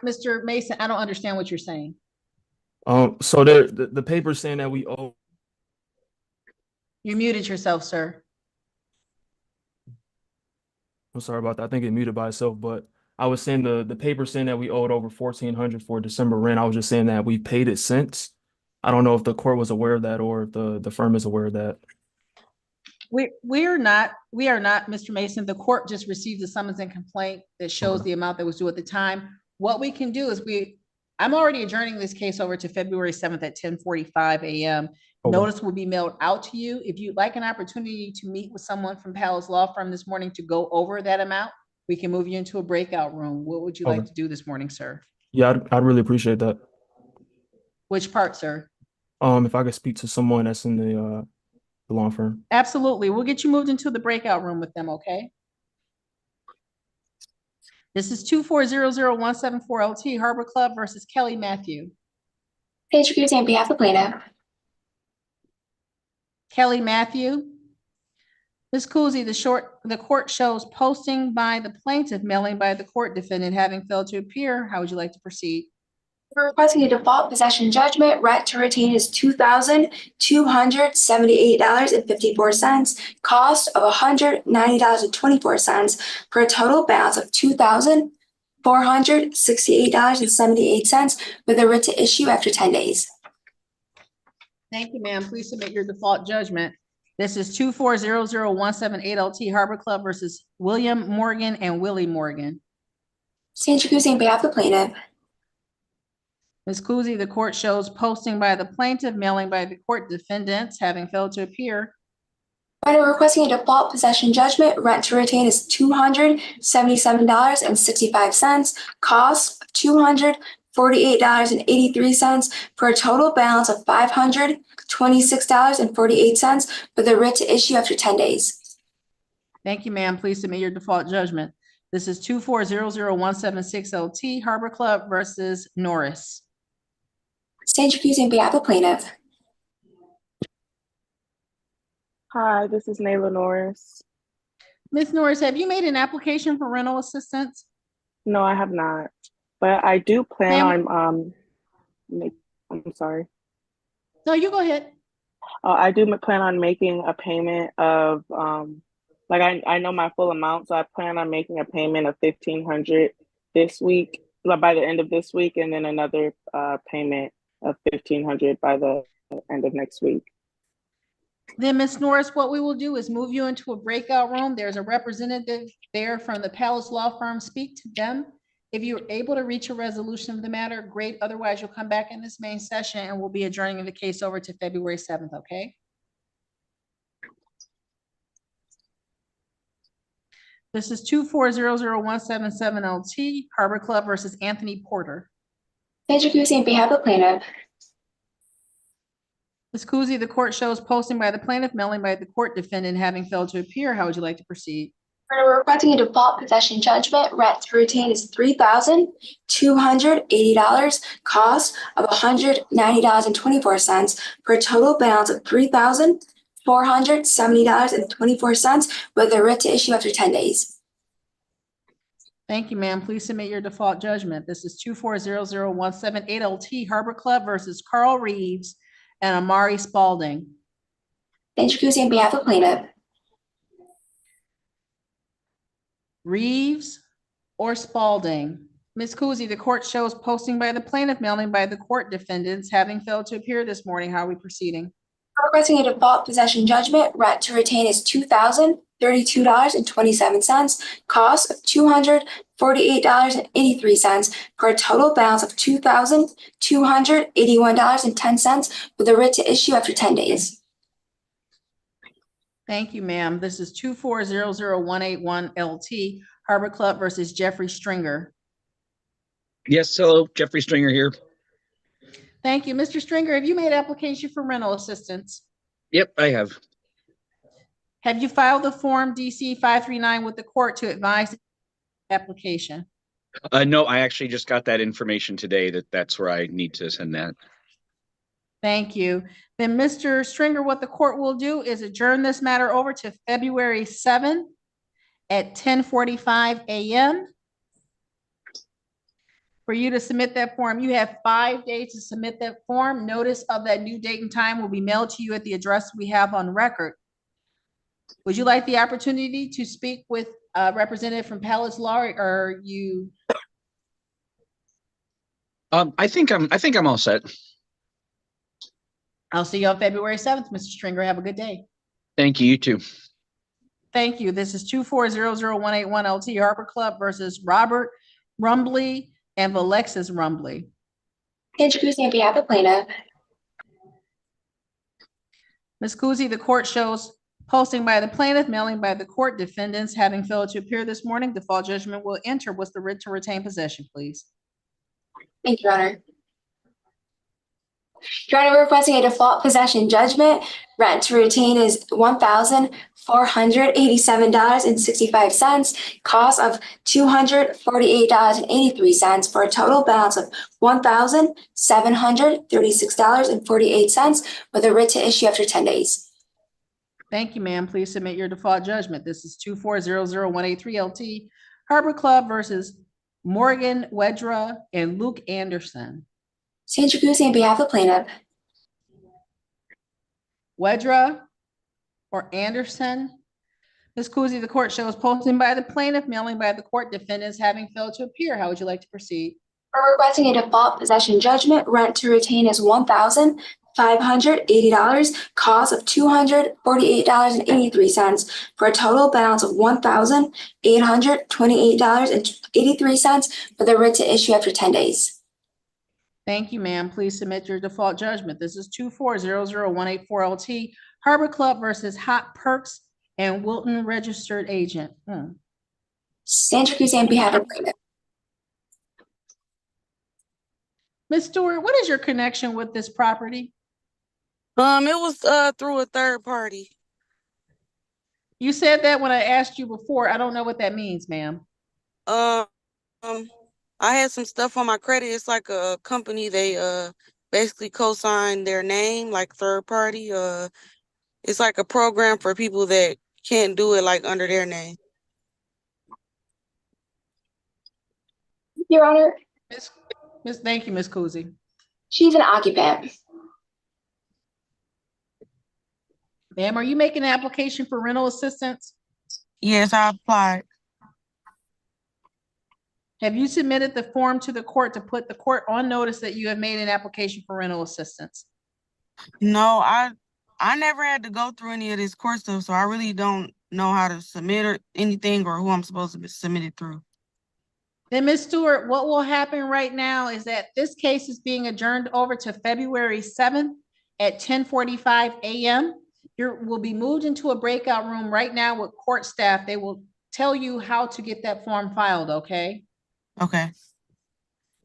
Mr. Mason, I don't understand what you're saying. So the paper's saying that we owe. You muted yourself, sir. I'm sorry about that. I think it muted by itself, but I was saying the paper saying that we owed over $1,400 for December rent. I was just saying that we paid it since. I don't know if the court was aware of that or if the firm is aware of that. We are not, Mr. Mason. The court just received the summons and complaint that shows the amount that was due at the time. What we can do is I'm already adjourning this case over to February 7th at 10:45 a.m. Okay. Notice will be mailed out to you. If you'd like an opportunity to meet with someone from Palace Law Firm this morning to go over that amount, we can move you into a breakout room. What would you like to do this morning, sir? Yeah, I'd really appreciate that. Which part, sir? If I could speak to someone that's in the law firm. Absolutely. We'll get you moved into the breakout room with them, okay? This is 2400174LT Harbor Club versus Kelly Matthew. Page Cruz on behalf of the plaintiff. Kelly Matthew. Ms. Kuzi, the court shows posting by the plaintiff, mailing by the court defendant having failed to appear. How would you like to proceed? We're requesting a default possession judgment. Rent to retain is $2,278.54. Cost of $190.24 for a total balance of $2,468.78 with a writ to issue after 10 days. Thank you, ma'am. Please submit your default judgment. This is 2400178LT Harbor Club versus William Morgan and Willie Morgan. Sandra Kuzi on behalf of the plaintiff. Ms. Kuzi, the court shows posting by the plaintiff, mailing by the court defendants having failed to appear. We're requesting a default possession judgment. Rent to retain is $277.65. Cost of $248.83 for a total balance of $526.48 with a writ to issue after 10 days. Thank you, ma'am. Please submit your default judgment. This is 2400176LT Harbor Club versus Norris. Sandra Kuzi on behalf of the plaintiff. Hi, this is Nayla Norris. Ms. Norris, have you made an application for rental assistance? No, I have not, but I do plan on, I'm sorry. No, you go ahead. I do plan on making a payment of, I know my full amount, so I plan on making a payment of $1,500 this week, by the end of this week, and then another payment of $1,500 by the end of next week. Then, Ms. Norris, what we will do is move you into a breakout room. There's a representative there from the Palace Law Firm. Speak to them. If you're able to reach a resolution of the matter, great. Otherwise, you'll come back in this main session and we'll be adjourning the case over to February 7th, okay? This is 2400177LT Harbor Club versus Anthony Porter. Sandra Kuzi on behalf of the plaintiff. Ms. Kuzi, the court shows posting by the plaintiff, mailing by the court defendant having failed to appear. How would you like to proceed? We're requesting a default possession judgment. Rent to retain is $3,280. Cost of $190.24 for a total balance of $3,470.24 with a writ to issue after 10 days. Thank you, ma'am. Please submit your default judgment. This is 2400178LT Harbor Club versus Carl Reeves and Amari Spalding. Sandra Kuzi on behalf of plaintiff. Reeves or Spalding? Ms. Kuzi, the court shows posting by the plaintiff, mailing by the court defendants having failed to appear this morning. How are we proceeding? Requesting a default possession judgment. Rent to retain is $2,032.27. Cost of $248.83 for a total balance of $2,281.10 with a writ to issue after 10 days. Thank you, ma'am. This is 2400181 LT Harbor Club versus Jeffrey Stringer. Yes, hello, Jeffrey Stringer here. Thank you. Mr. Stringer, have you made application for rental assistance? Yep, I have. Have you filed the form DC 539 with the court to advise the application? No, I actually just got that information today that's where I need to send that. Thank you. Then, Mr. Stringer, what the court will do is adjourn this matter over to February 7th at 10:45 a.m. For you to submit that form. You have 5 days to submit that form. Notice of that new date and time will be mailed to you at the address we have on record. Would you like the opportunity to speak with a representative from Palace Law, or you? I think I'm all set. I'll see you on February 7th, Mr. Stringer. Have a good day. Thank you, you too. Thank you. This is 2400181 LT Harbor Club versus Robert Rumbly and Alexis Rumbly. Sandra Kuzi on behalf of plaintiff. Ms. Kuzi, the court shows posting by the plaintiff, mailing by the court defendants having failed to appear this morning. Default judgment will enter. What's the writ to retain possession, please? Thank you, Your Honor. Your Honor, we're requesting a default possession judgment. Rent to retain is $1,487.65. Cost of $248.83 for a total balance of $1,736.48 with a writ to issue after 10 days. Thank you, ma'am. Please submit your default judgment. This is 2400183 LT Harbor Club versus Morgan Wedra and Luke Anderson. Sandra Kuzi on behalf of plaintiff. Wedra or Anderson? Ms. Kuzi, the court shows posting by the plaintiff, mailing by the court defendants having failed to appear. How would you like to proceed? We're requesting a default possession judgment. Rent to retain is $1,580. Cost of $248.83 for a total balance of $1,828.83 with a writ to issue after 10 days. Thank you, ma'am. Please submit your default judgment. This is 2400184 LT Harbor Club versus Hot Perks and Wilton Registered Agent. Sandra Kuzi on behalf of plaintiff. Ms. Stewart, what is your connection with this property? It was through a third party. You said that when I asked you before. I don't know what that means, ma'am. I had some stuff on my credit. It's like a company, they basically co-sign their name, like third party. It's like a program for people that can't do it like under their name. Your Honor. Thank you, Ms. Kuzi. She's an occupant. Ma'am, are you making an application for rental assistance? Yes, I applied. Have you submitted the form to the court to put the court on notice that you have made an application for rental assistance? No, I never had to go through any of this court stuff, so I really don't know how to submit or anything or who I'm supposed to be submitted through. Then, Ms. Stewart, what will happen right now is that this case is being adjourned over to February 7th at 10:45 a.m. You will be moved into a breakout room right now with court staff. They will tell you how to get that form filed, okay? Okay.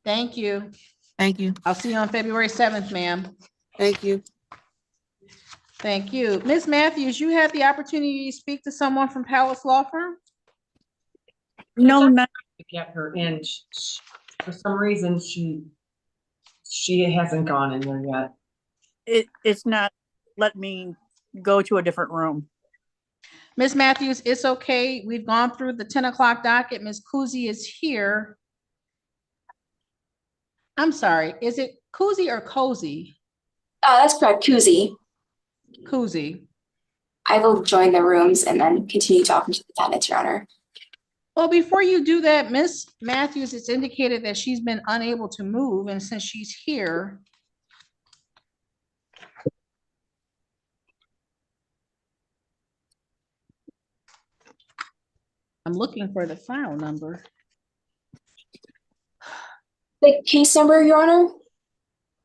Thank you. Thank you. I'll see you on February 7th, ma'am. Thank you. Thank you. Ms. Matthews, you had the opportunity to speak to someone from Palace Law Firm? No, not to get her in. For some reason, she hasn't gone in there yet. It's not let me go to a different room. Ms. Matthews, it's okay. We've gone through the 10 o'clock docket. Ms. Kuzi is here. I'm sorry. Is it Kuzi or Cozy? That's correct, Kuzi. Kuzi. I will join the rooms and then continue talking to the tenants, Your Honor. Well, before you do that, Miss Matthews, it's indicated that she's been unable to move, and since she's here. I'm looking for the file number. The case number, Your Honor?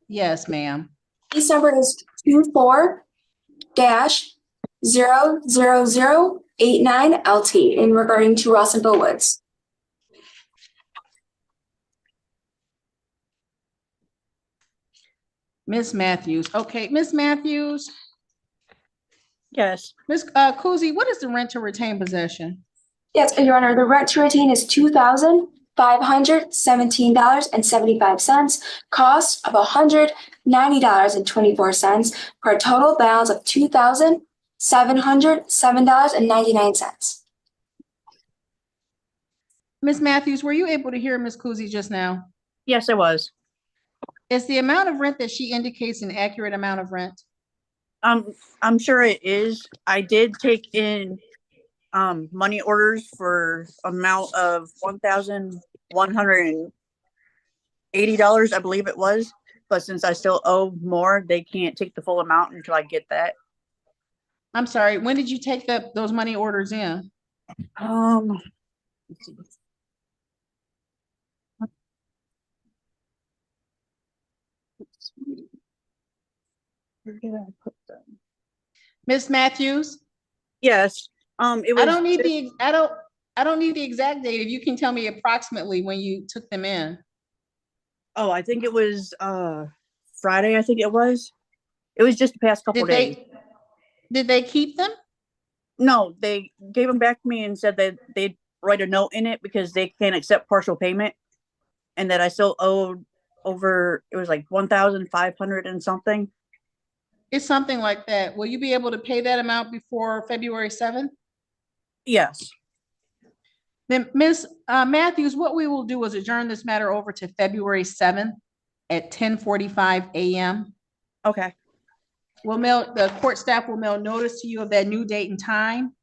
Yes, ma'am. Case number is 24-00089 in regarding to Rawsonville Woods. Miss Matthews. Okay, Miss Matthews. Yes. Miss Kuzi, what is the rent to retain possession? Yes, Your Honor, the rent to retain is $2,517.75, cost of $190.24 for a total balance of $2,707.99. Miss Matthews, were you able to hear Miss Kuzi just now? Yes, I was. Is the amount of rent that she indicates an accurate amount of rent? I'm sure it is. I did take in money orders for amount of $1,180, I believe it was. But since I still owe more, they can't take the full amount until I get that. I'm sorry, when did you take those money orders in? Let's see. Where did I put them? Miss Matthews? Yes. It was. I don't need the exact date. If you can tell me approximately when you took them in. Oh, I think it was Friday. I think it was. It was just the past couple days. Did they keep them? No, they gave them back to me and said that they'd write a note in it because they can't accept partial payment, and that I still owed over. It was like 1,500 and something. It's something like that. Will you be able to pay that amount before February 7th? Yes. Then Ms. Matthews, what we will do is adjourn this matter over to February 7th at 10:45 a.m. Okay. The court staff will mail notice to you of that new date and time.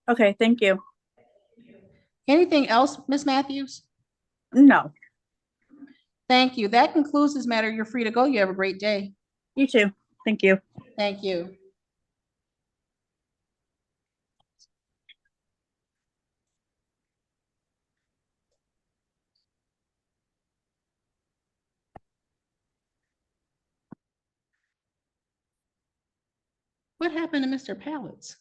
Okay, thank you. Anything else, Ms. Matthews? No. Thank you. That concludes this matter. You're free to go. You have a great day. You too. Thank you. Thank you. What happened to Mr. Pallets?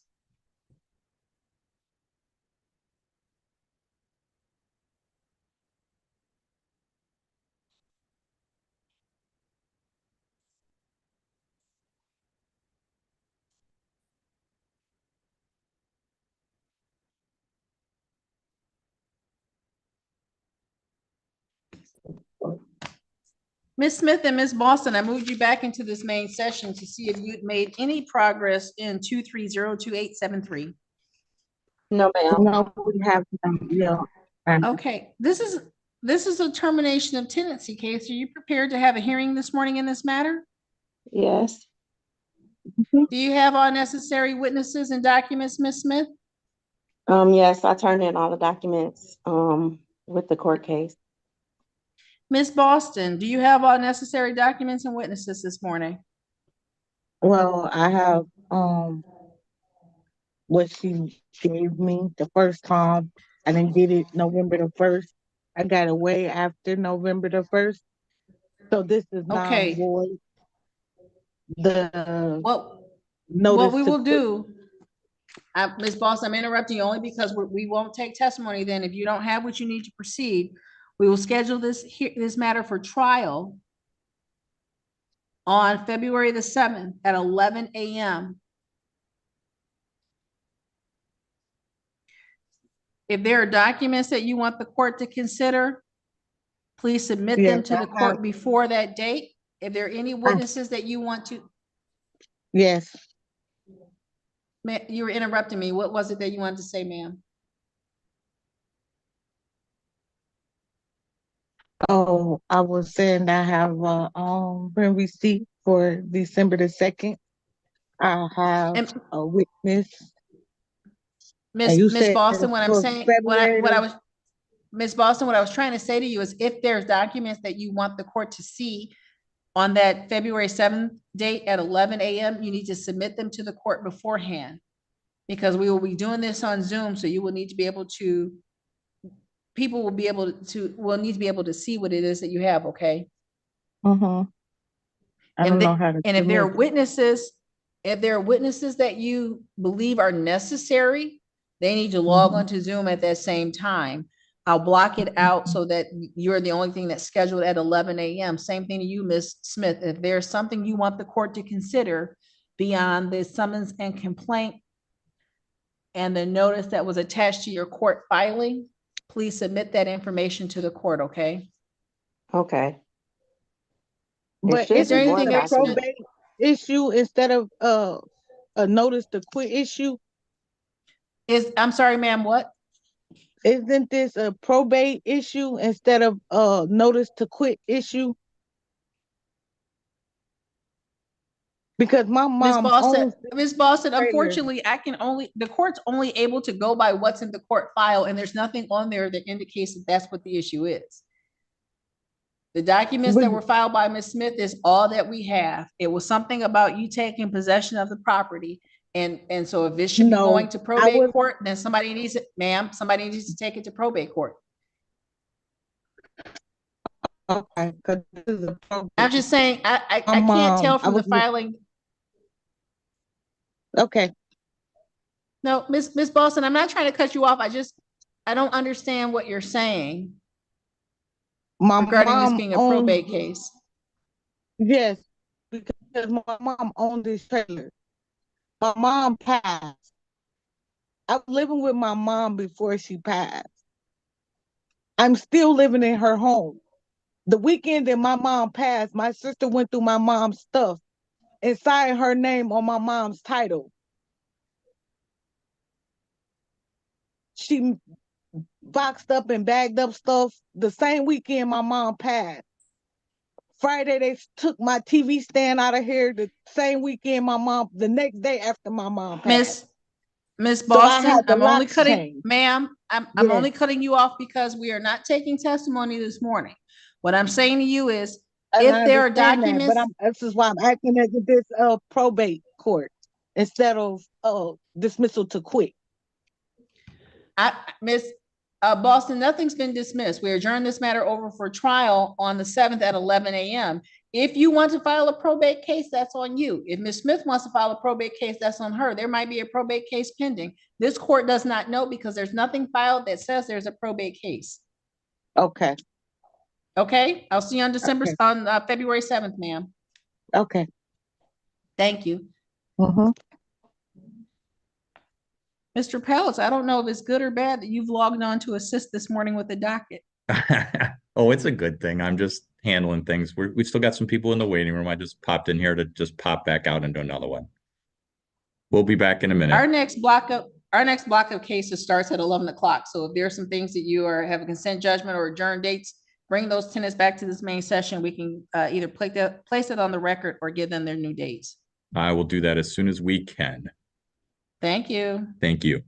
Ms. Smith and Ms. Boston, I moved you back into this main session to see if you'd made any progress in 2302873. No, ma'am. No, we have, yeah. Okay, this is a termination of tenancy case. Are you prepared to have a hearing this morning in this matter? Yes. Do you have all necessary witnesses and documents, Ms. Smith? Yes, I turned in all the documents, with the court case. Ms. Boston, do you have all necessary documents and witnesses this morning? Well, I have, what she gave me the first time. I didn't get it November the 1st. I got away after November the 1st. So this is not Okay. void. The What notice we to will do, Ms. Boston, I'm interrupting you only because we won't take testimony then. If you don't have what you need to proceed, we will schedule this matter for trial on February the 7th at 11 a.m. If there are documents that you want the court to consider, please submit them Yes, to I the court have. before that date. If there are any witnesses that you want to, Yes. you were interrupting me. What was it that you wanted to say, ma'am? Oh, I was saying I have print receipt for December the 2nd. I have And a witness. Miss And you Miss said Boston, what I'm for saying, February, what I was, Miss Boston, what I was trying to say to you is if there's documents that you want the court to see on that February 7th date at 11 a.m., you need to submit them to the court beforehand. Because we will be doing this on Zoom, so you will need to be able to, people will be able to, will need to be able to see what it is that you have, okay? I don't know how to. And if there are submit. witnesses, that you believe are necessary, they need to log onto Zoom at that same time. I'll block it out so that you're the only thing that's scheduled at 11 a.m. Same thing to you, Ms. Smith. If there's something you want the court to consider beyond the summons and complaint and the notice that was attached to your court filing, please submit that information to the court, okay? Okay. But Is there isn't anything this a else? that- probate issue instead of a notice to quit issue? I'm sorry, ma'am, what? Isn't this a probate issue instead of a notice to quit issue? Because my mom owns Ms. Boston, trailer. unfortunately, the court's only able to go by what's in the court file, and there's nothing on there that indicates that that's what the issue is. The documents that were filed by Ms. Smith is all that we have. It was something about you taking possession of the property. And so if it should be going to probate court, then somebody needs it, ma'am, somebody needs to take it to probate court. Okay, because this is a probate. I'm just saying, I can't tell from the filing. Okay. No, Miss Boston, I'm not trying to cut you off. I don't understand what you're saying regarding this being a probate case. Yes, because my mom owned this trailer. My mom passed. I was living with my mom before she passed. I'm still living in her home. The weekend that my mom passed, my sister went through my mom's stuff and signed her name on my mom's title. She boxed up and bagged up stuff the same weekend my mom passed. Friday, they took my TV stand out of here the same weekend the next day after my mom passed. Miss Boston, I'm only cutting, change. ma'am, I'm only cutting you off because we are not taking testimony this morning. What I'm saying to you is, if there are documents. This is why I'm acting as if this probate court instead of dismissal to quit. Miss Boston, nothing's been dismissed. We adjourned this matter over for trial on the 7th at 11 a.m. If you want to file a probate case, that's on you. If Ms. Smith wants to file a probate case, that's on her. There might be a probate case pending. This court does not know because there's nothing filed that says there's a probate case. Okay. Okay, I'll see you on February 7th, ma'am. Okay. Thank you. Mr. Pellets, I don't know if it's good or bad that you've logged on to assist this morning with the docket. Oh, it's a good thing. I'm just handling things. We still got some people in the waiting room. I just popped in here to just pop back out into another one. We'll be back in a minute. Our next block of cases starts at 11 o'clock. So if there are some things that you have a consent judgment or adjourn dates, bring those tenants back to this main session. We can either place it on the record or give them their new dates. I will do that as soon as we can. Thank you. Thank you.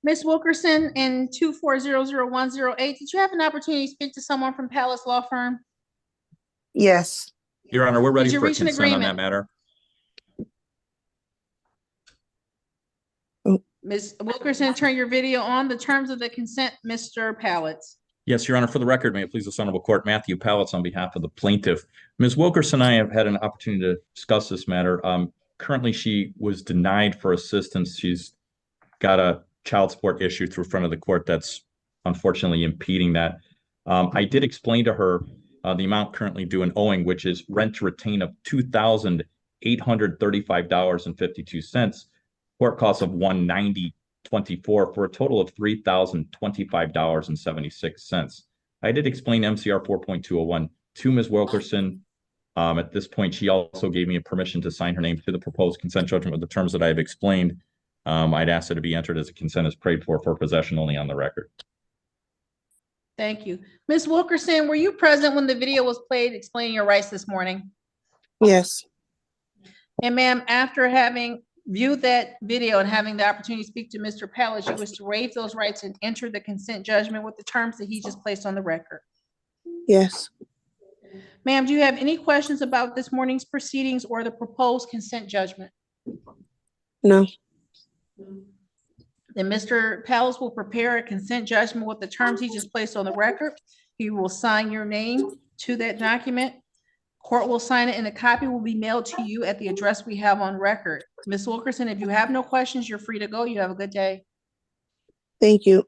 Ms. Wilkerson in 2400108, did you have an opportunity to speak to someone from Palace Law Firm? Yes. Your Honor, we're ready you for reach an consent on that agreement? matter. Ms. Wilkerson, turn your video on. The terms of the consent, Mr. Pallets. Yes, Your Honor, for the record, may it please the Honorable Court, Matthew Pallets on behalf of the plaintiff. Ms. Wilkerson and I have had an opportunity to discuss this matter. Currently, she was denied for assistance. She's got a child support issue through front of the court that's unfortunately impeding that. I did explain to her the amount currently due and owing, which is rent to retain of $2,835.52, court costs of $190.24 for a total of $3,025.76. I did explain MCR 4.201 to Ms. Wilkerson. At this point, she also gave me a permission to sign her name to the proposed consent judgment with the terms that I have explained. I'd ask it to be entered as a consent is prayed for possession only on the record. Thank you. Ms. Wilkerson, were you present when the video was played explaining your rights this morning? Yes. And ma'am, after having viewed that video and having the opportunity to speak to Mr. Pallets, you wish to waive those rights and enter the consent judgment with the terms that he just placed on the record? Yes. Ma'am, do you have any questions about this morning's proceedings or the proposed consent judgment? No. Then Mr. Pallets will prepare a consent judgment with the terms he just placed on the record. He will sign your name to that document. Court will sign it and a copy will be mailed to you at the address we have on record. Ms. Wilkerson, if you have no questions, you're free to go. You have a good day. Thank you.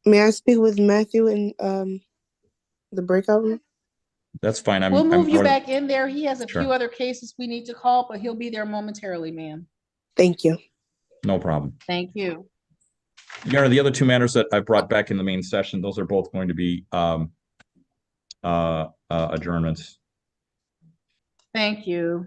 May I speak with Matthew in the breakout room? That's fine. We'll move you more than- back in there. He has a Sure. few other cases we need to call, but he'll be there momentarily, ma'am. Thank you. No problem. Thank you. Your Honor, the other two matters that I brought back in the main session, those are both going to be adjournments. Thank you.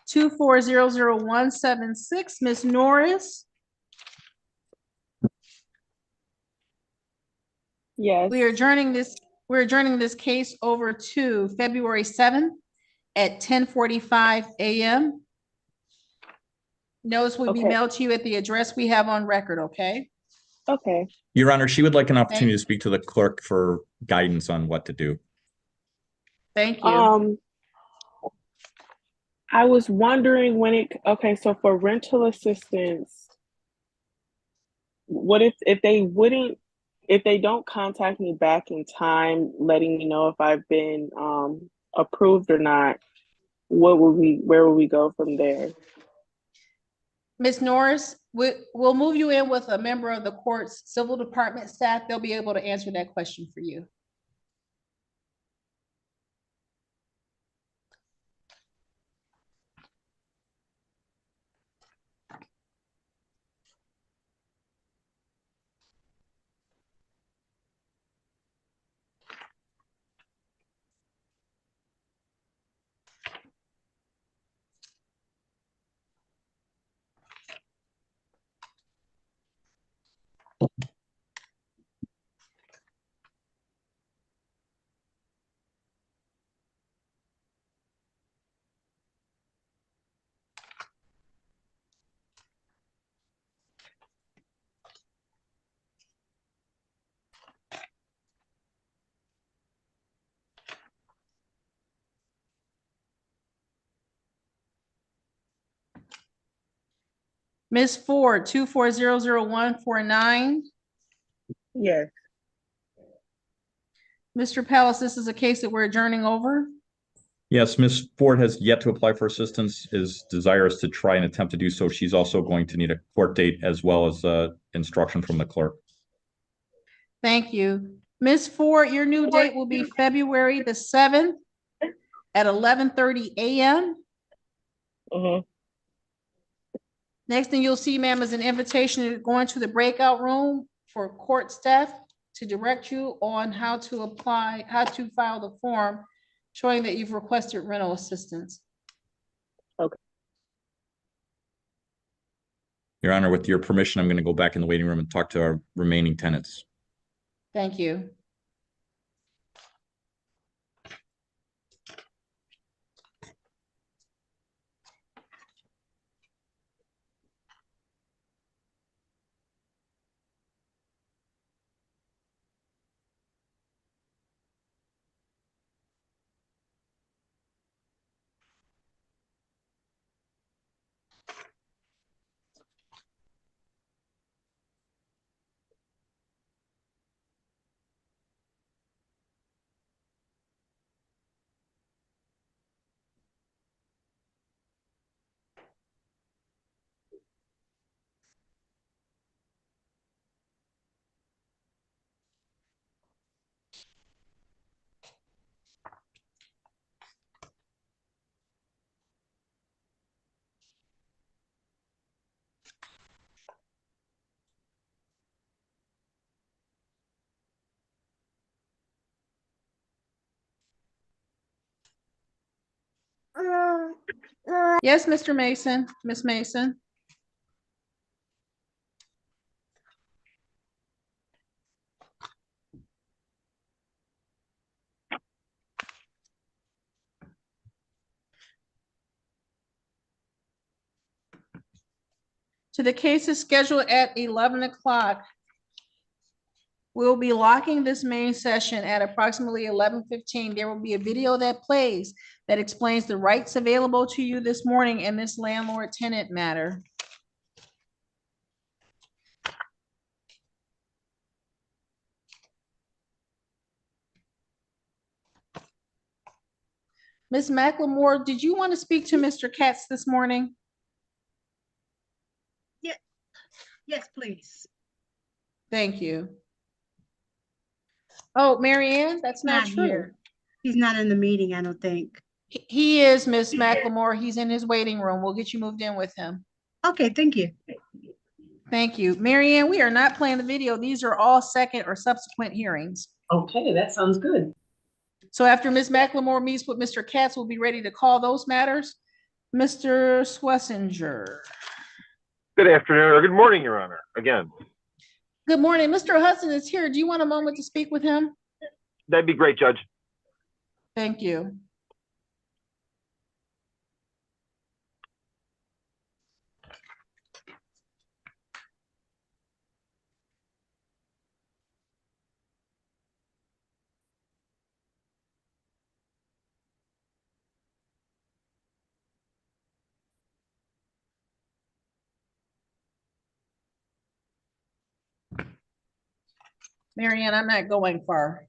Two 4000176, Ms. Norris. Yes. We're adjourning this case over to February 7th at 10:45 a.m. Notice will be Okay. mailed to you at the address we have on record, okay? Okay. Your Honor, she would like an opportunity to speak to the clerk for guidance on what to do. Thank you. I was wondering okay, so for rental assistance, what if they don't contact me back in time, letting me know if I've been approved or not, where will we go from there? Ms. Norris, we'll move you in with a member of the court's civil department staff. They'll be able to answer that question for you. Ms. Ford, 2400149. Yes. Mr. Palace, this is a case that we're adjourning over. Yes, Ms. Ford has yet to apply for assistance, is desirous to try and attempt to do so. She's also going to need a court date as well as instruction from the clerk. Thank you. Ms. Ford, your new date will be February the 7th at 11:30 a.m. Next thing you'll see, ma'am, is an invitation to go into the breakout room for court staff to direct you on how to file the form showing that you've requested rental assistance. Okay. Your Honor, with your permission, I'm going to go back in the waiting room and talk to our remaining tenants. Thank you. Yes, Mr. Mason, Miss Mason. So the case is scheduled at 11 o'clock. We'll be locking this main session at approximately 11:15. There will be a video that plays that explains the rights available to you this morning in this landlord-tenant matter. Ms. McLemore, did you want to speak to Mr. Katz this morning? Yes, please. Thank you. Oh, Mary Ann, that's not true. Here. He's not in the meeting, I don't think. He is, Ms. McLemore. He's in his waiting room. We'll get you moved in with him. Okay, thank you. Thank you. Mary Ann, we are not playing the video. These are all second or subsequent hearings. Okay, that sounds good. So after Ms. McLemore meets with Mr. Katz, we'll be ready to call those matters. Mr. Schlesinger. Good afternoon, or good morning, Your Honor, again. Good morning. Mr. Hudson is here. Do you want a moment to speak with him? That'd be great, Judge. Thank you. Mary Ann, I'm not going far.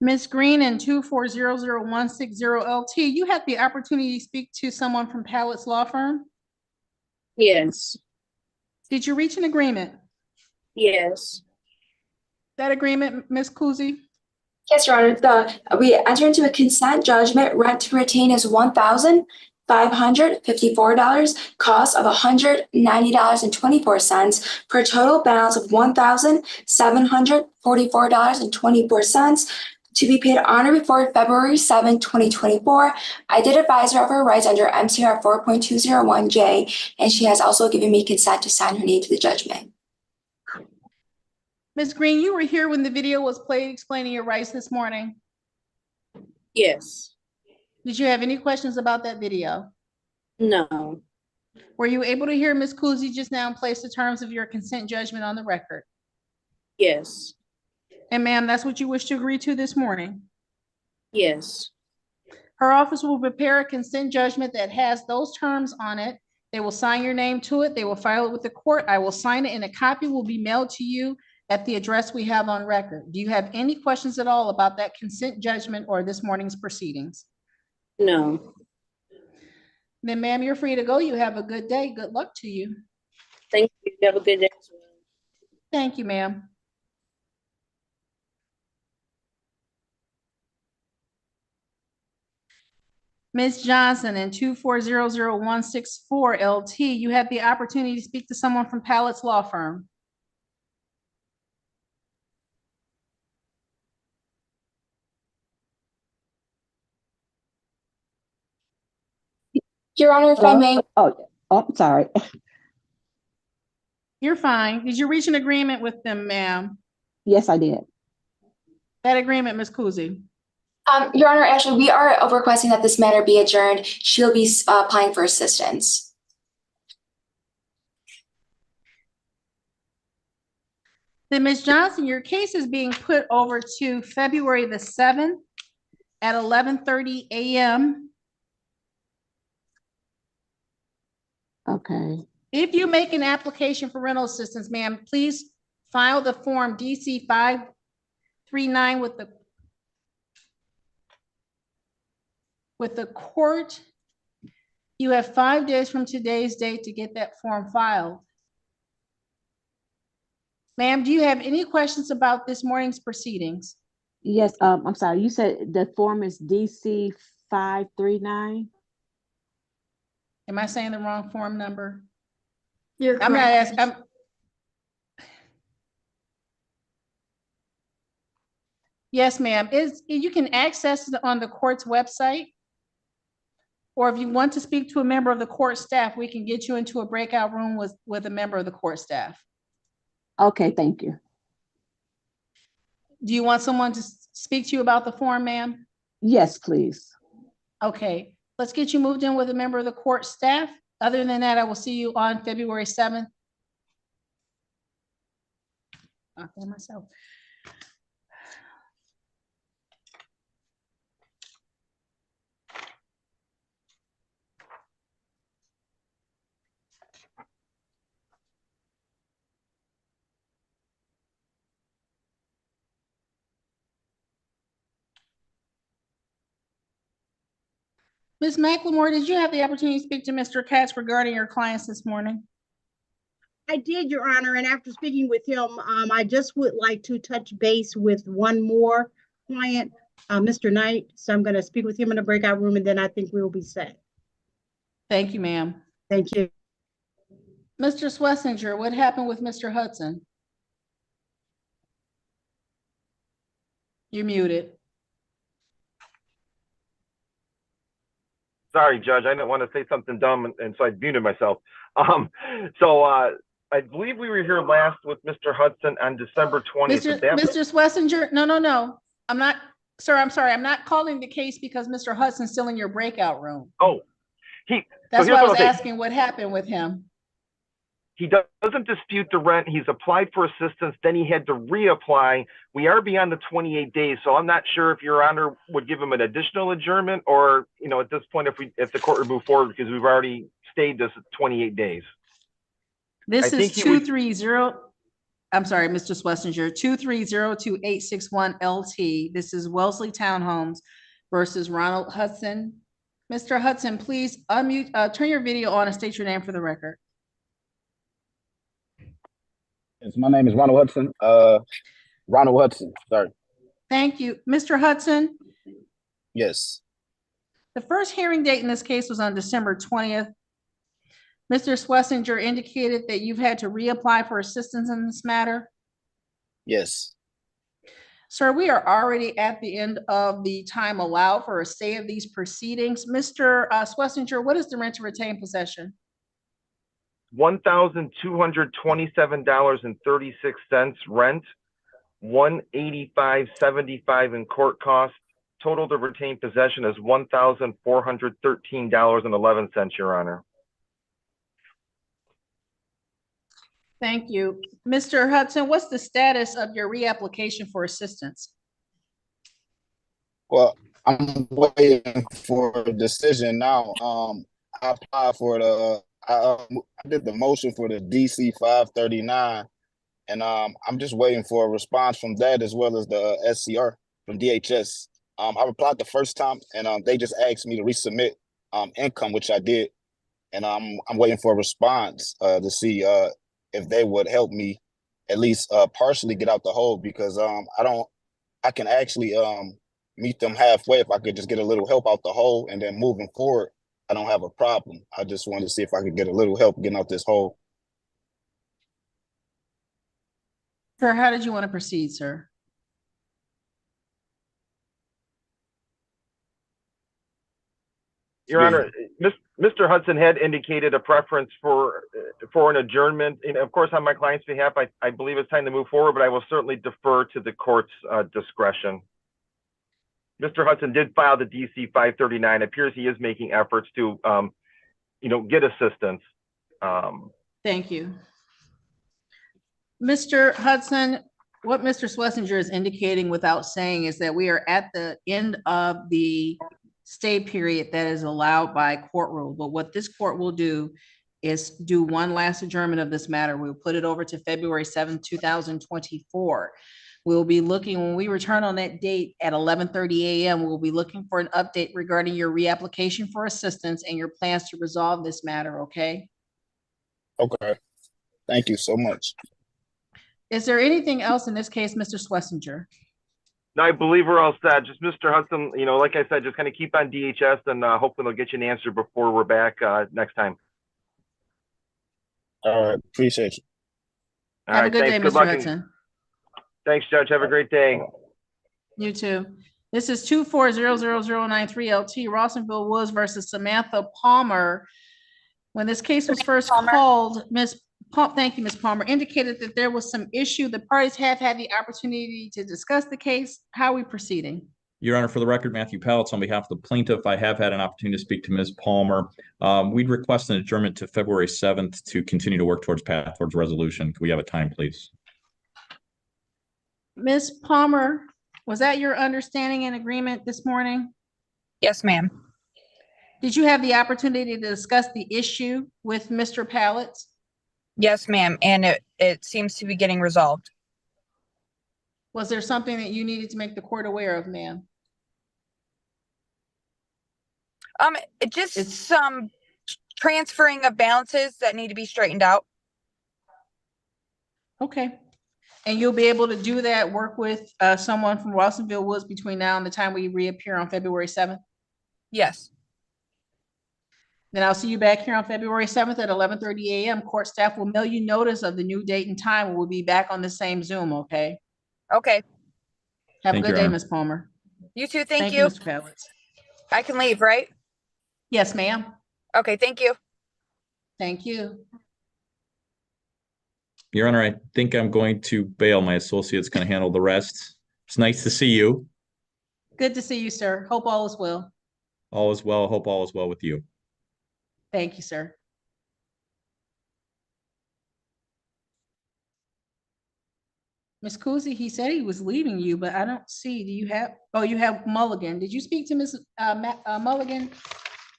Ms. Green and 2400160LT, you had the opportunity to speak to someone from Pallett's Law Firm. Yes. Did you reach an agreement? Yes. That agreement, Ms. Kuzi? Yes, Your Honor, we enter into a consent judgment. Rent to retain is $1,554, cost of $190.24, for a total balance of $1,744.24, to be paid on or before February 7, 2024. I did advise her of her rights under MCR 4.201J, and she has also given me consent to sign her name to the judgment. Ms. Green, you were here when the video was played explaining your rights this morning. Yes. Did you have any questions about that video? No. Were you able to hear Ms. Kuzi just now place the terms of your consent judgment on the record? Yes. And ma'am, that's what you wish to agree to this morning? Yes. Her office will prepare a consent judgment that has those terms on it. They will sign your name to it. They will file it with the court. I will sign it, and a copy will be mailed to you at the address we have on record. Do you have any questions at all about that consent judgment or this morning's proceedings? No. Then ma'am, you're free to go. You have a good day. Good luck to you. Thank you. You have a good day as well. Thank you, ma'am. Ms. Johnson and 2400164LT, you had the opportunity to speak to someone from Pallett's Law Firm. Your Honor, if I may. Oh, sorry. You're fine. Did you reach an agreement with them, ma'am? Yes, I did. That agreement, Ms. Kuzi? Your Honor, actually, we are requesting that this matter be adjourned. She'll be applying for assistance. Then Ms. Johnson, your case is being put over to February the 7th at 11:30 a.m. Okay. If you make an application for rental assistance, ma'am, please file the form DC 539 with the court. You have 5 days from today's date to get that form filed. Ma'am, do you have any questions about this morning's proceedings? Yes, I'm sorry. You said the form is DC 539? Am I saying the wrong form number? You're I'm not correct. asking. Yes, ma'am. You can access it on the court's website. Or if you want to speak to a member of the court staff, we can get you into a breakout room with a member of the court staff. Okay, thank you. Do you want someone to speak to you about the form, ma'am? Yes, please. Okay, let's get you moved in with a member of the court staff. Other than that, I will see you on February 7th. Okay, myself. Ms. McLemore, did you have the opportunity to speak to Mr. Katz regarding your clients this morning? I did, Your Honor, and after speaking with him, I just would like to touch base with one more client, Mr. Knight. So I'm going to speak with him in a breakout room, and then I think we will be set. Thank you, ma'am. Thank you. Mr. Schlesinger, what happened with Mr. Hudson? You're muted. Sorry, Judge, I didn't want to say something dumb, and so I muted myself. I believe we were here last with Mr. Hudson on December 20th. Mr. Schlesinger, no. I'm not, sir, I'm sorry. I'm not calling the case because Mr. Hudson's still in your breakout room. Oh, that's why I was asking what happened with him. He doesn't dispute the rent. He's applied for assistance. Then he had to reapply. We are beyond the 28 days. So I'm not sure if Your Honor would give him an additional adjournment or, at this point, if the court would move forward because we've already stayed this 28 days. This is 230. I'm sorry, Mr. Schlesinger, 2302861 LT. This is Wellesley Townhomes versus Ronald Hudson. Mr. Hudson, please unmute, turn your video on and state your name for the record. Yes, my name is Ronald Hudson. Ronald Hudson, sorry. Thank you. Mr. Hudson, Yes. the first hearing date in this case was on December 20th. Mr. Schlesinger indicated that you've had to reapply for assistance in this matter. Yes. Sir, we are already at the end of the time allowed for a stay of these proceedings. Mr. Schlesinger, what is the rent to retain possession? $1,227.36 rent, $185.75 in court costs. Total to retain possession is $1,413.11, Your Honor. Thank you. Mr. Hudson, what's the status of your reapplication for assistance? Well, I'm waiting for a decision now. I applied for the, I did the motion for the DC 539, and I'm just waiting for a response from that as well as the SCR from DHS. I replied the first time, and they just asked me to resubmit income, which I did, and I'm waiting for a response to see if they would help me at least partially get out the hole, because I can actually meet them halfway if I could just get a little help out the hole, and then moving forward, I don't have a problem. I just wanted to see if I could get a little help getting out this hole. Sir, how did you want to proceed, sir? Your Honor, Mr. Hudson had indicated a preference for an adjournment. And of course, on my client's behalf, I believe it's time to move forward, but I will certainly defer to the court's discretion. Mr. Hudson did file the DC 539. It appears he is making efforts to, get assistance. Thank you. Mr. Hudson, what Mr. Schlesinger is indicating without saying is that we are at the end of the stay period that is allowed by court rule. But what this court will do is do one last adjournment of this matter. We'll put it over to February 7th, 2024. We'll be looking, when we return on that date at 11:30 a.m., we'll be looking for an update regarding your reapplication for assistance and your plans to resolve this matter, okay? Okay. Thank you so much. Is there anything else in this case, Mr. Schlesinger? No, I believe we're all set. Just Mr. Hudson, like I said, just kind of keep on DHS, and hopefully they'll get you an answer before we're back next time. All right. Appreciate you. Have a good day, Mr. Hudson. Thanks, Judge. Have a great day. You too. This is 2400093 LT Rawsonville Woods versus Samantha Palmer. When this case was first called, thank you, Ms. Palmer, indicated that there was some issue. The parties have had the opportunity to discuss the case. How are we proceeding? Your Honor, for the record, Matthew Pallets on behalf of the plaintiff, I have had an opportunity to speak to Ms. Palmer. We'd request an adjournment to February 7th to continue to work towards resolution. Can we have a time, please? Ms. Palmer, was that your understanding and agreement this morning? Yes, ma'am. Did you have the opportunity to discuss the issue with Mr. Pallets? Yes, ma'am. And it seems to be getting resolved. Was there something that you needed to make the court aware of, ma'am? Just some transferring of balances that need to be straightened out. Okay. And you'll be able to do that, work with someone from Rawsonville Woods between now and the time we reappear on February 7th? Yes. Then I'll see you back here on February 7th at 11:30 a.m. Court staff will mail you notice of the new date and time. We'll be back on the same Zoom, okay? Okay. Have a good day, Ms. Palmer. You too. Thank you. Mr. Pallets. I can leave, right? Yes, ma'am. Okay. Thank you. Thank you. Your Honor, I think I'm going to bail. My associate's going to handle the rest. It's nice to see you. Good to see you, sir. Hope all is well. All is well. Hope all is well with you. Thank you, sir. Ms. Cousy, he said he was leaving you, but I don't see. Do you have, oh, you have Mulligan. Did you speak to Ms. Mulligan?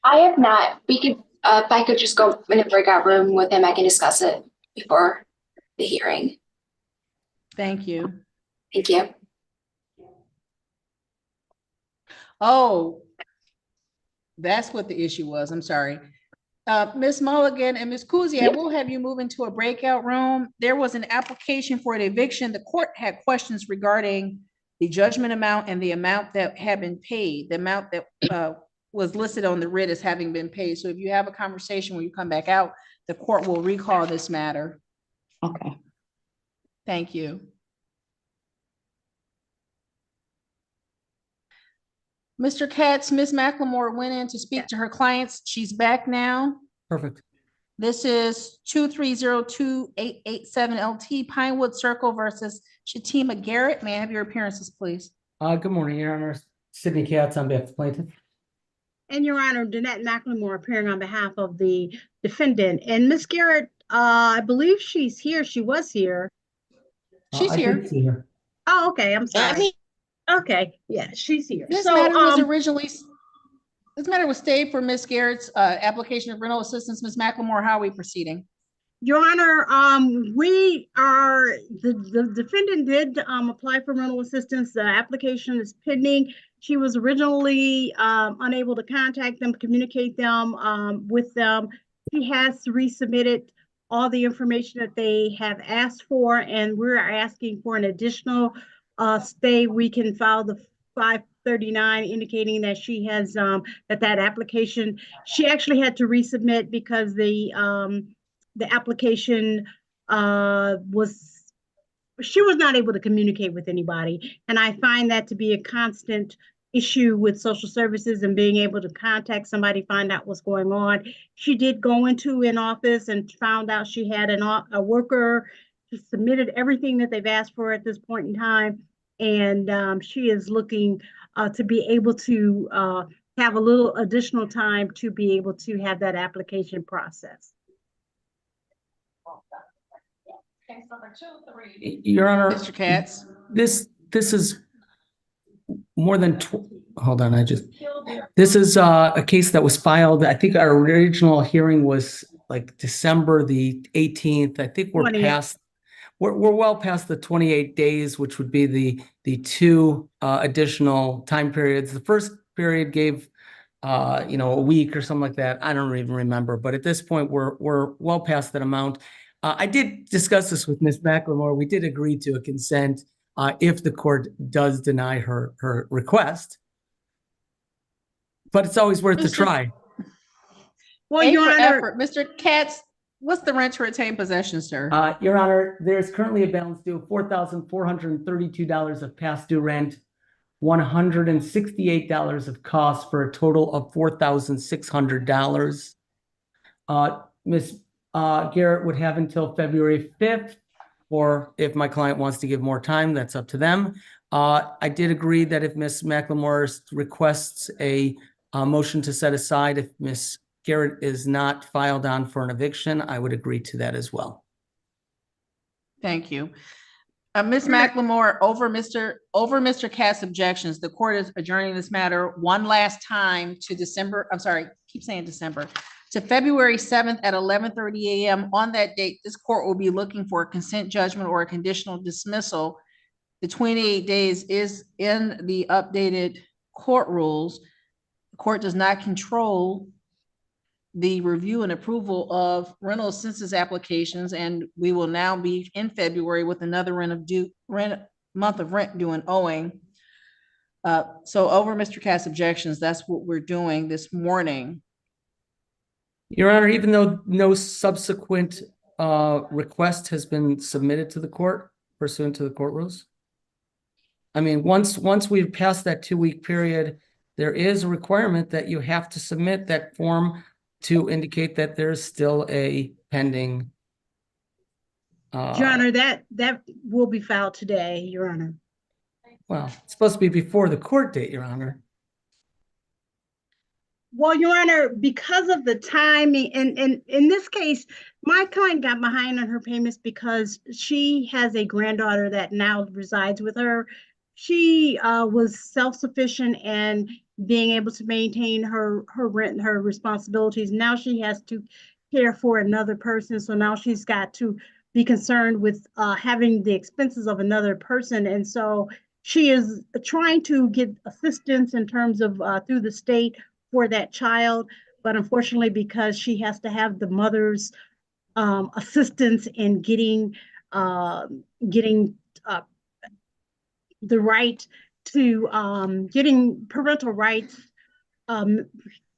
I have not. We could, if I could just go in a breakout room with him, I can discuss it before the hearing. Thank you. Thank you. Oh, that's what the issue was. I'm sorry. Ms. Mulligan and Ms. Kuzi, I will have you move into a breakout room. There was an application for an eviction. The court had questions regarding the judgment amount and the amount that had been paid, the amount that was listed on the writ as having been paid. So if you have a conversation when you come back out, the court will recall this matter. Okay. Thank you. Mr. Katz, Ms. McLemore went in to speak to her clients. She's back now. Perfect. This is 2302887 LT Pinewood Circle versus Shatima Garrett. May I have your appearances, please? Good morning, Your Honor. Sydney Katz on behalf of the plaintiff. And Your Honor, Danette McLemore appearing on behalf of the defendant. And Ms. Garrett, I believe she's here. She was here. She's I here. did see her. Oh, okay. I'm sorry. Okay, yeah, she's here. This So, matter was originally, this matter was stayed for Ms. Garrett's application of rental assistance. Ms. McLemore, how are we proceeding? Your Honor, we are, the defendant did apply for rental assistance. The application is pending. She was originally unable to contact them, communicate with them. She has resubmitted all the information that they have asked for, and we're asking for an additional stay. We can file the 539 indicating that she has that application, she actually had to resubmit because the application she was not able to communicate with anybody. And I find that to be a constant issue with social services and being able to contact somebody, find out what's going on. She did go into an office and found out she had a worker, she submitted everything that they've asked for at this point in time. And she is looking to be able to have a little additional time to be able to have that application processed. Your Honor, Mr. Katz. This is more than, hold on, this is a case that was filed. I think our original hearing was like December the 18th. I think we're 20th. past, we're well past the 28 days, which would be the two additional time periods. The first period gave a week or something like that. I don't even remember, but at this point we're well past that amount. I did discuss this with Ms. McLemore. We did agree to a consent if the court does deny her request, but it's always worth a try. Well, Your Honor, Mr. Katz, what's the rent to retain possession, sir? Your Honor, there's currently a balance due of $4,432 of past due rent, $168 of costs for a total of $4,600. Ms. Garrett would have until February 5th, or if my client wants to give more time, that's up to them. I did agree that if Ms. McLemore requests a motion to set aside, if Ms. Garrett is not filed on for an eviction, I would agree to that as well. Thank you. Ms. McLemore, over Mr. Katz's objections, the court is adjourning this matter one last time to to February 7th at 11:30 a.m. On that date, this court will be looking for a consent judgment or a conditional dismissal. The 28 days is in the updated court rules. The court does not control the review and approval of rental assistance applications, and we will now be in February with another month of rent due and owing. So over Mr. Katz's objections, that's what we're doing this morning. Your Honor, even though no subsequent request has been submitted to the court pursuant to the court rules, I mean, once we've passed that 2-week period, there is a requirement that you have to submit that form to indicate that there's still a pending. Your Honor, that will be filed today, Your Honor. Well, it's supposed to be before the court date, Your Honor. Well, Your Honor, because of the timing, and in this case, my client got behind on her payments because she has a granddaughter that now resides with her. She was self-sufficient and being able to maintain her rent and her responsibilities. Now she has to care for another person. So now she's got to be concerned with having the expenses of another person. And so she is trying to get assistance in terms of through the state for that child. But unfortunately, because she has to have the mother's assistance in getting the right to getting parental rights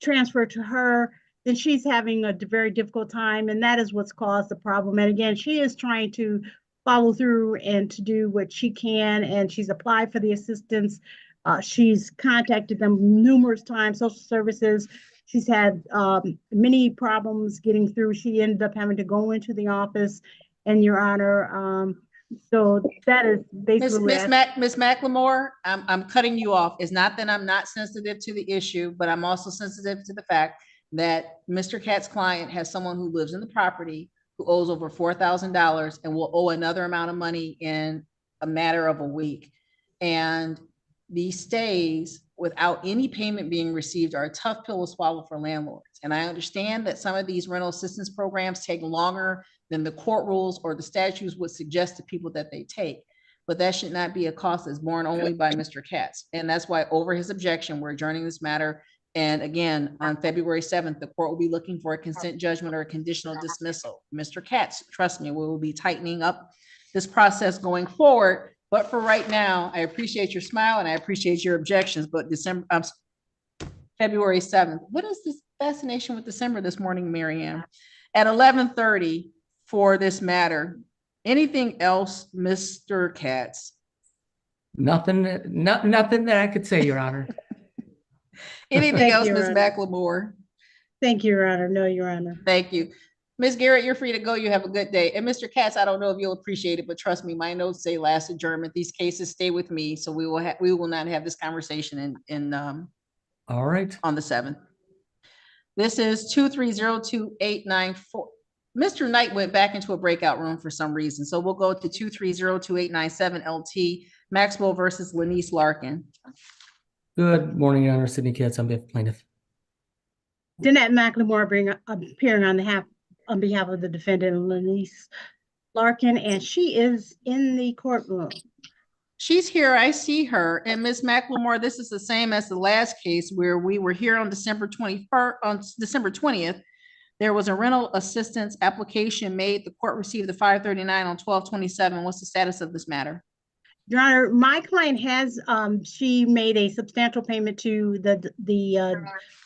transferred to her, then she's having a very difficult time, and that is what's caused the problem. And again, she is trying to follow through and to do what she can, and she's applied for the assistance. She's contacted them numerous times, social services. She's had many problems getting through. She ended up having to go into the office, and Your Honor, so that is basically Miss McLemore, I'm cutting you off. It's not that I'm not sensitive to the issue, but I'm also sensitive to the fact that Mr. Katz's client has someone who lives in the property who owes over $4,000 and will owe another amount of money in a matter of a week. And these stays without any payment being received are a tough pill to swallow for landlords. And I understand that some of these rental assistance programs take longer than the court rules or the statutes would suggest to people that they take. But that should not be a cost that's borne only by Mr. Katz. And that's why over his objection, we're adjourning this matter. And again, on February 7th, the court will be looking for a consent judgment or a conditional dismissal. Mr. Katz, trust me, we will be tightening up this process going forward. But for right now, I appreciate your smile and I appreciate your objections, but February 7th. What is this fascination with December this morning, Marianne? At 11:30 for this matter. Anything else, Mr. Katz? Nothing that I could say, Your Honor. Anything else, Ms. McLemore? Thank you, Your Honor. No, Your Honor. Thank you. Ms. Garrett, you're free to go. You have a good day. And Mr. Katz, I don't know if you'll appreciate it, but trust me, my notes say last adjournment. These cases stay with me, so we will not have this conversation all right, on the 7th. This is 2302894. Mr. Knight went back into a breakout room for some reason, so we'll go to 2302897 LT Maxwell versus Lanice Larkin. Good morning, Your Honor. Sidney Katz on behalf of plaintiff. Danette McLemore appearing on behalf of the defendant, Lanice Larkin, and she is in the courtroom. She's here. I see her. And Ms. McLemore, this is the same as the last case where we were here on December 20th. There was a rental assistance application made. The court received the 539 on 12/27. What's the status of this matter? Your Honor, my client has, she made a substantial payment to the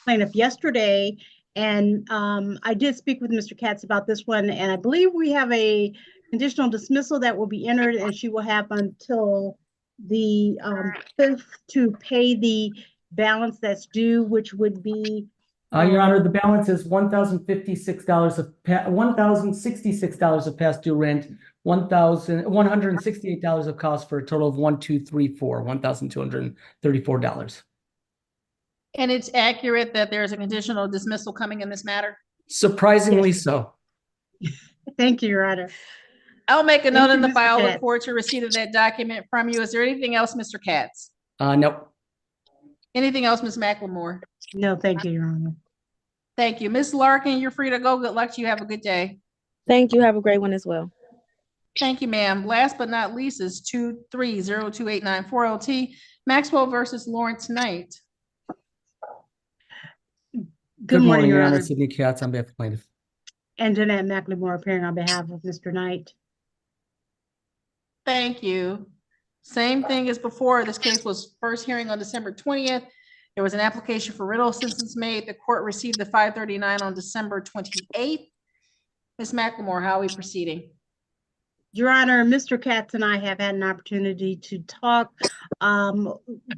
plaintiff yesterday. And I did speak with Mr. Katz about this one, and I believe we have a conditional dismissal that will be entered, and she will have until the 5th to pay the balance that's due, which would be Your Honor, the balance is $1,066 of past due rent, $1,168 of cost for a total of $1,234. And it's accurate that there's a conditional dismissal coming in this matter? Surprisingly so. Thank you, Your Honor. I'll make a note in the file. Katz. Look forward to receipt of that document from you. Is there anything else, Mr. Katz? Nope. Anything else, Ms. McLemore? No, thank you, Your Honor. Thank you. Ms. Larkin, you're free to go. Good luck to you. Have a good day. Thank you. Have a great one as well. Thank you, ma'am. Last but not least is 2302894 LT Maxwell versus Lawrence Knight. Good morning, Your Honor. Sidney Katz on behalf of plaintiff. And Danette McLemore appearing on behalf of Mr. Knight. Thank you. Same thing as before. This case was first hearing on December 20th. There was an application for rental assistance made. The court received the 539 on December 28th. Ms. McLemore, how are we proceeding? Your Honor, Mr. Katz and I have had an opportunity to talk.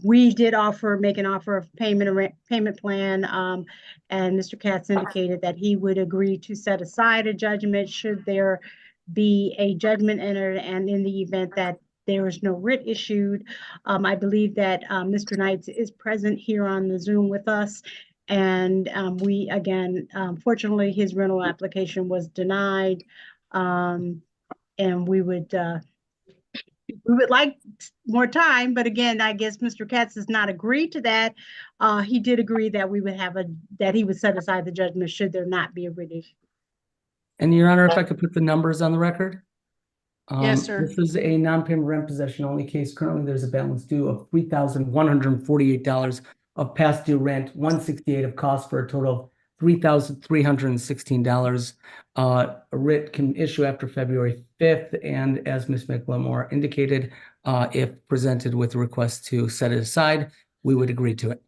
We did make an offer of payment plan, and Mr. Katz indicated that he would agree to set aside a judgment should there be a judgment entered, and in the event that there is no writ issued. I believe that Mr. Knight is present here on the Zoom with us. And we, again, fortunately, his rental application was denied. And we would like more time, but again, I guess Mr. Katz has not agreed to that. He did agree that we would that he would set aside the judgment should there not be a writ issue. And Your Honor, if I could put the numbers on the record. Yes, sir. This is a non-payment rent possession only case. Currently, there's a balance due of $3,148 of past due rent, $168 of cost for a total of $3,316. A writ can issue after February 5th, and as Ms. McLemore indicated, if presented with a request to set it aside, we would agree to it.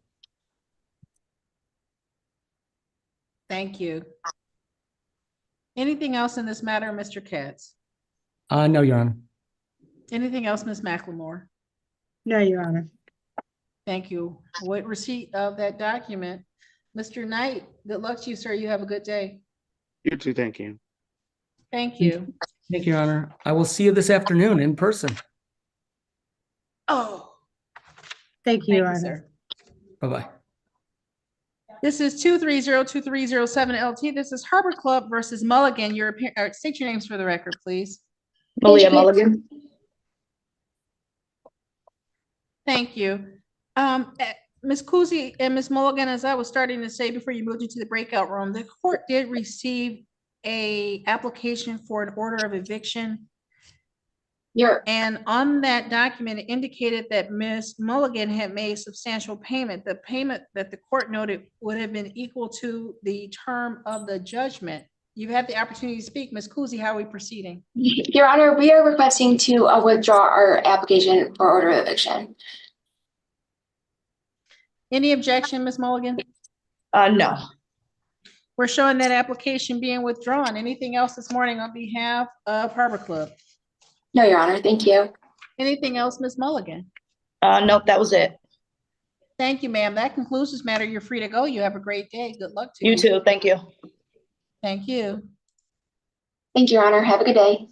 Thank you. Anything else in this matter, Mr. Katz? No, Your Honor. Anything else, Ms. McLemore? No, Your Honor. Thank you. With receipt of that document, Mr. Knight, good luck to you, sir. You have a good day. You too, thank you. Thank you. Thank you, Your Honor. I will see you this afternoon in person. Oh, Thank you, Your thank you, Honor. sir. Bye-bye. This is 2302307 LT. This is Harbor Club versus Mulligan. State your names for the record, please. Malia Mulligan. Thank you. Ms. Kuzi and Ms. Mulligan, as I was starting to say before you moved into the breakout room, the court did receive a application for an order of eviction. And on that document, it indicated that Ms. Mulligan had made substantial payment. The payment that the court noted would have been equal to the term of the judgment. You've had the opportunity to speak. Ms. Kuzi, how are we proceeding? Your Honor, we are requesting to withdraw our application for order of eviction. Any objection, Ms. Mulligan? No. We're showing that application being withdrawn. Anything else this morning on behalf of Harbor Club? No, Your Honor, thank you. Anything else, Ms. Mulligan? Nope, that was it. Thank you, ma'am. That concludes this matter. You're free to go. You have a great day. Good luck to you. You too, thank you. Thank you. Thank you, Your Honor. Have a good day.